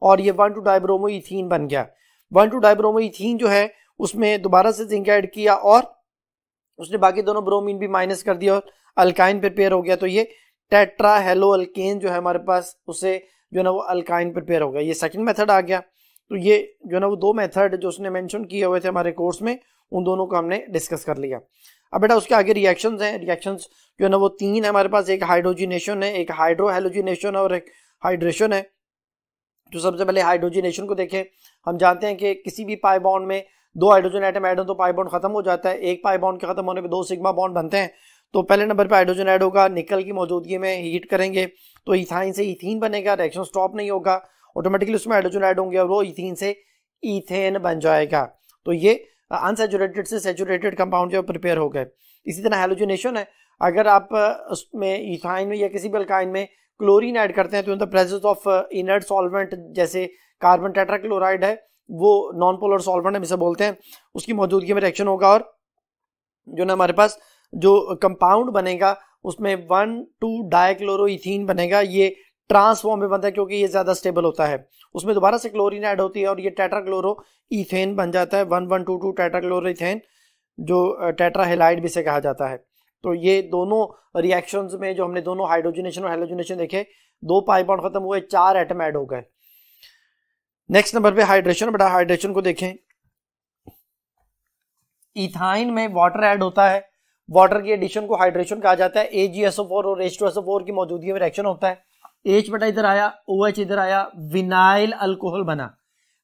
और ये 1,2-डाइब्रोमोइथीन बन गया। 1,2-डाइब्रोमोइथीन जो है उसमें दोबारा से जिंक ऐड किया और उसने बाकी दोनों ब्रोमीन भी माइनस कर दिया और अल्काइन प्रिपेयर हो गया। तो ये टेट्राहेलोअल्केन जो है हमारे पास, उससे जो ना वो अल्काइन प्रिपेयर हो गया। ये सेकंड मेथड आ गया। तो ये जो ना वो 2 मेथड जो उसने मेंशन किए हुए थे हमारे कोर्स में, उन दोनों को हमने डिस्कस कर लिया। अब बेटा उसके आगे रिएक्शंस हैं। रिएक्शंस जो है ना वो 3 है हमारे पास, एक हाइड्रोजिनेशन है, एक हाइड्रोहैलोजिनेशन है और एक हाइड्रेशन है। तो सबसे पहले हाइड्रोजिनेशन को देखें। हम जानते हैं कि किसी भी पाई बॉन्ड में 2 हाइड्रोजन एटम ऐड हो तो पाई बॉन्ड खत्म हो जाता है। एक पाई बॉन्ड के खत्म होने पे 2 सिग्मा बॉन्ड बनते हैं। तो पहले नंबर पे हाइड्रोजन ऐड होगा, निकल की मौजूदगी में हीट करेंगे तो इथाइन से इथीन बनेगा, रिएक्शन स्टॉप नहीं होगा, ऑटोमेटिकली उसमें हाइड्रोजन ऐड होंगे और वो इथीन से इथेन बन जाएगा। तो ये अनसैचुरेटेड से सैचुरेटेड कंपाउंड जो प्रिपेयर हो गए। इसी तरह हैलोजनेशन है, अगर आप उसमें इथाइन में या किसी भी अल्काइन में क्लोरीन ऐड करते हैं तो in the presence of inert solvent, जैसे कार्बन टेट्राक्लोराइड है, वो नॉन पोलर सॉल्वेंट हम इसे बोलते हैं, उसकी मौजूदगी में रिएक्शन होगा और जो ना हमारे पास जो कंपाउंड बनेगा उसमें 1,2-डाइक्लोरोइथीन बनेगा। ये ट्रांसफॉर्म में बनता है क्योंकि ये ज्यादा स्टेबल होता है। उसमें दोबारा से क्लोरीन ऐड होती है और ये टेट्राक्लोरो इथेन बन जाता है, 1,1,2,2 टेट्राक्लोरोइथेन, जो टेट्राहेलाइड भी से कहा जाता है। तो ये दोनों रिएक्शंस में जो हमने दोनों हाइड्रोजनेशन और हैलोजनेशन देखे, 2 पाई बॉन्ड खत्म हुए, 4 एटम ऐड हो गए। नेक्स्ट नंबर पे हाइड्रेशन। बेटा हाइड्रेशन को देखें, इथाइन में वाटर ऐड होता है, वाटर की एडिशन को हाइड्रेशन कहा जाता है। AgSO4 और H2SO4 की मौजूदगी में रिएक्शन होता है। H बेटा इधर आया, OH इधर आया, विनाइल अल्कोहल बना।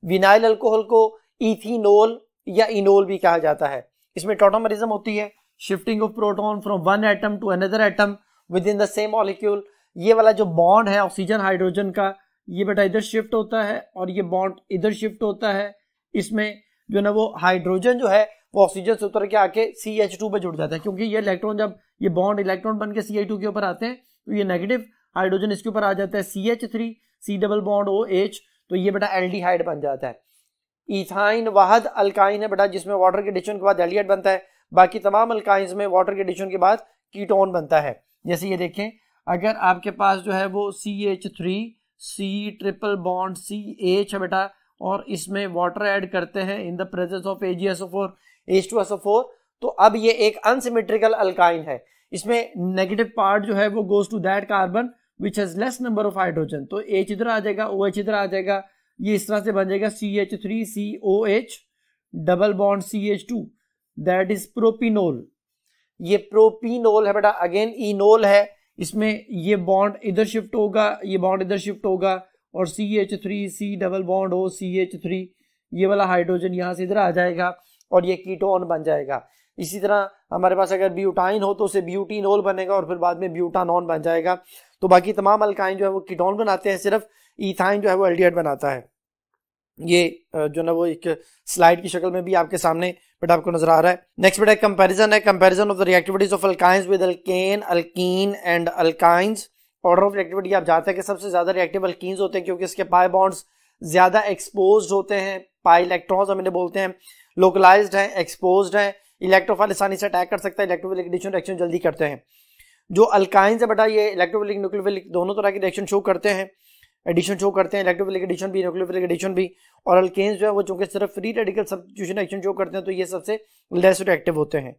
विनाइल अल्कोहल को इथेनॉल या इनोल भी कहा जाता है। इसमें टॉटोमरिज्म होती है, shifting of proton from one atom to another atom within the same molecule. ये वाला जो बॉन्ड है ऑक्सीजन हाइड्रोजन का, ये बेटा इधर शिफ्ट होता है और ये बॉन्ड इधर शिफ्ट होता है। इसमें जो ना वो हाइड्रोजन जो है वो ऑक्सीजन से उतर के आके CH2 पे जुड़ जाता है, क्योंकि ये इलेक्ट्रॉन, जब ये बॉन्ड इलेक्ट्रॉन बन के CH2 के ऊपर आते हैं तो ये नेगेटिव हाइड्रोजन इसके ऊपर आ जाता है, CH3 C double bond OH, तो ये बेटा एल्डिहाइड बन जाता है। इथाइन वाहद अल्काइन है बेटा, जिसमें वाटर के एडिशन के बाद एल्डिहाइड बनता है। बाकी तमाम अल्काइंस में वाटर के एडिशन के बाद कीटोन बनता है। जैसे ये देखें, अगर आपके पास जो है वो CH3 C triple bond CH है बेटा, और इसमें वाटर ऐड करते हैं in the presence of AgSO4 H2SO4, तो अब ये एक अनसिमेट्रिकल अल्काइन है। इसमें नेगेटिव पार्ट जो है वो goes to that carbon which has less number of hydrogen. तो H इधर आ जाएगा, OH इधर आ जाएगा, ये इस तरह से बन जाएगा CH3COH double bond CH2, that is propenol. ये प्रोपिनोल है बेटा, अगेन इनोल है, इसमें ये बॉन्ड इधर शिफ्ट होगा, ये बॉन्ड इधर शिफ्ट होगा और CH3C डबल बॉन्ड हो CH3, ये वाला हाइड्रोजन यहां से इधर आ जाएगा और ये कीटोन बन जाएगा। इसी तरह हमारे पास अगर ब्यूटाइन हो तो उसे ब्यूटीनोल बनेगा और फिर बाद में ब्यूटानॉन बन जाएगा। तो बाकी तमाम अल्काइन जो है वो कीटोन बनाते हैं, सिर्फ इथाइन जो है वो एल्डिहाइड बनाता है। ये जो ना वो एक स्लाइड की शक्ल में भी आपके सामने बेटा आपको नजर आ रहा है। नेक्स्ट बेटा कंपैरिजन है, comparison of the reactivities of alkynes with alkane, alkyne and alkynes. Order of reactivity आप जानते हैं कि सबसे ज्यादा रिएक्टिव अल्कीन्स होते हैं क्योंकि इसके पाई बॉन्ड्स ज्यादा एक्सपोज्ड होते हैं, पाई इलेक्ट्रॉन्स हम इन्हें बोलते हैं, लोकलाइज्ड हैं, एक्सपोज्ड हैं, इलेक्ट्रोफाइल आसानी से अटैक कर सकता है, इलेक्ट्रोफिलिक एडिशन रिएक्शन जल्दी करते हैं। जो अल्काइंस है बेटा ये इलेक्ट्रोफिलिक न्यूक्लियोफिलिक दोनों तरह की रिएक्शन शो करते हैं, एडिशन शो करते हैं, इलेक्ट्रोफिलिक एडिशन भी, न्यूक्लियोफिलिक एडिशन भी। और अल्केन्स जो है वो चूंकि सिर्फ free radical substitution reaction show करते हैं तो ये सबसे लेस रिएक्टिव होते हैं।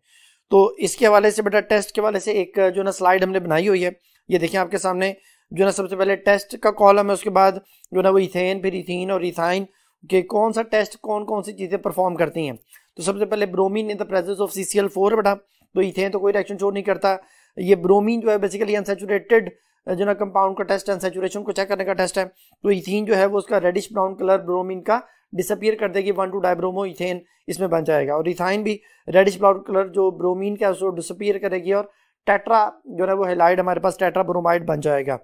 तो इसके हवाले से बेटा टेस्ट के हवाले से एक जो ना स्लाइड हमने बनाई हुई है, ये देखिए आपके सामने। जो ना सबसे पहले टेस्ट का कॉलम है, उसके बाद जो ना वो इथेन, फिर इथीन और इथाइन के कौन सा टेस्ट कौन कौन सी चीजें परफॉर्म करती हैं। तो सबसे पहले bromine in the presence of CCl4 बेटा, तो इथेन तो कोई रिएक्शन शो नहीं करता। ये ब्रोमीन जो है बेसिकली अनसैचुरेटेड जो ना कंपाउंड का टेस्ट, अनसैचुरेशन को चेक करने का टेस्ट है। तो इथीन जो है वो उसका रेडिश ब्राउन कलर ब्रोमीन का डिसअपियर कर देगी, 1,2-डाइब्रोमो इथेन इसमें बन जाएगा। और इथाइन भी रेडिश ब्राउन कलर जो ब्रोमीन का उसको डिसअपियर करेगी और टेट्रा जो है वो हेलाइड हमारे पास टेट्रा ब्रोमाइड बन जाएगा।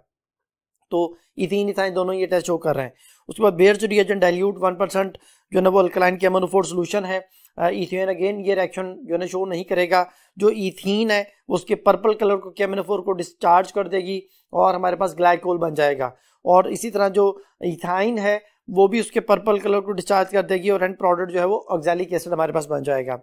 तो इथीन इथाइन दोनों ये टेस्ट शो कर रहे हैं। उसके बाद बेयर्स रिएजेंट डाइल्यूट 1% जो ना वो अल्कलाइन के अमोनोफोर सोल्यूशन है। इथेन अगेन ये रिएक्शन जो है शो नहीं करेगा। जो इथीन है उसके पर्पल कलर को केमिनोफोर को डिस्चार्ज कर देगी और हमारे पास ग्लाइकोल बन जाएगा। और इसी तरह जो इथाइन है वो भी उसके पर्पल कलर को डिस्चार्ज कर देगी और एंड प्रोडक्ट जो है वो ऑक्सैलिक एसिड हमारे पास बन जाएगा।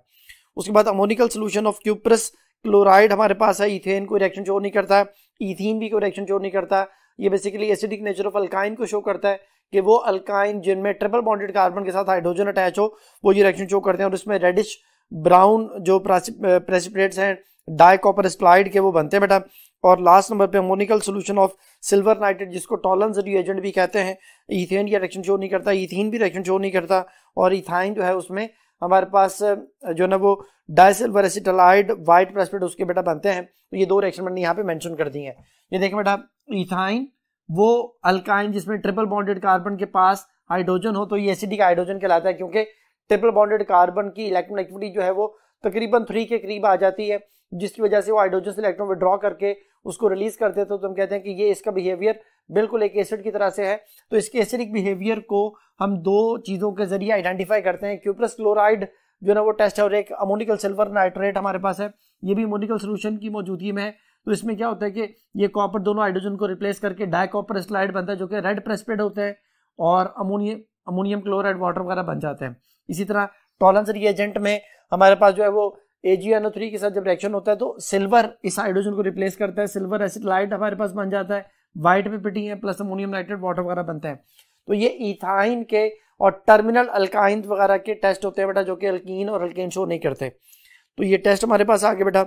उसके बाद ammoniacal solution of cuprous chloride हमारे पास है। इथेन कोई रिएक्शन शो नहीं करता, इथीन भी कोई रिएक्शन शो नहीं करता। ये basically acidic nature of alkyne को शो करता है कि वो अल्काइन जिनमें ट्रिपल बॉन्डेड कार्बन के साथ हाइड्रोजन अटैच हो वो ये रिएक्शन शो करते हैं और उसमें रेडिश ब्राउन जो प्रेसिपिटेट्स हैं डाइकॉपर स्प्लाइड के वो बनते हैं बेटा। और लास्ट नंबर पे ammoniacal solution of silver nitrate जिसको टॉलरेंस रिएजेंट भी कहते हैं। इथेन ये रिएक्शन शो नहीं करता, इथीन भी रिएक्शन शो नहीं करता और इथाइन जो है उसमें हमारे पास जो ना वो डाइसिल्वर एसिटालाइड व्हाइट प्रेसिपिटेट उसके बेटा बनते हैं। तो ये दो रिएक्शन मैंने यहाँ पे मेंशन कर दी है। ये देखें बेटा इथाइन वो अल्काइन जिसमें ट्रिपल बॉन्डेड कार्बन के पास हाइड्रोजन हो तो ये एसिडिक हाइड्रोजन कहलाता है क्योंकि ट्रिपल बॉन्डेड कार्बन की इलेक्ट्रोनेगेटिविटी जो है वो तकरीबन 3 के करीब आ जाती है, जिसकी वजह से वो हाइड्रोजन से इलेक्ट्रॉन विड्रॉ करके उसको रिलीज कर देते तो हम कहते हैं कि ये इसका बिहेवियर बिल्कुल एक एसिड की तरह से है। तो इसके एसिडिक बिहेवियर को हम दो चीजों के जरिए आइडेंटिफाई करते हैं। क्यूप्रस क्लोराइड जो ना वो टेस्ट है और एक अमोनिकल सिल्वर नाइट्रेट हमारे पास है, ये भी अमोनिकल सोल्यूशन की मौजूदगी में है। तो इसमें क्या होता है कि ये कॉपर दोनों हाइड्रोजन को रिप्लेस करके डाइकॉपर स्लाइड बनता है जो कि रेड प्रेसिपिटेट होते हैं और अमोनियम क्लोराइड वाटर वगैरह बन जाते हैं। इसी तरह टॉलरेंस रिएजेंट में हमारे पास जो है वो AgNO3 के साथ जब रिएक्शन होता है तो सिल्वर इस हाइड्रोजन को रिप्लेस करता है, सिल्वर एसिटाइड हमारे पास बन जाता है, व्हाइट पीपीटी है प्लस अमोनियम नाइट्रेट वाटर वगैरह बनते हैं। तो ये इथाइन के और टर्मिनल अल्काइन वगैरह के टेस्ट होते हैं बेटा जो कि अल्कीन और अल्केन शो नहीं करते। तो ये टेस्ट हमारे पास आ गए बेटा।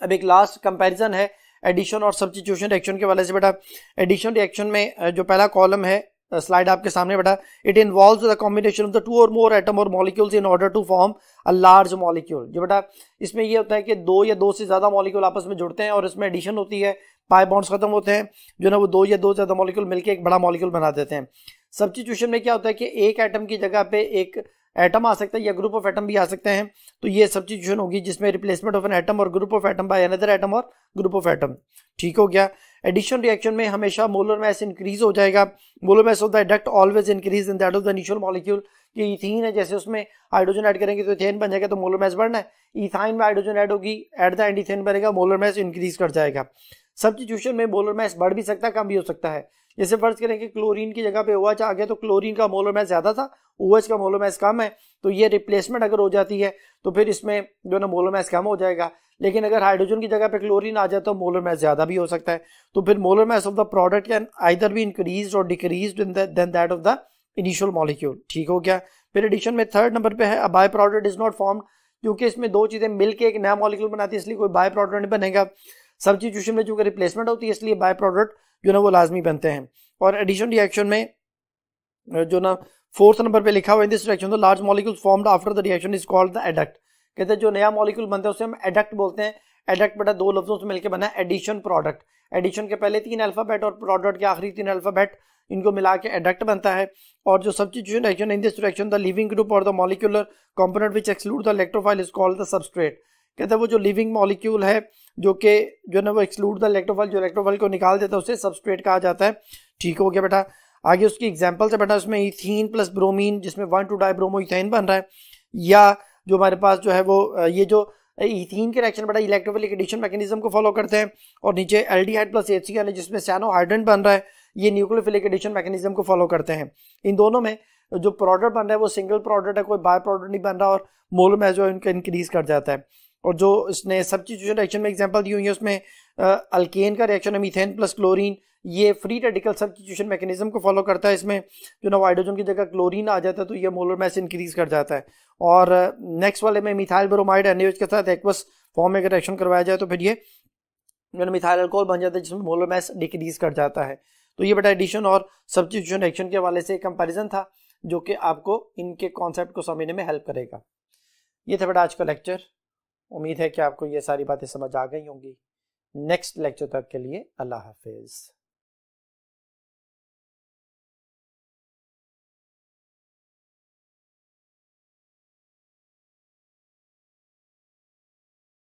अब एक लास्ट कंपैरिजन है एडिशन और सब्स्टिट्यूशन रिएक्शन के वाले से बेटा। एडिशन रिएक्शन में जो पहला कॉलम है स्लाइड आपके सामने बेटा, it involves the combination of the 2 or more atom or molecules in order to form a large molecule. जो बेटा इसमें ये होता है कि 2 या 2 से ज्यादा मॉलिक्यूल आपस में जुड़ते हैं और इसमें एडिशन होती है, पाई बॉन्ड्स खत्म होते हैं, जो ना वो 2 या 2 से ज्यादा मॉलिक्यूल मिलकर एक बड़ा मॉलिक्यूल बना देते हैं। सब्स्टिट्यूशन में क्या होता है कि एक एटम की जगह पे एक एटम आ सकता है या ग्रुप ऑफ एटम भी आ सकते हैं। तो ये सब्स्टिट्यूशन होगी जिसमें रिप्लेसमेंट ऑफ एन एटम और group of atom by another atom और ग्रुप ऑफ एटम। ठीक हो गया। एडिशन रिएक्शन में हमेशा मोलर मास इंक्रीज हो जाएगा। Molar mass of the adduct always increase in that of the initial molecule. ये इथीन है, जैसे उसमें हाइड्रोजन ऐड करेंगे तो इथेन बन जाएगा तो मोलर मास बढ़ना है। इथाइन में हाइड्रोजन ऐड होगी, एट द एंड इथेन बनेगा, मोलर मास इंक्रीज कर जाएगा। सब्स्टिट्यूशन में मोलर मास बढ़ भी सकता है, कम भी हो सकता है। जैसे फर्ज करें कि क्लोरीन की जगह पे OH आ गया तो क्लोरीन का मोलर मास ज्यादा था, OH का मोलर मास कम है, तो ये रिप्लेसमेंट अगर हो जाती है तो फिर इसमें जो ना मोलर मास कम हो जाएगा। लेकिन अगर हाइड्रोजन की जगह पे क्लोरीन आ जाए तो मोलर मास ज्यादा भी हो सकता है। तो फिर molar mass of the product can either be increased और decreased then that of the initial molecule. ठीक हो गया। फिर एडिशन में 3rd नंबर पे है a by product is not formed, क्योंकि इसमें 2 चीजें मिलकर एक नया मॉलिक्यूल बनाती है इसलिए कोई बाय प्रोडक्ट नहीं बनेगा। सब्स्टिट्यूशन में चूंकि रिप्लेसमेंट होती है इसलिए बाय प्रोडक्ट जो ना वो लाजमी बनते हैं। और एडिशन रिएक्शन में जो ना 4th नंबर पे लिखा हुआ है, इन this reaction the large molecules formed after the reaction is called the adduct. कहते हैं जो नया मॉलिक्यूल बनता है उसे हम एडक्ट बोलते हैं। एडक्ट बेटा 2 लफ्जों से मिलकर बना है एडिशन प्रोडक्ट। एडिशन के पहले 3 अल्फाबेट और प्रोडक्ट के आखिरी 3 अल्फाबेट इनको मिला के एडक्ट बनता है। और जो substitution reaction in this reaction the leaving group और the molecular component which exclude the electrophile is called the substrate. कहते हैं वो जो लिविंग मॉलिक्यूल है जो ना वो एक्सक्लूड द इलेक्ट्रोफाइल, जो इलेक्ट्रोफाइल को निकाल देता है उसे सबस्ट्रेट कहा जाता है। ठीक हो गया बेटा। आगे उसकी एग्जांपल से बेटा उसमें इथीन प्लस ब्रोमीन जिसमें 1,2-डाइब्रोमोइथेन बन रहा है, या जो हमारे पास जो है वो ये जो इथीन के रिएक्शन बेटा इलेक्ट्रोफिलिक एडिशन मैकेनिज्म को फॉलो करते हैं, और नीचे एल्डिहाइड प्लस HCl जिसमें साइनोहाइड्रेट बन रहा है, ये न्यूक्लियोफिलिक एडिशन मैकेनिज्म को फॉलो करते हैं। इन दोनों में जो प्रोडक्ट बन रहा है वो सिंगल प्रोडक्ट है, कोई बाय प्रोडक्ट नहीं बन रहा, और मोल में जो इनका इंक्रीज कर जाता है। और जो इसने सब्स्टिट्यूशन रिएक्शन में एग्जांपल दी हुई है उसमें अल्केन का रिएक्शन है मीथेन प्लस क्लोरीन, ये फ्री रेडिकल सब्स्टिट्यूशन मैकेनिज्म को फॉलो करता है। इसमें जो ना हाइड्रोजन की जगह क्लोरीन आ जाता है तो ये मोलर मास इंक्रीज कर जाता है। और नेक्स्ट वाले में मिथाइल ब्रोमाइड NaOH के साथ एक्वस फॉर्म में रिएक्शन करवाया जाए तो फिर ये जो मिथाइल अल्कोहल बन जाता है जिसमें मोलर मास डिक्रीज कर जाता है। तो ये बेटा एडिशन और सब्स्टिट्यूशन रिएक्शन के हवाले से कंपैरिजन था जो कि आपको इनके कॉन्सेप्ट को समझने में हेल्प करेगा। ये था बेटा आज का लेक्चर। उम्मीद है कि आपको ये सारी बातें समझ आ गई होंगी। नेक्स्ट लेक्चर तक के लिए अल्लाह हाफिज।